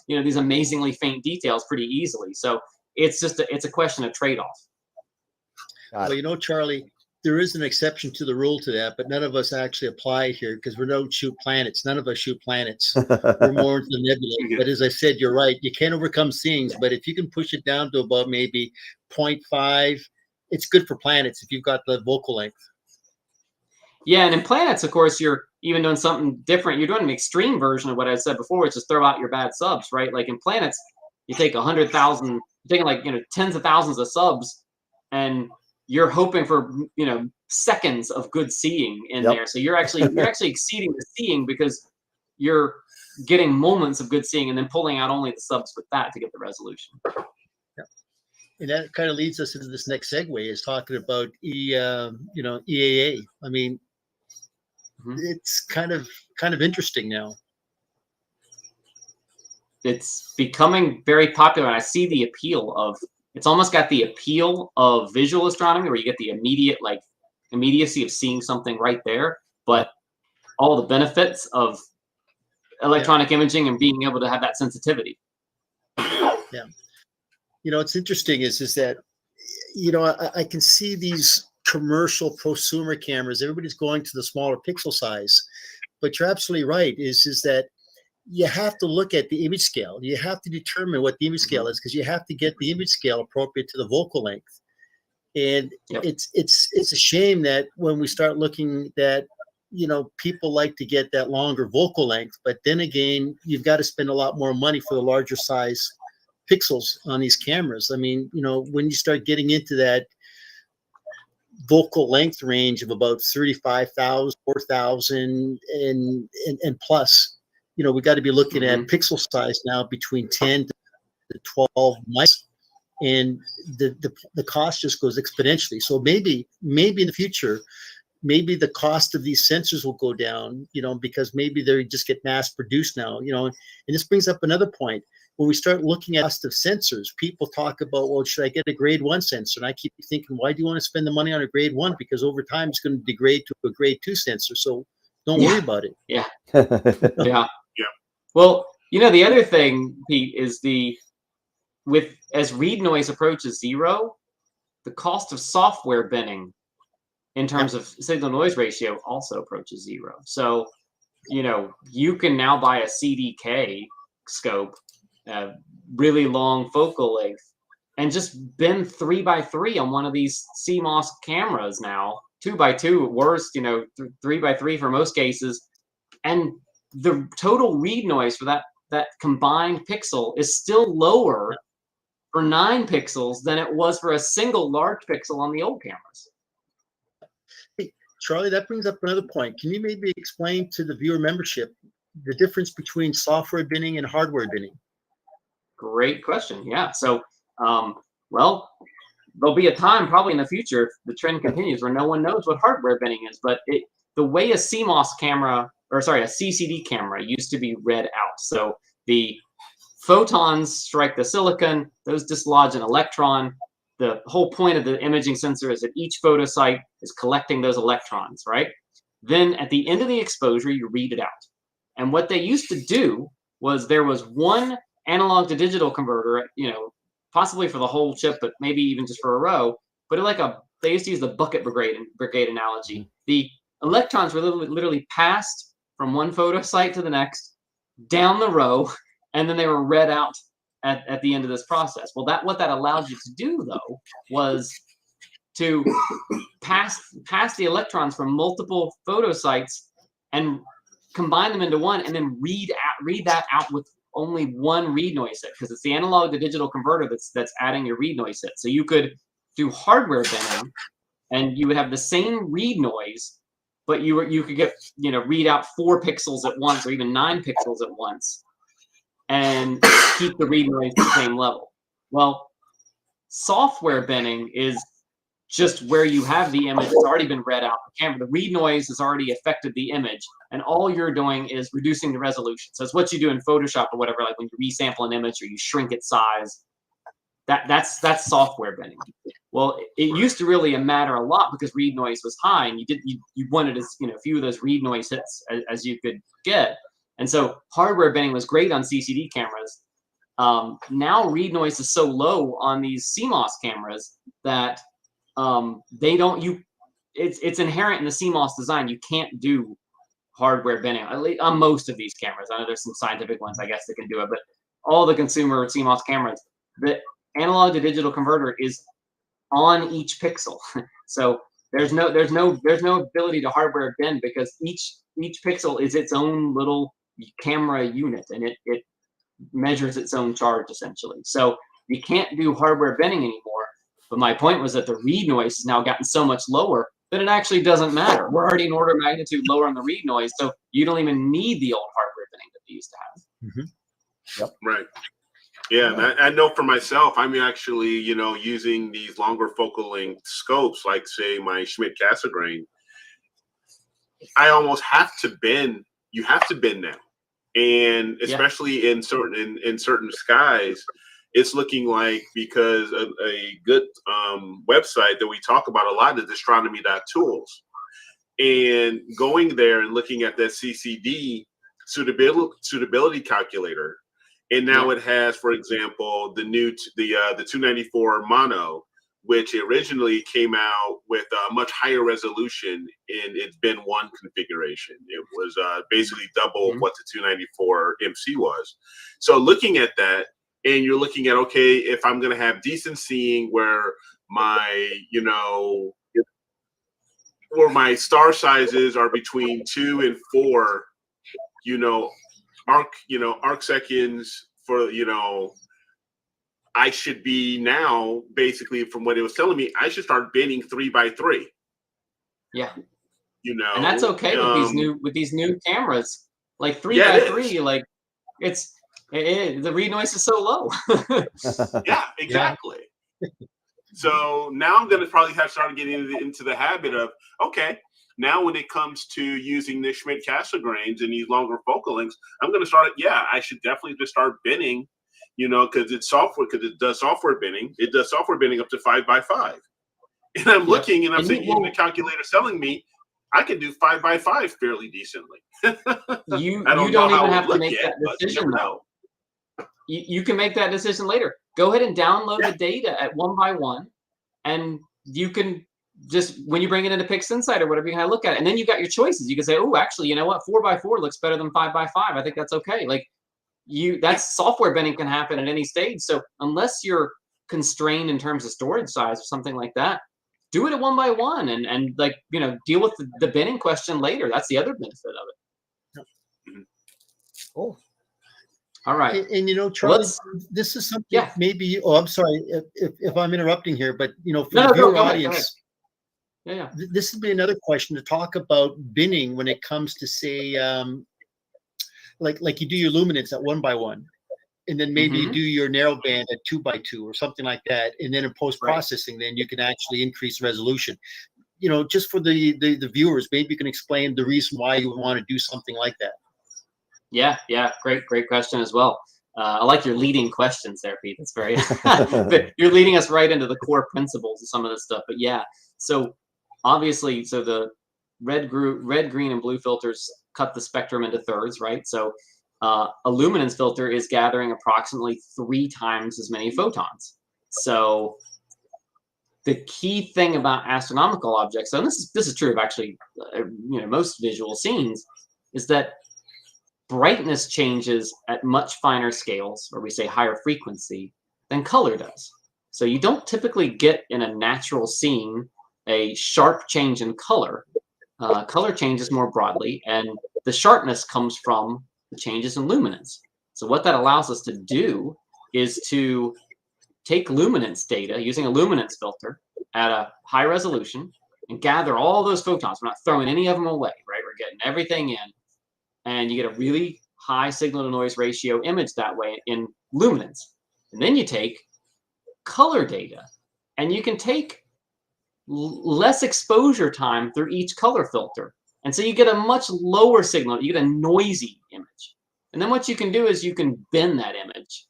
you know, these amazingly faint details pretty easily. So it's a question of trade-off. Well, you know, Charlie, there is an exception to the rule to that, but none of us actually apply here because we don't shoot planets. None of us shoot planets. We're more into the nebula. But as I said, you're right. You can't overcome seeings, but if you can push it down to about maybe 0.5, it's good for planets if you've got the vocal length. Yeah, and in planets, of course, you're even doing something different. You're doing an extreme version of what I said before, which is throw out your bad subs, right? Like in planets, you take 100,000, you're taking like, you know, tens of thousands of subs, and you're hoping for, you know, seconds of good seeing in there. So you're actually exceeding the seeing because you're getting moments of good seeing and then pulling out only the subs with that to get the resolution. Yeah. And that kind of leads us into this next segue is talking about EAA. I mean, it's kind of interesting now. It's becoming very popular, and I see the appeal of. It's almost got the appeal of visual astronomy, where you get the immediacy of seeing something right there, but all the benefits of electronic imaging and being able to have that sensitivity. Yeah. You know, it's interesting is that, I can see these commercial prosumer cameras. Everybody's going to the smaller pixel size, but you're absolutely right. Is that you have to look at the image scale. You have to determine what the image scale is, because you have to get the image scale appropriate to the focal length. And it's a shame that when we start looking that, people like to get that longer focal length, but then again, you've got to spend a lot more money for the larger size pixels on these cameras. I mean, when you start getting into that focal length range of about 35,000, 4,000 and plus, we got to be looking at pixel size now between 10 to 12 mics, and the cost just goes exponentially. So maybe in the future, maybe the cost of these sensors will go down, because maybe they just get mass produced now, and this brings up another point. When we start looking at cost of sensors, people talk about, well, should I get a grade 1 sensor? And I keep thinking, why do you want to spend the money on a grade 1? Because over time it's going to degrade to a grade 2 sensor. So don't worry about it. Yeah. Yeah. Well, the other thing, Pete, is as read noise approaches 0, the cost of software binning in terms of signal noise ratio also approaches 0. So, you can now buy a CDK scope, really long focal length, and just bin 3x3 on one of these CMOS cameras now, 2x2 at worst, 3x3 for most cases, and the total read noise for that combined pixel is still lower for 9 pixels than it was for a single large pixel on the old cameras. Hey, Charlie, that brings up another point. Can you maybe explain to the viewer membership the difference between software binning and hardware binning? Great question. Yeah. So, well, there'll be a time probably in the future, if the trend continues, where no one knows what hardware binning is. But the way a CMOS camera, a CCD camera used to be read out. So the photons strike the silicon, those dislodge an electron. The whole point of the imaging sensor is that each photosite is collecting those electrons, right? Then at the end of the exposure, you read it out. And what they used to do was there was one analog to digital converter, possibly for the whole chip, but maybe even just for a row. But they used to use the bucket brigade analogy. The electrons were literally passed from one photosite to the next, down the row, and then they were read out at the end of this process. Well, what that allowed you to do, though, was to pass the electrons from multiple photosites and combine them into one, and then read that out with only one read noise set, because it's the analog to digital converter that's adding your read noise set. So you could do hardware binning, and you would have the same read noise, but you could get read out 4 pixels at once, or even 9 pixels at once, and keep the read noise at the same level. Well, software binning is just where you have the image, it's already been read out the camera. The read noise has already affected the image, and all you're doing is reducing the resolution. So it's what you do in Photoshop or whatever, like when you resample an image or you shrink its size. That's software binning. Well, it used to really matter a lot because read noise was high, and you wanted as few of those read noise hits as you could get. And so hardware binning was great on CCD cameras. Now read noise is so low on these CMOS cameras that it's inherent in the CMOS design. You can't do hardware binning on most of these cameras. I know there's some scientific ones, I guess, that can do it, but all the consumer CMOS cameras, the analog to digital converter is on each pixel. So there's no ability to hardware bin, because each pixel is its own little camera unit, and it measures its own charge essentially. So you can't do hardware binning anymore. But my point was that the read noise has now gotten so much lower that it actually doesn't matter. We're already an order of magnitude lower on the read noise, so you don't even need the old hardware binning that they used to have. Yep. Right. Yeah, and I know for myself, I'm actually, using these longer focal length scopes, like say my Schmidt Cassegrain. I almost have to bin. You have to bin now, and especially in certain skies, it's looking like, because of a good website that we talk about a lot is astronomy.tools, and going there and looking at that CCD suitability calculator. And now it has, for example, the 294 mono which originally came out with a much higher resolution in its bin 1 configuration. It was basically double what the 294 MC was. So looking at that, and you're looking at, okay, if I'm going to have decent seeing where my, where my star sizes are between 2 and 4, arc seconds for, I should be now, basically, from what it was telling me, I should start binning 3x3. Yeah. And that's okay with these new cameras. Like 3x3, like the read noise is so low. Yeah, exactly. So now I'm going to probably have started getting into the habit of, okay, now when it comes to using the Schmidt-Cassegrains and these longer focal lengths, I'm going to start, I should definitely just start binning, because it's software, because it does software binning. It does software binning up to 5x5. And I'm looking and I'm saying, even the calculator's telling me I can do 5x5 fairly decently. You don't even have to make that decision, though. You can make that decision later. Go ahead and download the data at 1x1, and you can just, when you bring it into PixInsight or whatever, you can look at it, and then you got your choices. You can say, oh, actually, you know what, 4x4 looks better than 5x5. I think that's okay. Like that's software binning can happen at any stage. So unless you're constrained in terms of storage size or something like that, do it at 1x1 and like deal with the binning question later. That's the other benefit of it. Oh. All right. And Charlie, this is something maybe, I'm sorry if I'm interrupting here, but for the viewer audience, this would be another question to talk about binning when it comes to, say, like you do your luminance at 1x1, and then maybe you do your narrowband at 2x2 or something like that, and then in post-processing, then you can actually increase resolution. Just for the viewers, maybe you can explain the reason why you would want to do something like that. Yeah, great question as well. I like your leading questions there, Pete. That's very you're leading us right into the core principles of some of this stuff. But so obviously, the red, green, and blue filters cut the spectrum into thirds, right? So a luminance filter is gathering approximately 3 times as many photons. So the key thing about astronomical objects, and this is true of actually most visual scenes, is that brightness changes at much finer scales, or we say higher frequency, than color does. So you don't typically get in a natural scene a sharp change in color. Color changes more broadly, and the sharpness comes from the changes in luminance. So what that allows us to do is to take luminance data using a luminance filter at a high resolution and gather all those photons. We're not throwing any of them away, right? We're getting everything in. And you get a really high signal to noise ratio image that way in luminance. And then you take color data, and you can take less exposure time through each color filter. And so you get a much lower signal. You get a noisy image. And then what you can do is you can bin that image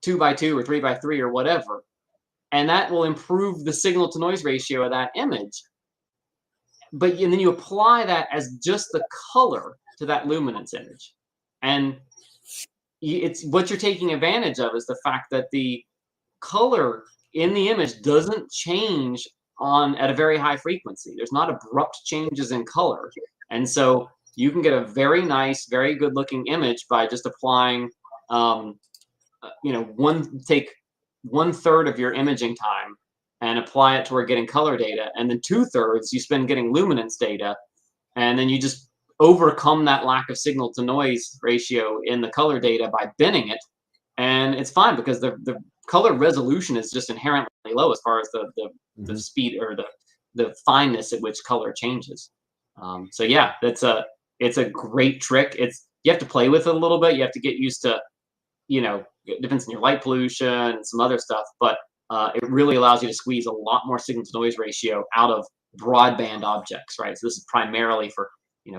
2x2 or 3x3 or whatever. And that will improve the signal to noise ratio of that image. And then you apply that as just the color to that luminance image. And it's what you're taking advantage of is the fact that the color in the image doesn't change at a very high frequency. There's not abrupt changes in color. And so you can get a very nice, very good looking image by just applying, take 1/3 of your imaging time and apply it toward getting color data. And then 2/3 you spend getting luminance data. And then you just overcome that lack of signal to noise ratio in the color data by binning it. And it's fine because the color resolution is just inherently low as far as the speed or the fineness at which color changes. So yeah, it's a great trick. You have to play with it a little bit. You have to get used to, it depends on your light pollution and some other stuff, but it really allows you to squeeze a lot more signal to noise ratio out of broadband objects, right? So this is primarily for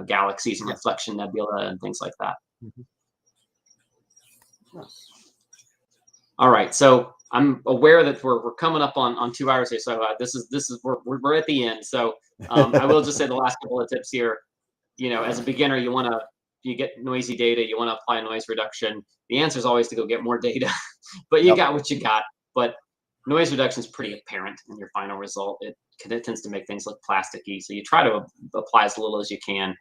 galaxies and reflection nebula and things like that. All right, so I'm aware that we're coming up on 2 hours here, so we're at the end. So I will just say the last couple of tips here. As a beginner, you get noisy data, you want to apply noise reduction. The answer is always to go get more data, but you got what you got. But noise reduction is pretty apparent in your final result. It tends to make things look plasticky. So you try to apply as little as you can.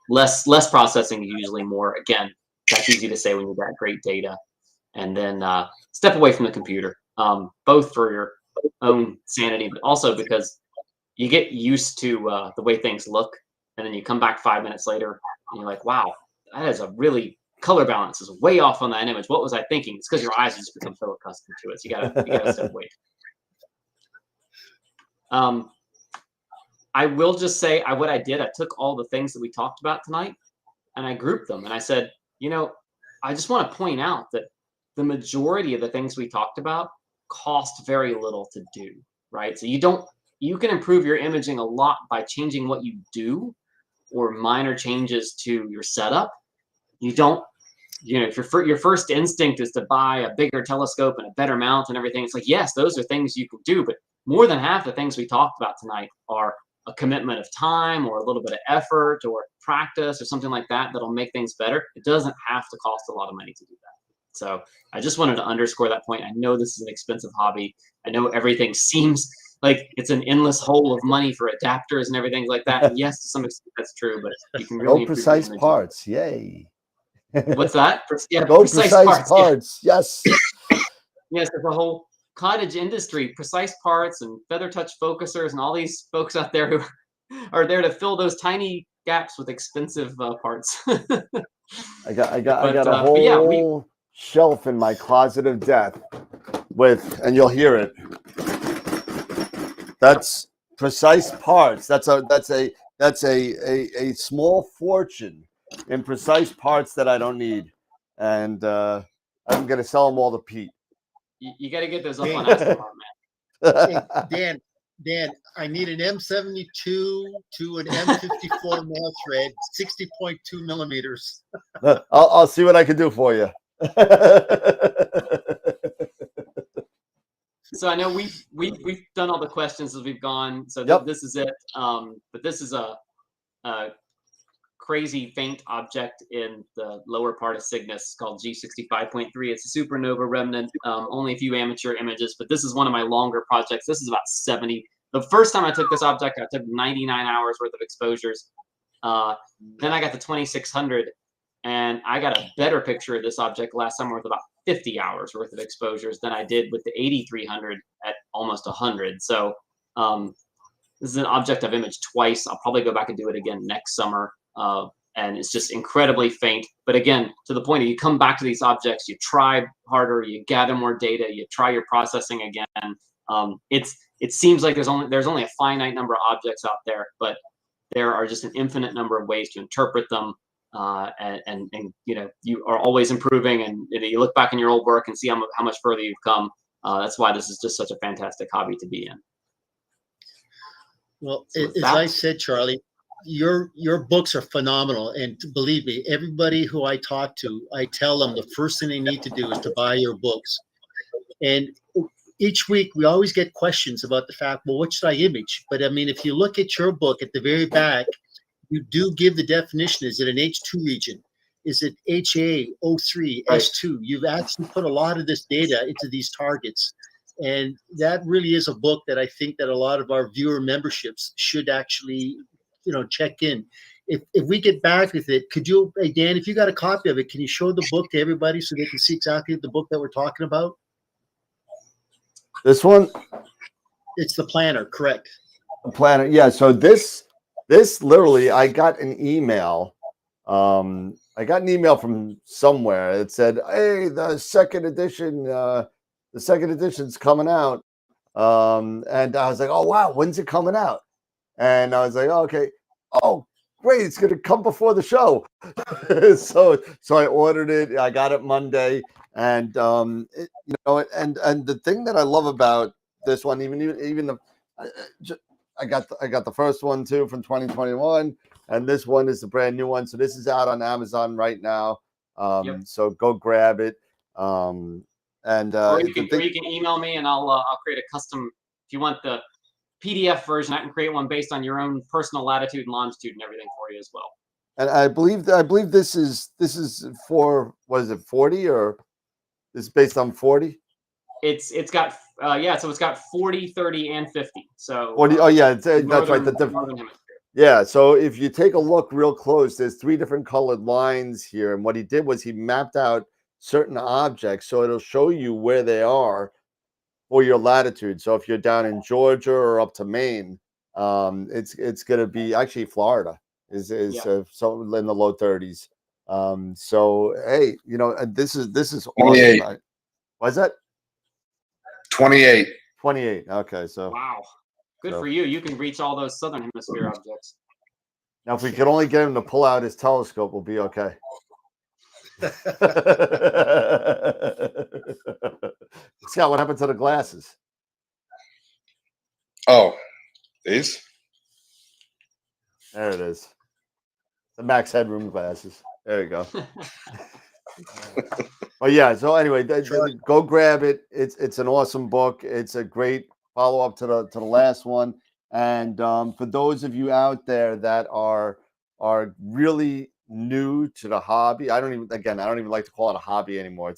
Less processing, usually more. Again, that's easy to say when you've got great data. And then step away from the computer, both for your own sanity, but also because you get used to the way things look. And then you come back 5 minutes later and you're like, wow, that is a really color balance is way off on that image. What was I thinking? It's because your eyes have just become so accustomed to it. So you gotta step away. I will just say what I did, I took all the things that we talked about tonight and I grouped them. And I said, I just want to point out that the majority of the things we talked about cost very little to do, right? So you can improve your imaging a lot by changing what you do or minor changes to your setup. You don't, if your first instinct is to buy a bigger telescope and a better mount and everything, it's like, yes, those are things you can do, but more than half the things we talked about tonight are a commitment of time or a little bit of effort or practice or something like that that'll make things better. It doesn't have to cost a lot of money to do that. So I just wanted to underscore that point. I know this is an expensive hobby. I know everything seems like it's an endless hole of money for adapters and everything like that. And yes, to some extent that's true, but you can really precise parts. Yay. What's that? Yeah, precise parts. Yeah. Yes. Yes, there's a whole cottage industry, precise parts and feather touch focusers and all these folks out there who are there to fill those tiny gaps with expensive parts. I got a whole shelf in my closet of death and you'll hear it. That's precise parts. That's a small fortune in precise parts that I don't need, and I'm gonna sell them all to Pete. You got to get those up on Astrochat, man. Dan, I need an M72 to an M54 mail thread, 60.2 millimeters. I'll see what I can do for you. So I know we've done all the questions as we've gone. So this is it. But this is a crazy faint object in the lower part of Cygnus called G65.3. It's a supernova remnant. Only a few amateur images, but this is one of my longer projects. This is about 70. The first time I took this object, I took 99 hours worth of exposures. Then I got the 2600, and I got a better picture of this object last summer with about 50 hours worth of exposures than I did with the 8300 at almost 100. So this is an object I've imaged twice. I'll probably go back and do it again next summer. And it's just incredibly faint. But again, to the point of you come back to these objects, you try harder, you gather more data, you try your processing again. It seems like there's only a finite number of objects out there, but there are just an infinite number of ways to interpret them. And you are always improving, and you look back in your old work and see how much further you've come. That's why this is just such a fantastic hobby to be in. Well, as I said, Charlie, your books are phenomenal, and believe me, everybody who I talk to, I tell them the first thing they need to do is to buy your books. And each week we always get questions about the fact, well, what should I image? But I mean, if you look at your book at the very back, you do give the definition. Is it an H2 region? Is it HA, O3, S2? You've actually put a lot of this data into these targets. And that really is a book that I think that a lot of our viewer memberships should actually, check in. If we get back with it, could you, hey, Dan, if you got a copy of it, can you show the book to everybody so they can see exactly the book that we're talking about? This one? It's the planner, correct? The planner, yeah. So this literally, I got an email. I got an email from somewhere. It said, "Hey, the second edition's coming out." And I was like, "Oh wow, when's it coming out?" And I was like, oh, "Okay, oh great, it's gonna come before the show." so I ordered it. I got it Monday, and and the thing that I love about this one, even the. I got the first one too from 2021, and this one is the brand new one. So this is out on Amazon right now. So go grab it. Or you can email me, and I'll create a custom. If you want the PDF version, I can create one based on your own personal latitude and longitude and everything for you as well. And I believe this is for, what is it, 40, or this is based on 40? it's got yeah, so it's got 40, 30, and 50. So 40. Oh yeah, that's right. northern hemisphere. Yeah, so if you take a look real close, there's 3 different colored lines here. And what he did was he mapped out certain objects, so it'll show you where they are for your latitude. So if you're down in Georgia or up to Maine, it's going to be actually Florida is so in the low 30s. So hey, you know, this is awesome. What's that? 28. 28. Okay, so wow, good for you. You can reach all those southern hemisphere objects. Now, if we could only get him to pull out his telescope, we'll be okay. Scott, what happened to the glasses? Oh, these? There it is. The max headroom glasses. There you go. Oh yeah. So anyway, go grab it. It's an awesome book. It's a great follow up to the last one. And for those of you out there that are really new to the hobby, I don't even like to call it a hobby anymore.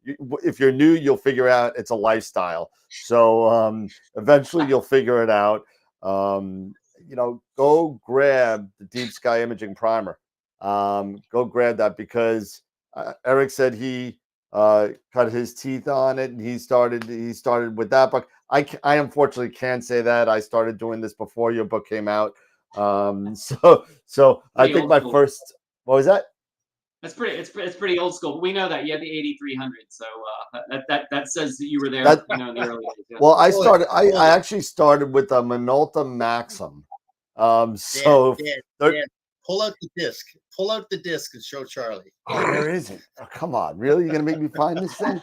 If you're new, you'll figure out it's a lifestyle. So eventually you'll figure it out. You know, go grab the Deep Sky Imaging Primer. Go grab that because Eric said he cut his teeth on it, and he started with that book. I unfortunately can't say that. I started doing this before your book came out. So I think my first, what was that? That's pretty. It's pretty old school. We know that you had the 8300, so that says that you were there. You know, in the early days. Yeah. Well, I actually started with a Minolta Maxim. So Dan, pull out the disc. Pull out the disc and show Charlie. Oh, where is it? Oh, come on, really? You're gonna make me find this thing?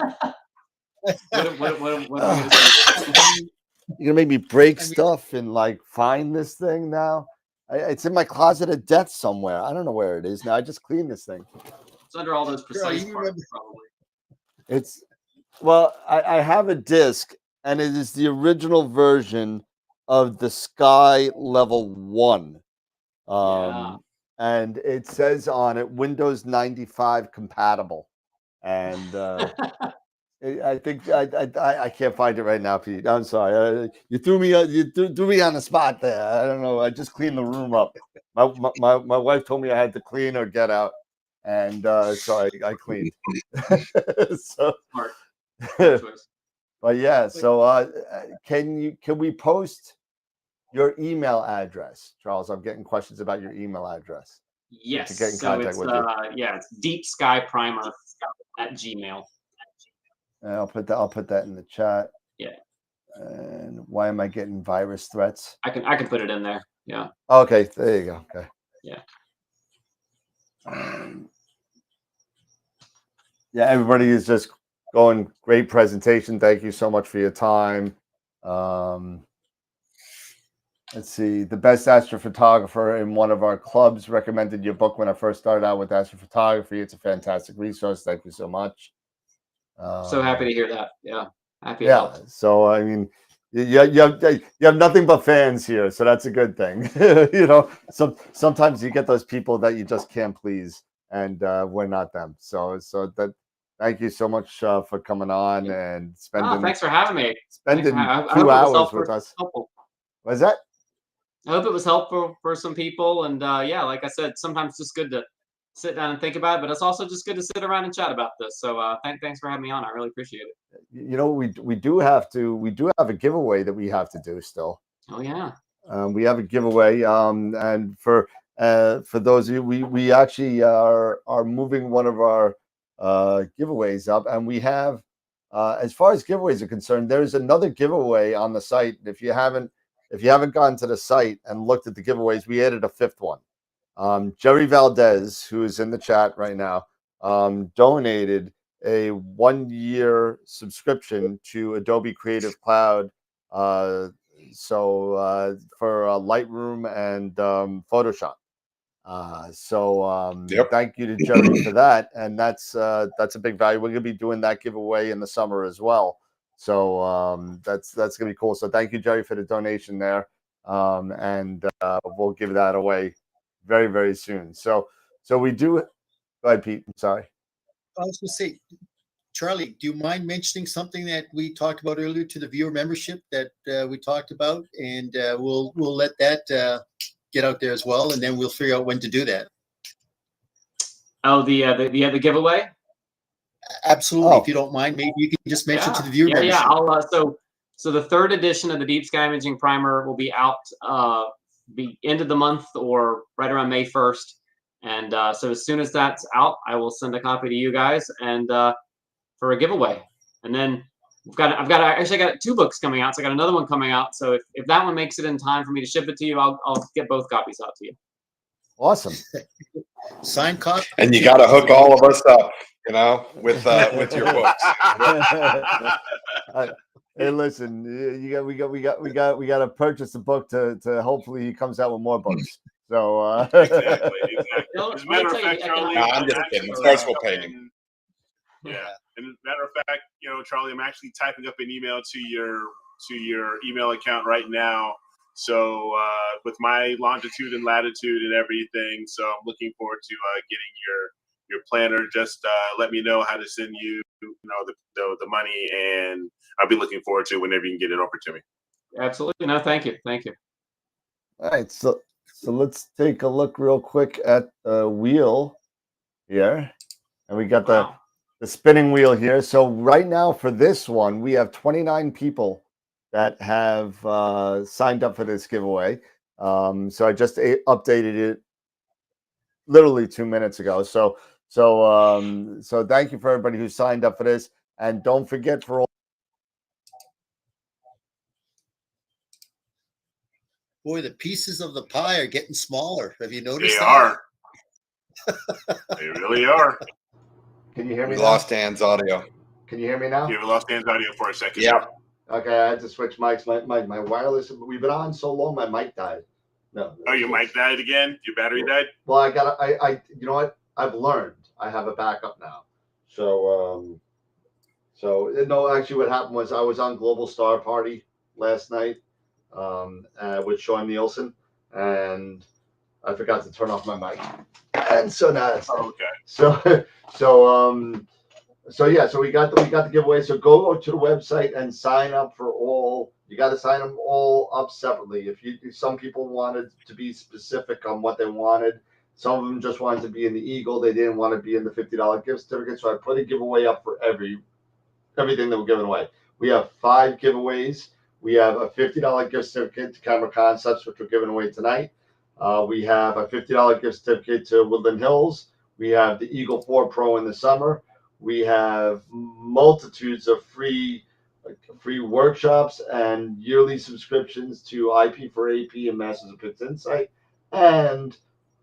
You're gonna make me break stuff and like find this thing now? It's in my closet of death somewhere. I don't know where it is now. I just cleaned this thing. It's under all those precise parts, probably. It's I have a disc, and it is the original version of the Sky Level 1. And it says on it Windows 95 compatible. And I think I can't find it right now, Pete. I'm sorry. You threw me on the spot there. I don't know. I just cleaned the room up. My wife told me I had to clean or get out, and so I cleaned. So, but yeah. So can we post your email address, Charles? I'm getting questions about your email address. Yes. To get in contact with you. Yeah, it's deepskyprimer@gmail. And I'll put that in the chat. Yeah. And why am I getting virus threats? I can put it in there. Yeah. Okay, there you go. Okay. Yeah. Yeah, everybody is just going. Great presentation. Thank you so much for your time. Let's see. The best astrophotographer in one of our clubs recommended your book when I first started out with astrophotography. It's a fantastic resource. Thank you so much. So happy to hear that. Yeah, happy to help. So I mean, you have nothing but fans here, so that's a good thing. You know, sometimes you get those people that you just can't please, and we're not them. So that. Thank you so much for coming on and spending. Thanks for having me. Spending 2 hours with us. Was that? I hope it was helpful for some people, and yeah, like I said, sometimes it's just good to sit down and think about it, but it's also just good to sit around and chat about this. So thanks for having me on. I really appreciate it. You know, we do have a giveaway that we have to do still. Oh yeah. We have a giveaway, and for those of you, we actually are moving one of our giveaways up, and we have as far as giveaways are concerned, there's another giveaway on the site. If you haven't gone to the site and looked at the giveaways, we added a 5th one. Jerry Valdez, who is in the chat right now, donated a 1-year subscription to Adobe Creative Cloud. So for Lightroom and Photoshop. Thank you to Jerry for that, and that's a big value. We're going to be doing that giveaway in the summer as well. So that's going to be cool. So thank you, Jerry, for the donation there, and we'll give that away very, very soon. So we do. Go ahead, Pete. I'm sorry. I was going to say, Charlie, do you mind mentioning something that we talked about earlier to the viewer membership that we talked about, and we'll let that get out there as well, and then we'll figure out when to do that. Oh, the giveaway. Absolutely. Oh. If you don't mind, maybe you can just mention to the viewer membership. Yeah. I'll so the third edition of the Deep Sky Imaging Primer will be out the end of the month or right around May 1st. And so as soon as that's out, I will send a copy to you guys and for a giveaway. And then I got 2 books coming out. So I got another one coming out. So if that one makes it in time for me to ship it to you, I'll get both copies out to you. Awesome. Signed copy. And you got to hook all of us up, you know, with your books. Hey, listen, we got to purchase a book to hopefully he comes out with more books. So exactly. As a matter of fact, Charlie, no, I'm just kidding. Starts will pay him. Yeah. And as a matter of fact, Charlie, I'm actually typing up an email to your email account right now. So with my longitude and latitude and everything, so I'm looking forward to getting your planner. Just let me know how to send you, the money, and I'll be looking forward to it whenever you can get it over to me. Absolutely. No, thank you. all right, so let's take a look real quick at the wheel here, and we got the spinning wheel here. So right now for this one, we have 29 people that have signed up for this giveaway. So I just updated it literally 2 minutes ago. So thank you for everybody who signed up for this, and don't forget for all. Boy, the pieces of the pie are getting smaller. Have you noticed They that? are. They really are. Can you hear me We now? lost Dan's audio. Can you hear me now? You lost Dan's audio for a second. Yeah. Okay, I had to switch mics. My wireless. We've been on so long, my mic died. No. Oh, your mic died again? Your battery died? Well, I you know what? I've learned. I have a backup now. So no, actually, what happened was I was on Global Star Party last night with Sean Nielsen, and I forgot to turn off my mic, and so now it's okay. So we got the giveaway. So go to the website and sign up for all. You got to sign them all up separately. Some people wanted to be specific on what they wanted. Some of them just wanted to be in the Eagle. They didn't want to be in the $50 gift certificate. So I put a giveaway up for everything that we're giving away. We have 5 giveaways. We have a $50 gift certificate to Camera Concepts, which we're giving away tonight. We have a $50 gift certificate to Woodland Hills. We have the Eagle 4 Pro in the summer. We have multitudes of free workshops and yearly subscriptions to IP for AP and Masters of Pits Insight, and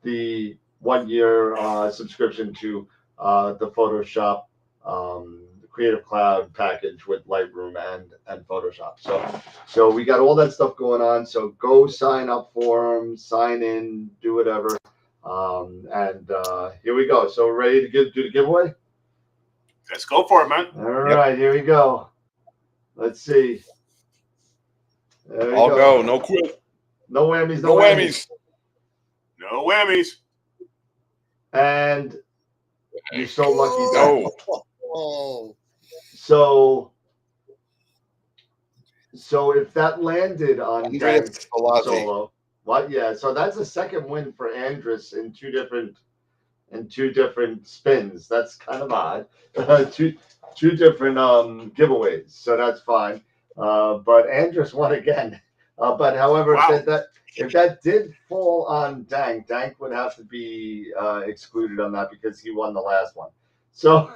the 1-year subscription to the Photoshop Creative Cloud package with Lightroom and Photoshop. So we got all that stuff going on. So go sign up for them, sign in, do whatever. And here we go. So we're ready to do the giveaway? Let's go for it, man. All right, Here we go. Let's see. I'll go. No quit. No whammies. No whammies. No whammies. And you're so lucky. No. Oh. So if that landed on Andreas Palazzi. Solo, what? Yeah. So that's a second win for Andrus in two different spins. That's kind of odd. two different giveaways. So that's fine. But Andrus won again. But however, if that did fall on Dank would have to be excluded on that because he won the last one. So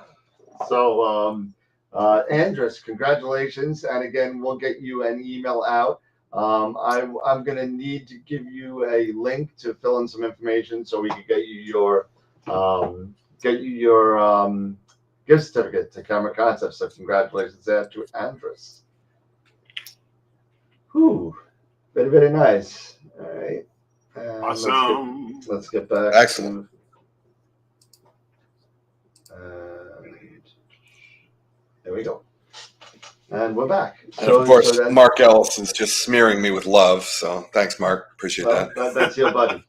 Andrus, congratulations. And again, we'll get you an email out. I'm going to need to give you a link to fill in some information so we can get you your gift certificate to Camera Concepts. So congratulations there to Andrus. Whew. Very, very nice. All right. Awesome. Let's get back. Excellent. There we go. And we're back. And of course, Mark Ellis is just smearing me with love. So thanks, Mark. Appreciate that. That's your buddy.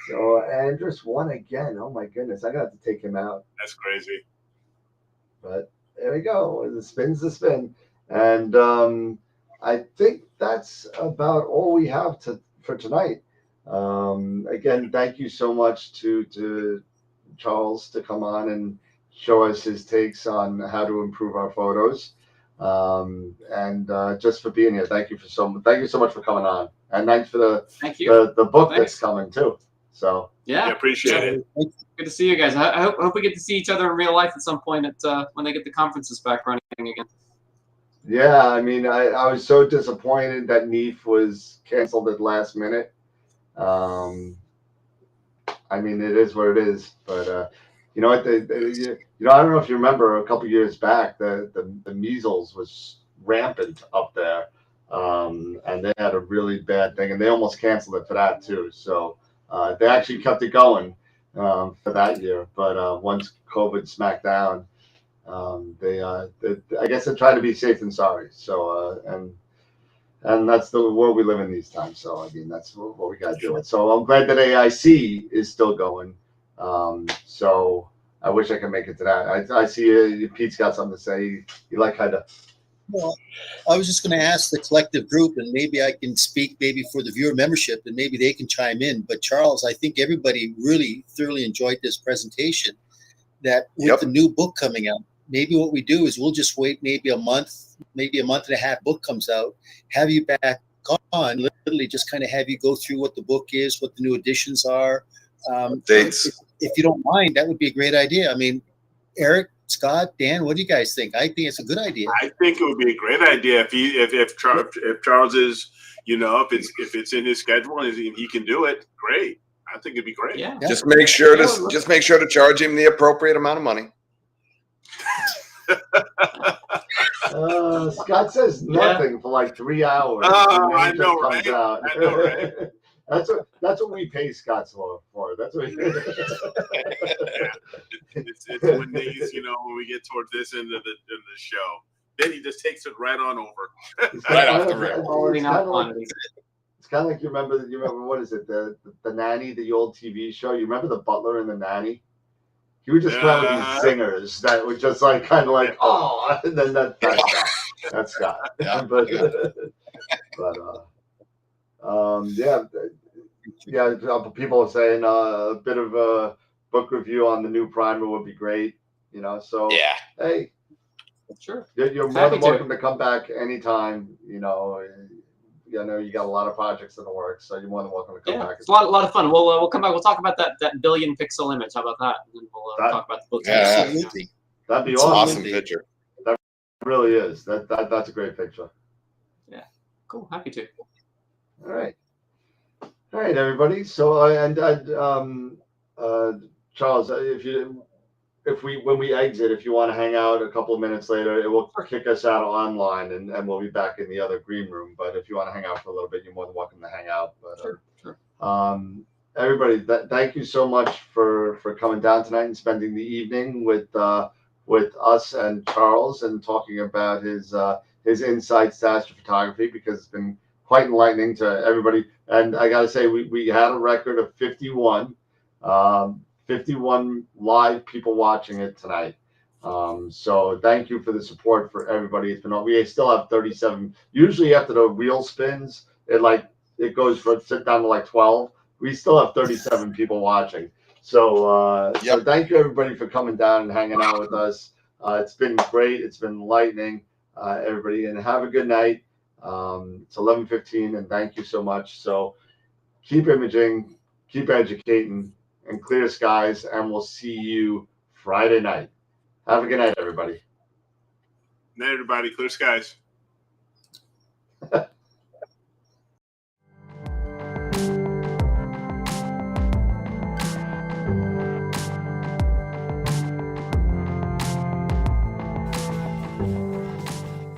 So Andrus won again. Oh my goodness, I got to take him out. That's crazy. But there we go. The spin's the spin. And I think that's about all we have for tonight. Again, thank you so much to Charles to come on and show us his takes on how to improve our photos. And just for being here. Thank you so much for coming on. And thanks for the book that's coming too. So yeah, appreciate it. Good to see you guys. I hope we get to see each other in real life at some point when they get the conferences back running again. Yeah, I mean, I was so disappointed that NEAF was canceled at last minute. I mean, it is what it is. But you know what? I don't know if you remember a couple years back, the measles was rampant up there, and they had a really bad thing, and they almost canceled it for that too. So they actually kept it going for that year, but once COVID smacked down, they I guess they tried to be safe and sorry. So and that's the world we live in these times. So I mean, that's what we got to do. So I'm glad that AIC is still going. So I wish I could make it to that. I see Pete's got something to say. You like kind of. Well, I was just going to ask the collective group, and maybe I can speak maybe for the viewer membership, and maybe they can chime in. But Charles, I think everybody really thoroughly enjoyed this presentation. That with the new book coming out, maybe what we do is we'll just wait maybe a month and a half. Book comes out, have you back on, literally just kind of have you go through what the book is, what the new additions are. Dates. If you don't mind, that would be a great idea. I mean, Eric, Scott, Dan, what do you guys think? I think it's a good idea. I think it would be a great idea if Charles is, if it's in his schedule and he can do it. Great. I think it'd be great. Yeah. Just make sure to charge him the appropriate amount of money. Scott says nothing for like 3 hours. Oh, I know, right? I know, right? That's what we pay Scott for. That's what. It's when these, when we get towards this end of the show, then he just takes it right on over. Right off the rip. It's kind of like you remember what is it, the Nanny, the old TV show. You remember the butler and the nanny? He would just come out with these singers that would just like kind of like, oh, and then that's Scott. Yeah. but people are saying a bit of a book review on the new primer would be great. So hey, sure, you're more than welcome to come back anytime. I know you got a lot of projects in the works, so you're more than welcome to come back. It's a lot of fun. We'll come back. We'll talk about that billion pixel image. How about that? And then we'll talk about the book. Absolutely. That'd be It's awesome. Awesome picture. That really is. That's a great picture. Yeah. Cool. Happy to. All right, everybody. So Charles, when we exit, if you want to hang out a couple of minutes later, it will kick us out online, and we'll be back in the other green room. But if you want to hang out for a little bit, you're more than welcome to hang out. But sure. Everybody, thank you so much for coming down tonight and spending the evening with us and Charles and talking about his insights to astrophotography, because it's been quite enlightening to everybody. And I got to say, we had a record of 51 live people watching it tonight. So thank you for the support for everybody. We still have 37. Usually after the wheel spins, it goes down to like 12. We still have 37 people watching. So so thank you everybody for coming down and hanging out with us. It's been great. It's been enlightening, everybody, and have a good night. It's 11:15, and thank you so much. So keep imaging, keep educating, and clear skies, and we'll see you Friday night. Have a good night, everybody. Night, everybody. Clear skies.